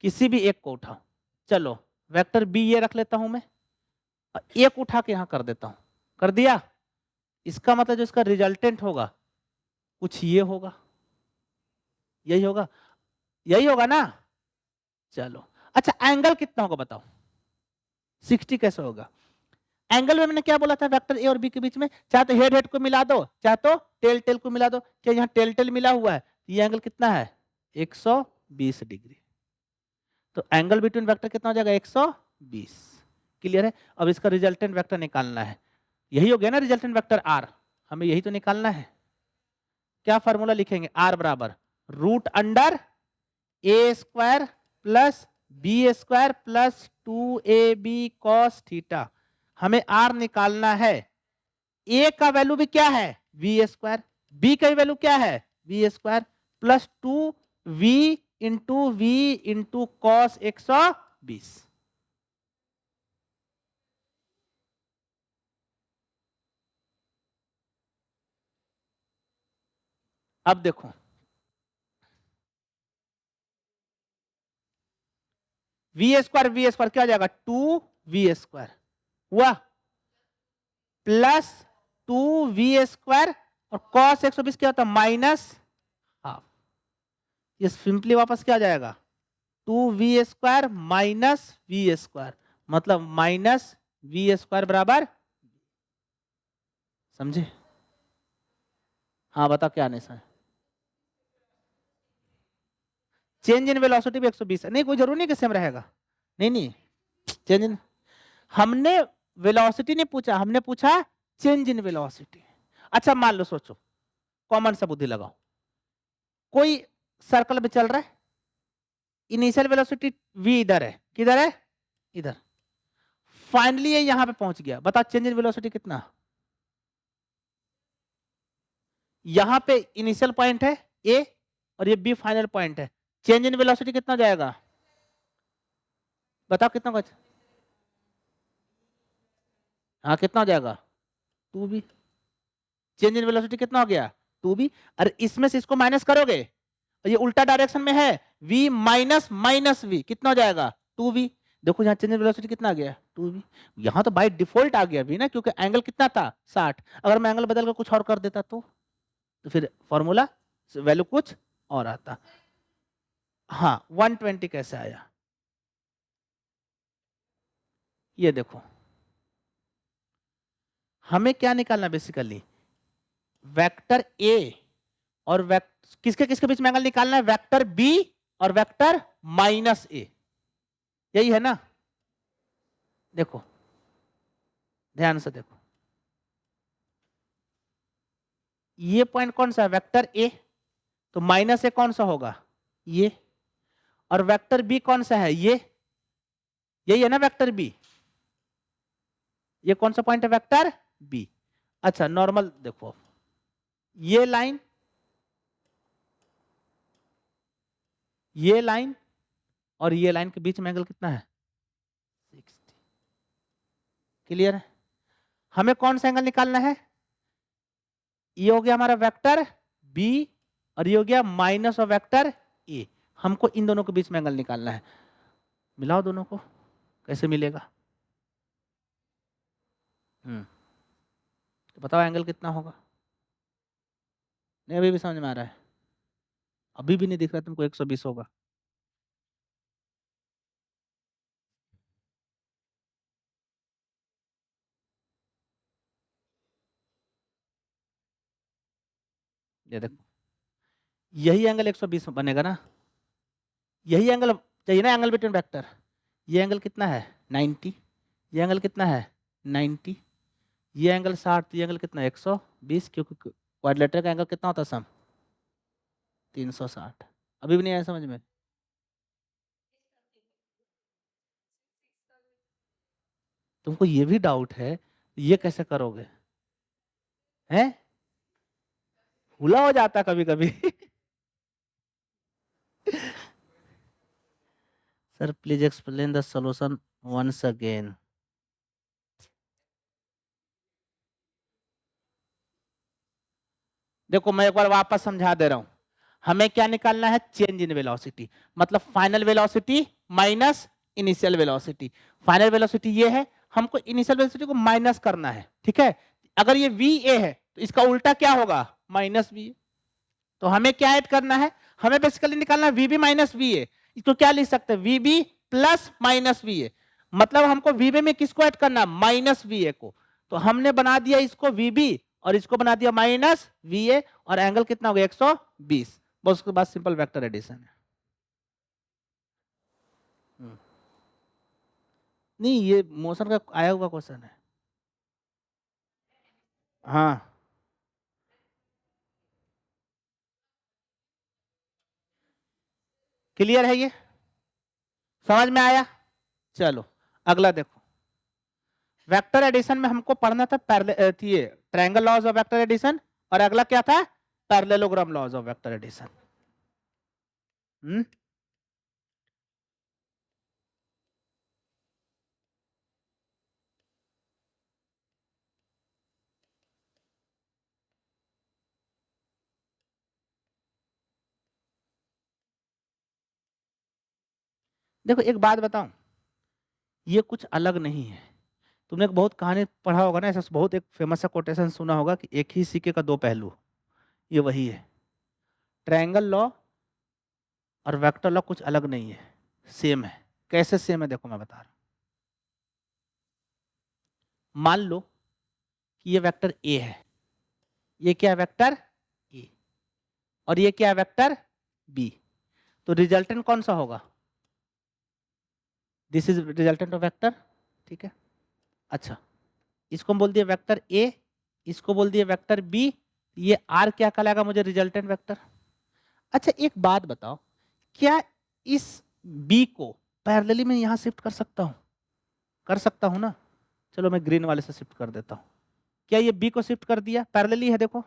किसी भी एक को उठाओ। चलो वेक्टर बी ये रख लेता हूं मैं, और एक उठा के यहां कर देता हूं। कर दिया? इसका मतलब जो इसका रिजल्टेंट होगा कुछ ये होगा, यही होगा, यही होगा ना। चलो अच्छा, एंगल कितना होगा बताओ? 60 कैसे होगा? एंगल में मैंने क्या बोला था? वेक्टर ए और बी के बीच में चाहे तो हेड हेड को मिला दो, चाहे तो टेल टेल को मिला दो। क्या यहाँ टेल टेल मिला हुआ है? ये एंगल कितना है? 120 डिग्री। तो एंगल बिटवीन वेक्टर कितना हो जाएगा? 120। क्लियर है? अब इसका रिजल्टेंट वेक्टर निकालना है। यही हो गया ना रिजल्टेंट वेक्टर आर, हमें यही तो निकालना है। क्या फॉर्मूला लिखेंगे? आर बराबर root under A square plus B square plus 2ab cos theta. हमें आर निकालना है। ए का वैल्यू भी क्या है? V square. बी का वैल्यू क्या है? V square plus 2v into V into cos 120। अब देखो, वी स्क्वायर क्या हो जाएगा? 2v स्क्वायर हुआ प्लस 2v स्क्वायर, और कॉस 120 क्या होता है? Minus half. ये सिंपली वापस क्या आ जाएगा? 2v square minus v square, मतलब माइनस वी स्क्वायर बराबर। समझे? हाँ बताओ क्या नहीं समझ? चेंज इन वेलोसिटी भी 120 है। नहीं कोई जरूरी नहीं कि सेम रहेगा। नहीं नहीं, चेंज इन, हमने वेलोसिटी नहीं पूछा, हमने पूछा चेंज इन वेलोसिटी। अच्छा मान लो, सोचो, कॉमन सा बुद्धि लगाओ। कोई सर्कल में चल रहा है, इनिशियल वेलोसिटी v इधर है, किधर है? इधर। फाइनली ये यहां पे पहुंच गया, बताओ चेंज इन वेलोसिटी कितना? यहां पे इनिशियल पॉइंट है a और ये b फाइनल पॉइंट है। चेंज इन वेलोसिटी कितना जाएगा? बताओ कितना कुछ? हाँ कितना हो जाएगा? 2b। चेंज इन वेलोसिटी कितना हो गया? 2b। अरे इसमें से इसको माइनस करोगे, ये उल्टा डायरेक्शन में है, v माइनस माइनस वी कितना हो जाएगा 2v। देखो यहाँ चेंज इन वेलोसिटी कितना आ गया 2v। यहाँ तो बाय डिफॉल्ट आ गया v ना, क्योंकि एंगल कितना था 60। अगर मैं एंगल बदल कर कुछ और कर देता तो फिर फॉर्मूला वैल्यू कुछ और आता। हाँ 120 कैसे आया, ये देखो हमें क्या निकालना बेसिकली, वेक्टर ए और किसके किसके बीच में एंगल निकालना है, वेक्टर बी और वेक्टर माइनस ए, यही है ना। देखो ध्यान से देखो, ये पॉइंट कौन सा है वेक्टर ए, तो माइनस ए कौन सा होगा ये, और वेक्टर बी कौन सा है ये, यही है ना वेक्टर बी, ये कौन सा पॉइंट है वेक्टर बी। अच्छा नॉर्मल देखो, ये लाइन और ये लाइन के बीच में एंगल कितना है 60। क्लियर है। हमें कौन सा एंगल निकालना है, ये हो गया हमारा वेक्टर बी और ये हो गया माइनस ऑफ वेक्टर ए। हमको इन दोनों के बीच में एंगल निकालना है, मिलाओ दोनों को, कैसे मिलेगा, तो बताओ एंगल कितना होगा। नहीं अभी भी समझ में आ रहा है, अभी भी नहीं दिख रहा तुमको 120 होगा। ये देखो यही एंगल 120 बनेगा ना, यही एंगल चाहिए ना, एंगल बिटवीन वेक्टर। ये एंगल कितना है 90, ये एंगल कितना है 90, ये एंगल 60, तो ये एंगल कितना है 120, क्योंकि क्वाड्रिलेटरल का एंगल कितना होता है सम 360। अभी भी नहीं आया समझ में, तुमको ये भी डाउट है ये कैसे करोगे, हैं हुला हो जाता कभी कभी sir please explain the solution once again. देखो मैं एक बार वापस समझा दे रहा हूं, हमें क्या निकालना है, चेंज इन वेलोसिटी, मतलब final velocity minus initial velocity. Final velocity ये है, हमको इनिशियल वेलोसिटी को माइनस करना है, ठीक है। अगर ये वी ए है तो इसका उल्टा क्या होगा माइनस वी। तो हमें क्या ऐड करना है, हमें बेसिकली निकालना है वीबी माइनस वी ए। इसको क्या लिख सकते हैं वीबी प्लस माइनस वी ए, मतलब हमको वीबी में किसको ऐड करना है माइनस वी ए को। तो हमने बना दिया इसको वीबी और इसको बना दिया माइनस वी ए, और एंगल कितना हो गया 120। बस उसके बाद सिंपल वेक्टर एडिशन है। नहीं ये मोशन का आया हुआ क्वेश्चन है। हाँ क्लियर है, ये समझ में आया। चलो अगला देखो, वेक्टर एडिशन में हमको पढ़ना था triangle laws of vector addition, और अगला क्या था parallelogram laws of vector addition. देखो एक बात बताऊं, ये कुछ अलग नहीं है। तुमने एक बहुत कहानी पढ़ा होगा ना, ऐसा बहुत एक फेमस सा कोटेशन सुना होगा कि एक ही सिक्के का दो पहलू, ये वही है। ट्रायंगल लॉ और वेक्टर लॉ कुछ अलग नहीं है, सेम है। कैसे सेम है देखो मैं बता रहा हूं। मान लो कि ये वेक्टर ए है, ये क्या है वेक्टर ए, और ये क्या है वेक्टर बी, तो रिजल्टेंट कौन सा होगा, this is resultant of vector, ठीक है। अच्छा इसको हम बोल दिए वेक्टर ए, इसको बोल दिए वेक्टर बी, ये आर क्या कहलाएगा मुझे रिजल्टेंट वेक्टर। अच्छा एक बात बताओ, क्या इस बी को पैरेलली में यहां शिफ्ट कर सकता हूं, कर सकता हूं ना। चलो मैं ग्रीन वाले से शिफ्ट कर देता हूं, क्या ये बी को शिफ्ट कर दिया, पैरेलली है देखो,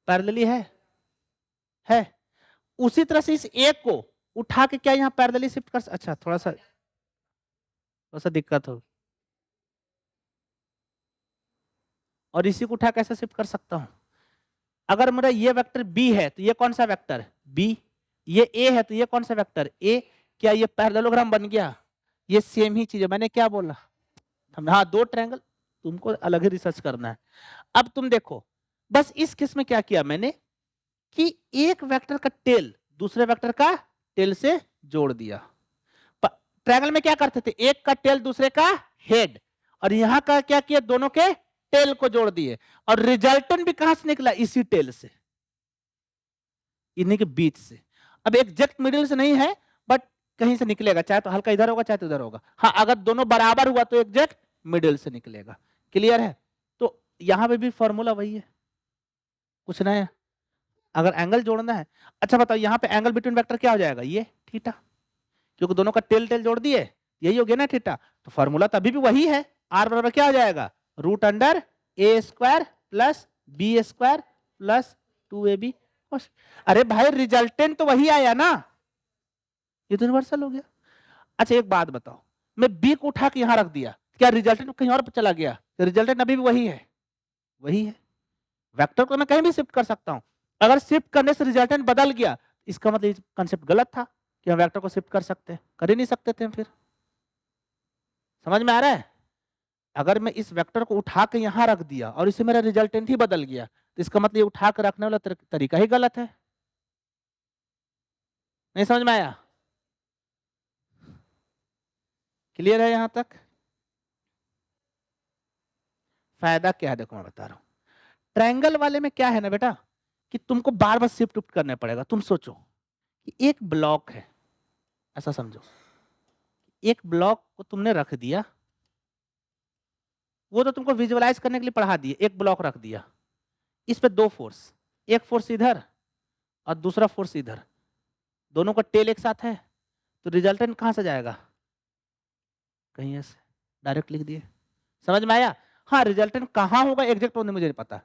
पैरेलली है। उसी तरह से इस ए को उठा के क्या यहाँ पैरेलली शिफ्ट कर, अच्छा थोड़ा सा दिक्कत हो, और इसी को उठा कैसे शिफ्ट कर सकता हूं, अगर मेरा ये वेक्टर बी है तो ये कौन सा वेक्टर बी, ये ए है तो ये कौन सा वेक्टर ए। क्या ये पैरेललोग्राम बन गया? ये सेम ही चीज है, मैंने क्या बोला? हाँ, दो ट्रायंगल, तुमको अलग ही रिसर्च करना है। अब तुम देखो, बस इस केस में क्या किया मैंने कि एक वेक्टर का टेल दूसरे वेक्टर का टेल से जोड़ दिया। ट्रायंगल में क्या करते थे, एक का टेल दूसरे का हेड, और यहां का क्या किया, दोनों के टेल को जोड़ दिए, और रिजल्टेंट भी कहां से निकला, इसी टेल से, इन्हीं के बीच से। अब एग्जैक्ट मिडिल से नहीं है, बट कहीं से निकलेगा, चाहे तो हल्का इधर होगा चाहे तो इधर होगा। हाँ, अगर दोनों बराबर हुआ तो एग्जैक्ट मिडिल से निकलेगा। क्लियर है? तो यहां पे भी फॉर्मूला वही है, कुछ नया। अगर एंगल जोड़ना है, अच्छा बताओ, यहाँ पे एंगल बिटवीन वेक्टर क्या हो जाएगा, ये थीटा, क्योंकि दोनों का टेल टेल जोड़ दिए, यही हो गया ना थीटा। तो फॉर्मूला तभी भी वही है, आर बराबर क्या हो जाएगा, root under A square plus B square plus 2ab। अरे भाई, रिजल्टेंट तो वही आया ना, ये तो यूनिवर्सल हो गया। अच्छा एक बात बताओ, मैं बी को उठा के यहां रख दिया, क्या रिजल्टेंट कहीं और चला गया? रिजल्टेंट अभी भी वही है, वही है। वेक्टर को मैं कहीं भी शिफ्ट कर सकता हूं, अगर शिफ्ट करने से रिजल्टेंट बदल गया, इसका मतलब कंसेप्ट गलत था कि हम वेक्टर को शिफ्ट कर सकते हैं, कर ही नहीं सकते थे हम। फिर समझ में आ रहा है? अगर मैं इस वेक्टर को उठा के यहां रख दिया और इसे मेरा रिजल्टेंट ही बदल गया, तो इसका मतलब ये उठा कर रखने वाला तरीका ही गलत है। नहीं समझ में आया? क्लियर है यहां तक? फायदा क्या है देखो मैं बता रहा हूं। ट्रायंगल वाले में क्या है ना बेटा, कि तुमको बार बार शिफ्ट उफ्ट करना पड़ेगा। तुम सोचो कि एक ब्लॉक है, ऐसा समझो, एक ब्लॉक को तुमने रख दिया, वो तो तुमको विजुअलाइज करने के लिए पढ़ा दिए, एक ब्लॉक रख दिया, इस पे दो फोर्स, एक फोर्स इधर और दूसरा फोर्स इधर, दोनों का टेल एक साथ है, तो रिजल्टेंट कहां से जाएगा, कहीं ऐसे डायरेक्ट लिख दिए। समझ में आया? हाँ, रिजल्टेंट कहां होगा एग्जैक्ट मुझे नहीं पता,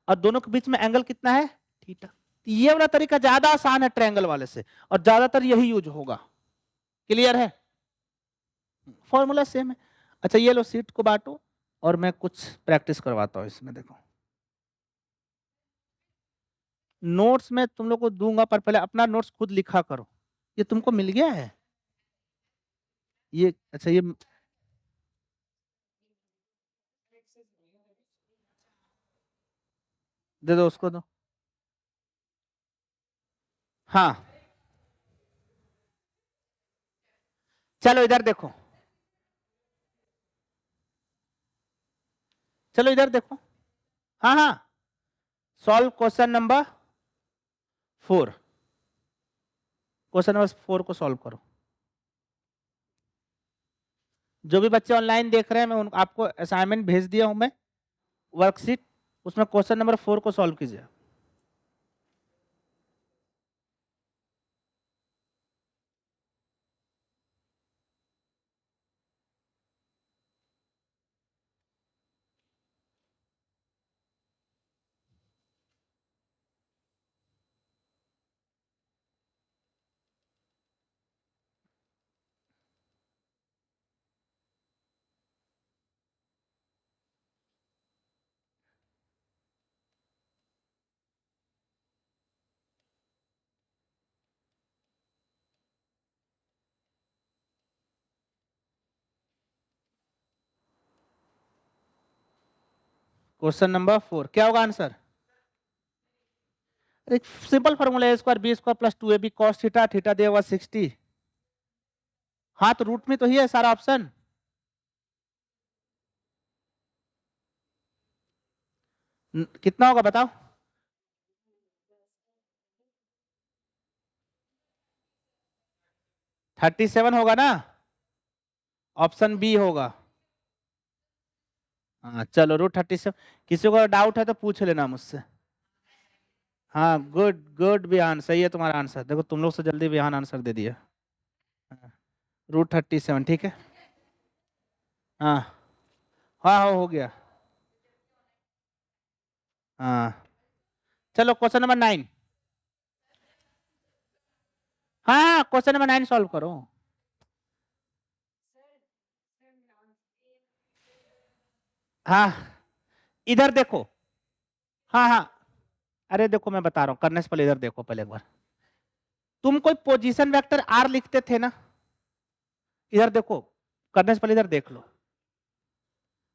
और दोनों के बीच में एंगल कितना है, थीटा। ये वाला तरीका ज्यादा आसान है ट्रायंगल वाले से, और ज्यादातर यही यूज होगा। क्लियर है? फॉर्मूला सेम है। अच्छा ये लो सीट को बांटो, और मैं कुछ प्रैक्टिस करवाता हूँ इसमें। देखो नोट्स में तुम लोग को दूंगा, पर पहले अपना नोट्स खुद लिखा करो। ये तुमको मिल गया है ये? अच्छा ये दे दो, उसको दो। हाँ चलो इधर देखो, चलो इधर देखो। हाँ हाँ, solve question number 4, question number 4 को सॉल्व करो। जो भी बच्चे ऑनलाइन देख रहे हैं, मैं आपको असाइनमेंट भेज दिया हूं मैं, वर्कशीट, उसमें क्वेश्चन नंबर 4 को सॉल्व कीजिए। क्वेश्चन नंबर 4 क्या होगा आंसर? एक सिंपल फॉर्मूला है, square b square plus 2ab cos theta, theta दिया हुआ 60। हाँ तो रूट में तो ही है सारा ऑप्शन। कितना होगा बताओ? 37 होगा ना, ऑप्शन बी होगा। हाँ चलो, रूट 37। किसी को डाउट है तो पूछ लेना मुझसे। हाँ गुड गुड बिहान, सही है तुम्हारा आंसर। देखो तुम लोग से जल्दी बिहान आंसर दे दिया। रूट 37 ठीक है। हाँ हाँ हाँ, हो गया। हाँ चलो क्वेश्चन नंबर 9। हाँ क्वेश्चन नंबर 9 सॉल्व करो। हाँ इधर देखो। हाँ हाँ अरे देखो मैं बता रहा हूँ, करने से पहले इधर देखो पहले एक बार। तुम कोई पोजीशन वेक्टर आर लिखते थे ना, इधर देखो, करने से पहले इधर देख लो।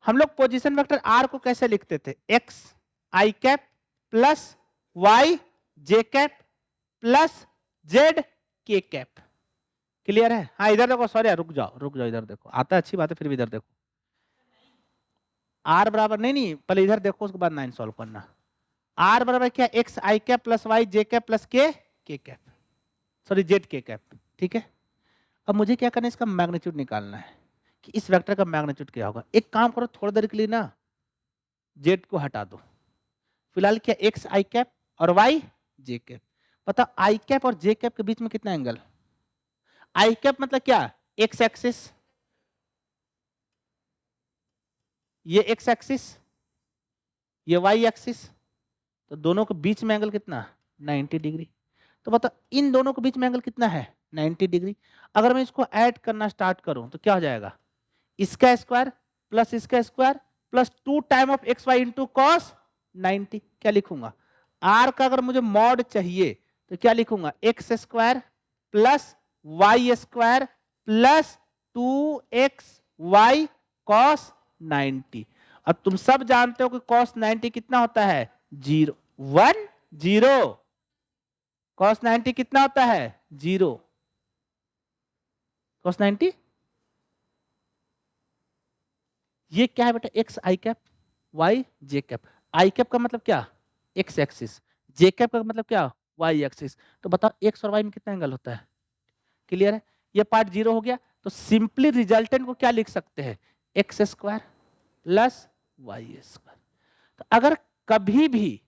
हम लोग पोजीशन वेक्टर आर को कैसे लिखते थे? X i cap plus y j cap plus z k cap. Clear है? हाँ इधर देखो, सॉरी रुक जाओ इधर देखो, आता है अच्छी बात है, फिर भी इधर देखो। आर बराबर नहीं पहले इधर देखो, उसके बाद 9 सॉल्व करना। आर बराबर क्या? X i cap plus y j cap plus के cap, sorry Z k cap. ठीक है, अब मुझे क्या करना है, इसका मैग्नीट्यूड निकालना है कि इस वेक्टर का मैग्नीट्यूड क्या होगा। एक काम करो, थोड़ी देर के लिए ना जेड को हटा दो, फिलहाल क्या एक्स आई कैप और वाई जे कैप। पता आई कैप और जे कैप के बीच में कितना एंगल? आई कैप मतलब क्या? एक्स एक्सिस, ये एक्स एक्सिस, ये वाई एक्सिस, तो दोनों के बीच में एंगल कितना? 90 डिग्री। तो बता इन दोनों के बीच में एंगल कितना है? 90 डिग्री। अगर मैं इसको ऐड करना स्टार्ट करूं तो क्या हो जाएगा? इसका स्क्वायर प्लस इसका square plus 2 time of x y into cos 90। क्या लिखूंगा? आर का अगर मुझे मॉड चाहिए तो क्या लिखूंगा? X square plus y square plus 2x y cos 90। अब तुम सब जानते हो कि कॉस 90 कितना होता है? 0 1 0। कॉस 90 कितना होता है? 0। कॉस 90 ये क्या है बेटा? X i cap Y j cap. I cap का मतलब क्या? X axis. जे कैप का मतलब क्या? Y axis. तो बताओ एक्स और वाई में कितना एंगल होता है? क्लियर है? ये पार्ट 0 हो गया, तो सिंपली रिजल्टेंट को क्या लिख सकते हैं? X square plus y square. तो अगर कभी भी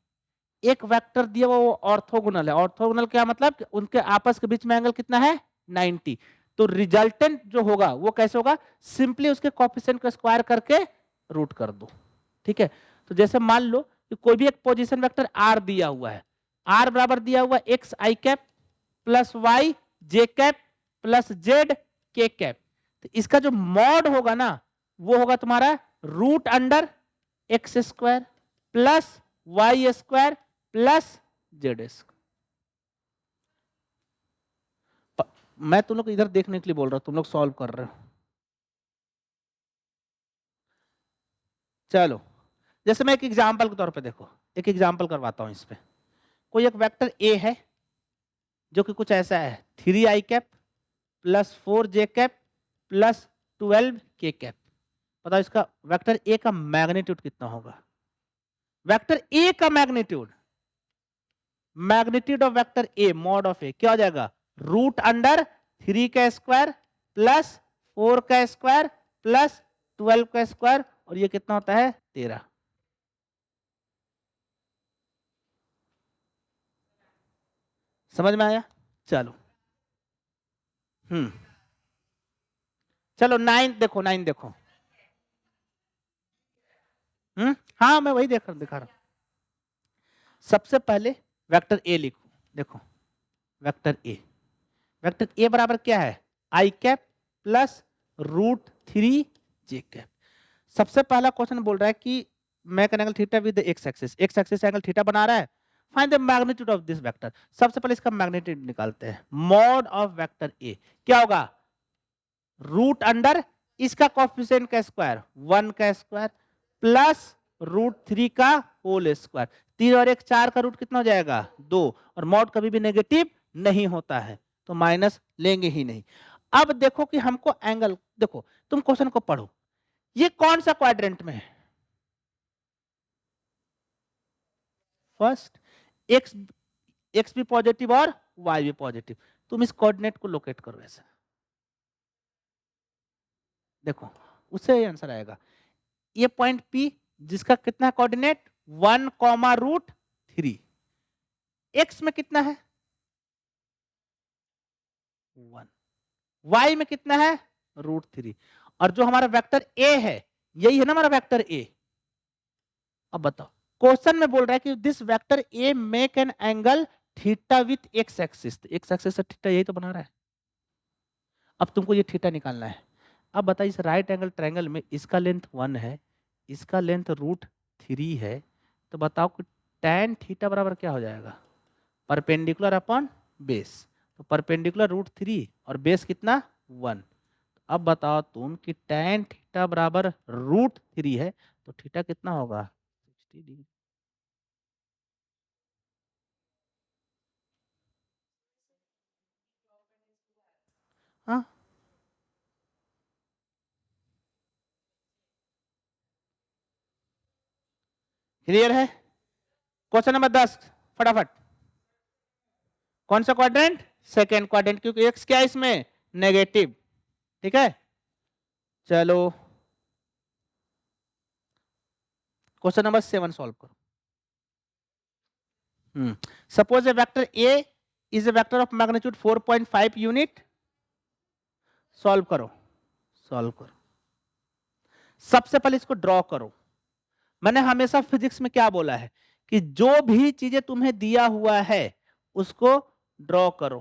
एक वेक्टर दिया वो ऑर्थोगोनल है, ऑर्थोगोनल क्या मतलब? उनके आपस के बीच में एंगल कितना है? 90। तो रिजल्टेंट जो होगा वो कैसे होगा? सिंपली उसके कोएफिशिएंट को स्क्वायर करके रूट कर दो। ठीक है, तो जैसे मान लो कि कोई भी एक पोजीशन वेक्टर आर दिया हुआ है, आर बराबर दिया हुआ x i cap plus y j cap plus z k cap. तो इसका जो मॉड होगा ना वो होगा तुम्हारा root under x square plus y square plus z square. मैं तुम लोग इधर देखने के लिए बोल रहा हूं, तुम लोग सॉल्व कर रहे हो। चलो जैसे मैं एक एग्जांपल के तौर पे देखो, एक एग्जांपल करवाता हूं इस पे। कोई एक वेक्टर ए है जो कि कुछ ऐसा है 3 आई कैप प्लस 4 जे कैप प्लस 12 के कैप। बताओ इसका वेक्टर ए का मैग्नीट्यूड कितना होगा? वेक्टर ए का magnitude, magnitude of vector A mod of A क्या हो जाएगा? रूट अंडर 3 का स्क्वायर प्लस 4 का स्क्वायर प्लस 12 का स्क्वायर, और ये कितना होता है? 13। समझ में आया? चलो चलो 9 देखो, 9 देखो। हाँ मैं वही दिखा रहा हूं। सबसे पहले वेक्टर ए लिखो, देखो वेक्टर ए, वेक्टर ए बराबर क्या है? आई कैप प्लस रूट 3 जे कैप। सबसे पहला क्वेश्चन बोल रहा है कि make an angle theta with x axis, x axis angle theta बना रहा है, find the magnitude of this vector. सबसे पहले इसका मैग्नीट्यूड निकालते हैं। मॉड ऑफ वेक्टर ए क्या होगा? रूट अंडर इसका कोएफिशिएंट का स्क्वायर 1 का स्क्वायर प्लस रूट 3 का होल स्क्वायर। 3 और 1 4 का रूट कितना हो जाएगा? 2। और मॉड कभी भी नेगेटिव नहीं होता है तो माइनस लेंगे ही नहीं। अब देखो कि हमको एंगल, देखो तुम क्वेश्चन को पढ़ो, ये कौन सा क्वाड्रेंट में है? फर्स्ट। एक्स, एक्स भी पॉजिटिव और वाई भी पॉजिटिव। तुम इस कोऑर्डिनेट को लोकेट करो ऐसा, देखो उससे ही आंसर आएगा। ये पॉइंट P जिसका कितना कोऑर्डिनेट 1 कॉमा रूट 3, एक्स में कितना है? 1, वाई में कितना है? रूट 3। और जो हमारा वेक्टर ए है यही है ना हमारा वेक्टर ए। अब बताओ क्वेश्चन में बोल रहा है कि this vector A make an angle theta with x axis, x axis से थीटा यही तो बना रहा है। अब तुमको ये थीटा निकालना है। अब बताइए इस राइट एंगल ट्रायंगल में इसका लेंथ 1 है, इसका लेंथ रूट 3 है, तो बताओ कि tan थीटा बराबर क्या हो जाएगा, परपेंडिकुलर अपॉन बेस। तो परपेंडिकुलर √3 और बेस कितना 1। अब बताओ तुम कि tan थीटा बराबर √3 है तो थीटा कितना होगा 60 डिग्री। हाँ क्लियर है। क्वेश्चन नंबर 10 फटाफट। कौन सा क्वाड्रेंट, सेकेंड क्वाड्रेंट, क्योंकि एक्स क्या है इसमें नेगेटिव। ठीक है चलो क्वेश्चन नंबर 7 सॉल्व करो। Suppose A vector A is a vector of magnitude 4.5 unit. Solve करो, सॉल्व करो। सबसे पहले इसको ड्रॉ करो। मैंने हमेशा फिजिक्स में क्या बोला है कि जो भी चीजें तुम्हें दिया हुआ है उसको ड्रॉ करो।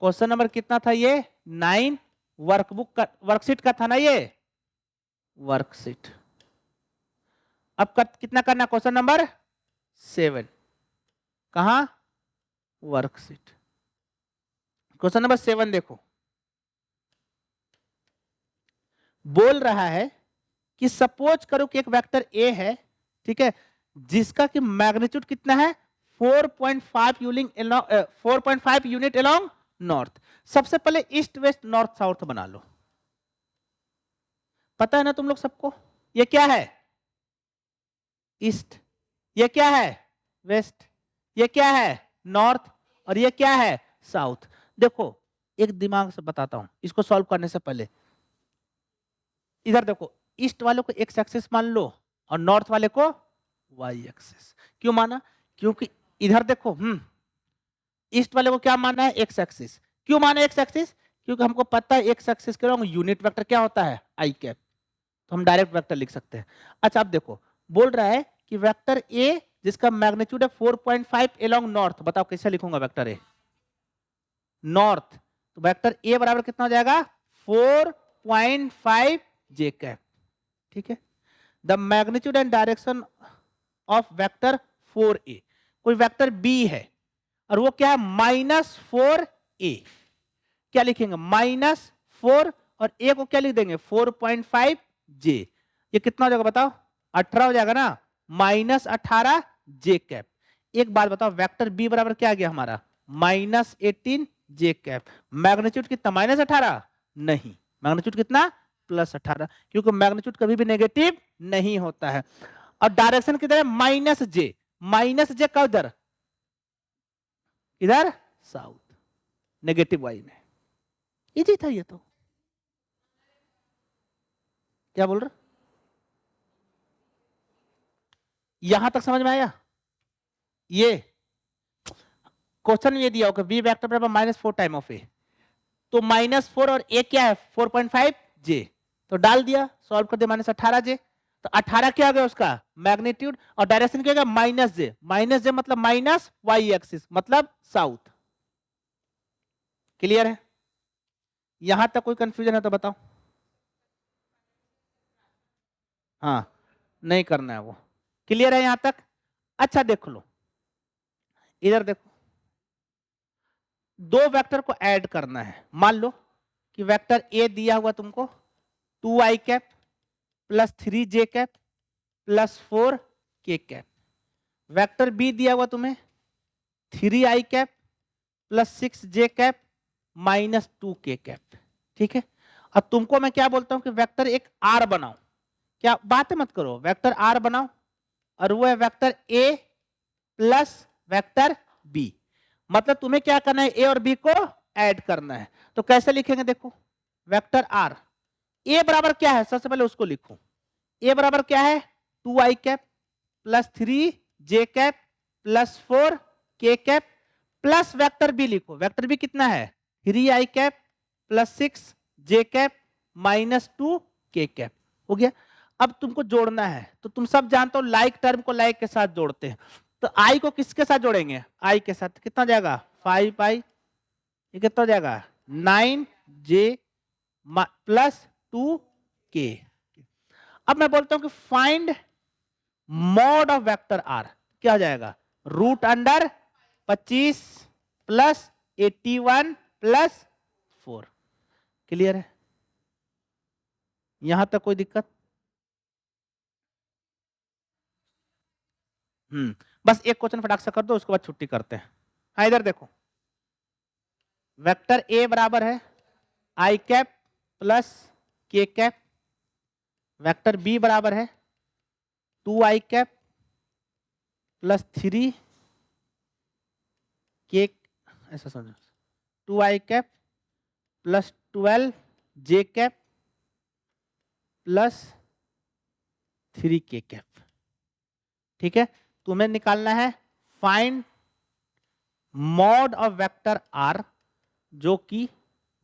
क्वेश्चन नंबर कितना था ये 9, वर्कबुक का वर्कशीट का था ना ये वर्कशीट। अब कितना करना क्वेश्चन नंबर 7 कहा वर्कशीट। क्वेश्चन नंबर 7 देखो बोल रहा है कि सपोज करो कि एक वेक्टर ए है, ठीक है, जिसका कि मैग्नीट्यूड कितना है 4.5 यूनिट अलोंग नॉर्थ। सबसे पहले ईस्ट वेस्ट नॉर्थ साउथ बना लो। पता है ना तुम लोग सबको ये क्या है ईस्ट, ये क्या है वेस्ट, ये क्या है नॉर्थ और ये क्या है साउथ। देखो एक दिमाग से बताता हूं इसको सॉल्व करने से पहले। इधर देखो ईस्ट वाले को एक्स एक्सिस मान लो और नॉर्थ वाले को वाई एक्सिस। क्यों माना, क्योंकि इधर देखो ईस्ट वाले को क्या माना है एक्स एक्सिस। क्यों माना एक्स एक्सिस, क्योंकि हमको पता है एक्स एक्सिस के रॉन्ग यूनिट वेक्टर क्या होता है आई कैप, तो हम डायरेक्ट वेक्टर लिख सकते हैं। अच्छा अब देखो बोल रहा है कि वेक्टर ए जिसका मैग्नीट्यूड है 4.5 अलोंग नॉर्थ। बताओ कैसे लिखूंगा वेक्टर ए नॉर्थ। तो वेक्टर ए बराबर कितना हो जाएगा 4.5 जे कैप। ठीक है the magnitude and direction of vector 4a। कोई वेक्टर b है और वो क्या है -4a। क्या लिखेंगे -4 और a को क्या लिख देंगे 4.5 j। ये कितना हो जाएगा बताओ 18 हो जाएगा ना -18 j कैप। एक बात बताओ वेक्टर b बराबर क्या आ गया हमारा -18 j कैप। मैग्नीट्यूड कितना -18 नहीं, मैग्नीट्यूड कितना +18, क्योंकि मैग्नीट्यूड कभी भी नेगेटिव नहीं होता है। और डायरेक्शन किधर है -j का उधर इधर साउथ नेगेटिव वाई में। इजी था ये तो। क्या बोल रहे यहां तक समझ में आया। ये क्वेश्चन ये दिया होगा बी वेक्टर बराबर -4 टाइम ऑफ ए, तो -4 और ए क्या है 4.5 जे, तो डाल दिया सॉल्व कर दिया -18 जे। तो 18 क्या आ गया उसका मैग्नीट्यूड और डायरेक्शन क्या आ गया -j मतलब माइनस वाई एक्सिस मतलब साउथ। क्लियर है, यहां तक कोई कंफ्यूजन है तो बताओ। हाँ नहीं करना है वो, क्लियर है यहां तक। अच्छा देख लो इधर देखो दो वेक्टर को ऐड करना है। मान लो कि वेक्टर ए दिया हुआ तुमको 2i cap plus 3j cap plus 4k cap. Vector b दिया हुआ तुम्हें 3i cap plus 6j cap -2k cap. ठीक है अब तुमको मैं क्या बोलता हूं कि वेक्टर एक आर बनाओ। क्या बातें मत करो, वेक्टर आर बनाओ और वो है vector a plus vector b. मतलब तुम्हें क्या करना है ए और बी को ऐड करना है। तो कैसे लिखेंगे देखो वेक्टर आर ए बराबर क्या है सबसे पहले उसको लिखो। ए बराबर क्या है 2i cap plus 3j cap plus 4k cap plus vector b लिखो। वेक्टर बी कितना है 3i cap plus 6j cap -2k cap. हो गया। अब तुमको जोड़ना है तो तुम सब जानते हो लाइक टर्म को लाइक के साथ जोड़ते हैं। तो आई को किसके साथ जोड़ेंगे आई के साथ, कितना जाएगा 5i, ये कितना हो जाएगा 9j प्लस 2k। अब मैं बोलता हूं कि find mod of vector r. क्या हो जाएगा, root under 25 plus 81 plus 4। Clear है, यहां तक कोई दिक्कत? बस एक क्वेश्चन फटाक से कर दो, उसके बाद छुट्टी करते हैं। हाँ इधर देखो, वेक्टर ए बराबर है आई कैप प्लस के कैप, वेक्टर बी बराबर है 2 आई कैप प्लस 3 के, ऐसा समझो 2 i cap plus 12 j cap plus 3 k cap. ठीक है, तुम्हें निकालना है find mod of vector r, जो कि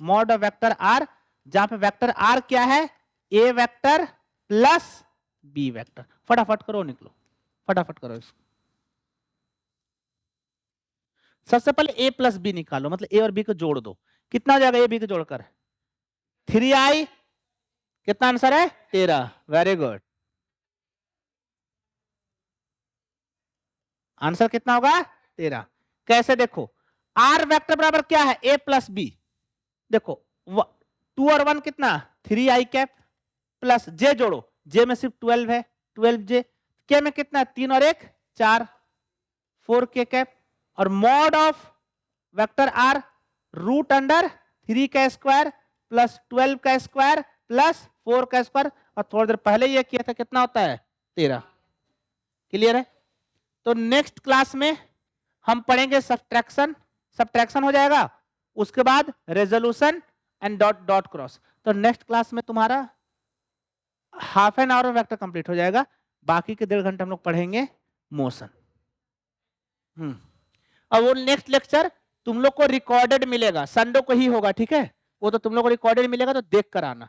मॉड ऑफ वेक्टर आर जहां पे वेक्टर आर क्या है, ए वेक्टर प्लस बी वेक्टर। फटाफट करो, निकलो, फटाफट करो इसको। सबसे पहले ए प्लस बी निकालो, मतलब ए और बी को जोड़ दो। कितना हो जाएगा ए बी को जोड़कर, 3i, कितना आंसर है 13। वेरी गुड, आंसर कितना होगा 13। कैसे देखो, आर वेक्टर बराबर क्या है, ए प्लस बी। देखो 2 और 1 कितना, 3i कैप प्लस जे जोड़ो, जे में सिर्फ 12 है, 12j, के में कितना, 3 और 1 4, 4 के कैप, और mod of vector r root under 3 का स्क्वायर प्लस 12 का स्क्वायर प्लस 4 का स्क्वायर, और थोड़ी देर पहले ये किया था, कितना होता है 13। क्लियर है, तो नेक्स्ट क्लास में हम पढ़ेंगे सब्ट्रैक्शन, सब्ट्रैक्शन हो जाएगा, उसके बाद resolution and dot dot cross. तो नेक्स्ट क्लास में तुम्हारा हाफ एन आवर में वेक्टर कंप्लीट हो जाएगा, बाकी के 1.5 घंटे हम लोग पढ़ेंगे मोशन। और वो नेक्स्ट लेक्चर तुम लोग को रिकॉर्डेड मिलेगा, संडे को ही होगा, ठीक है, वो तो तुम लोग को रिकॉर्डेड मिलेगा, तो देख कर आना।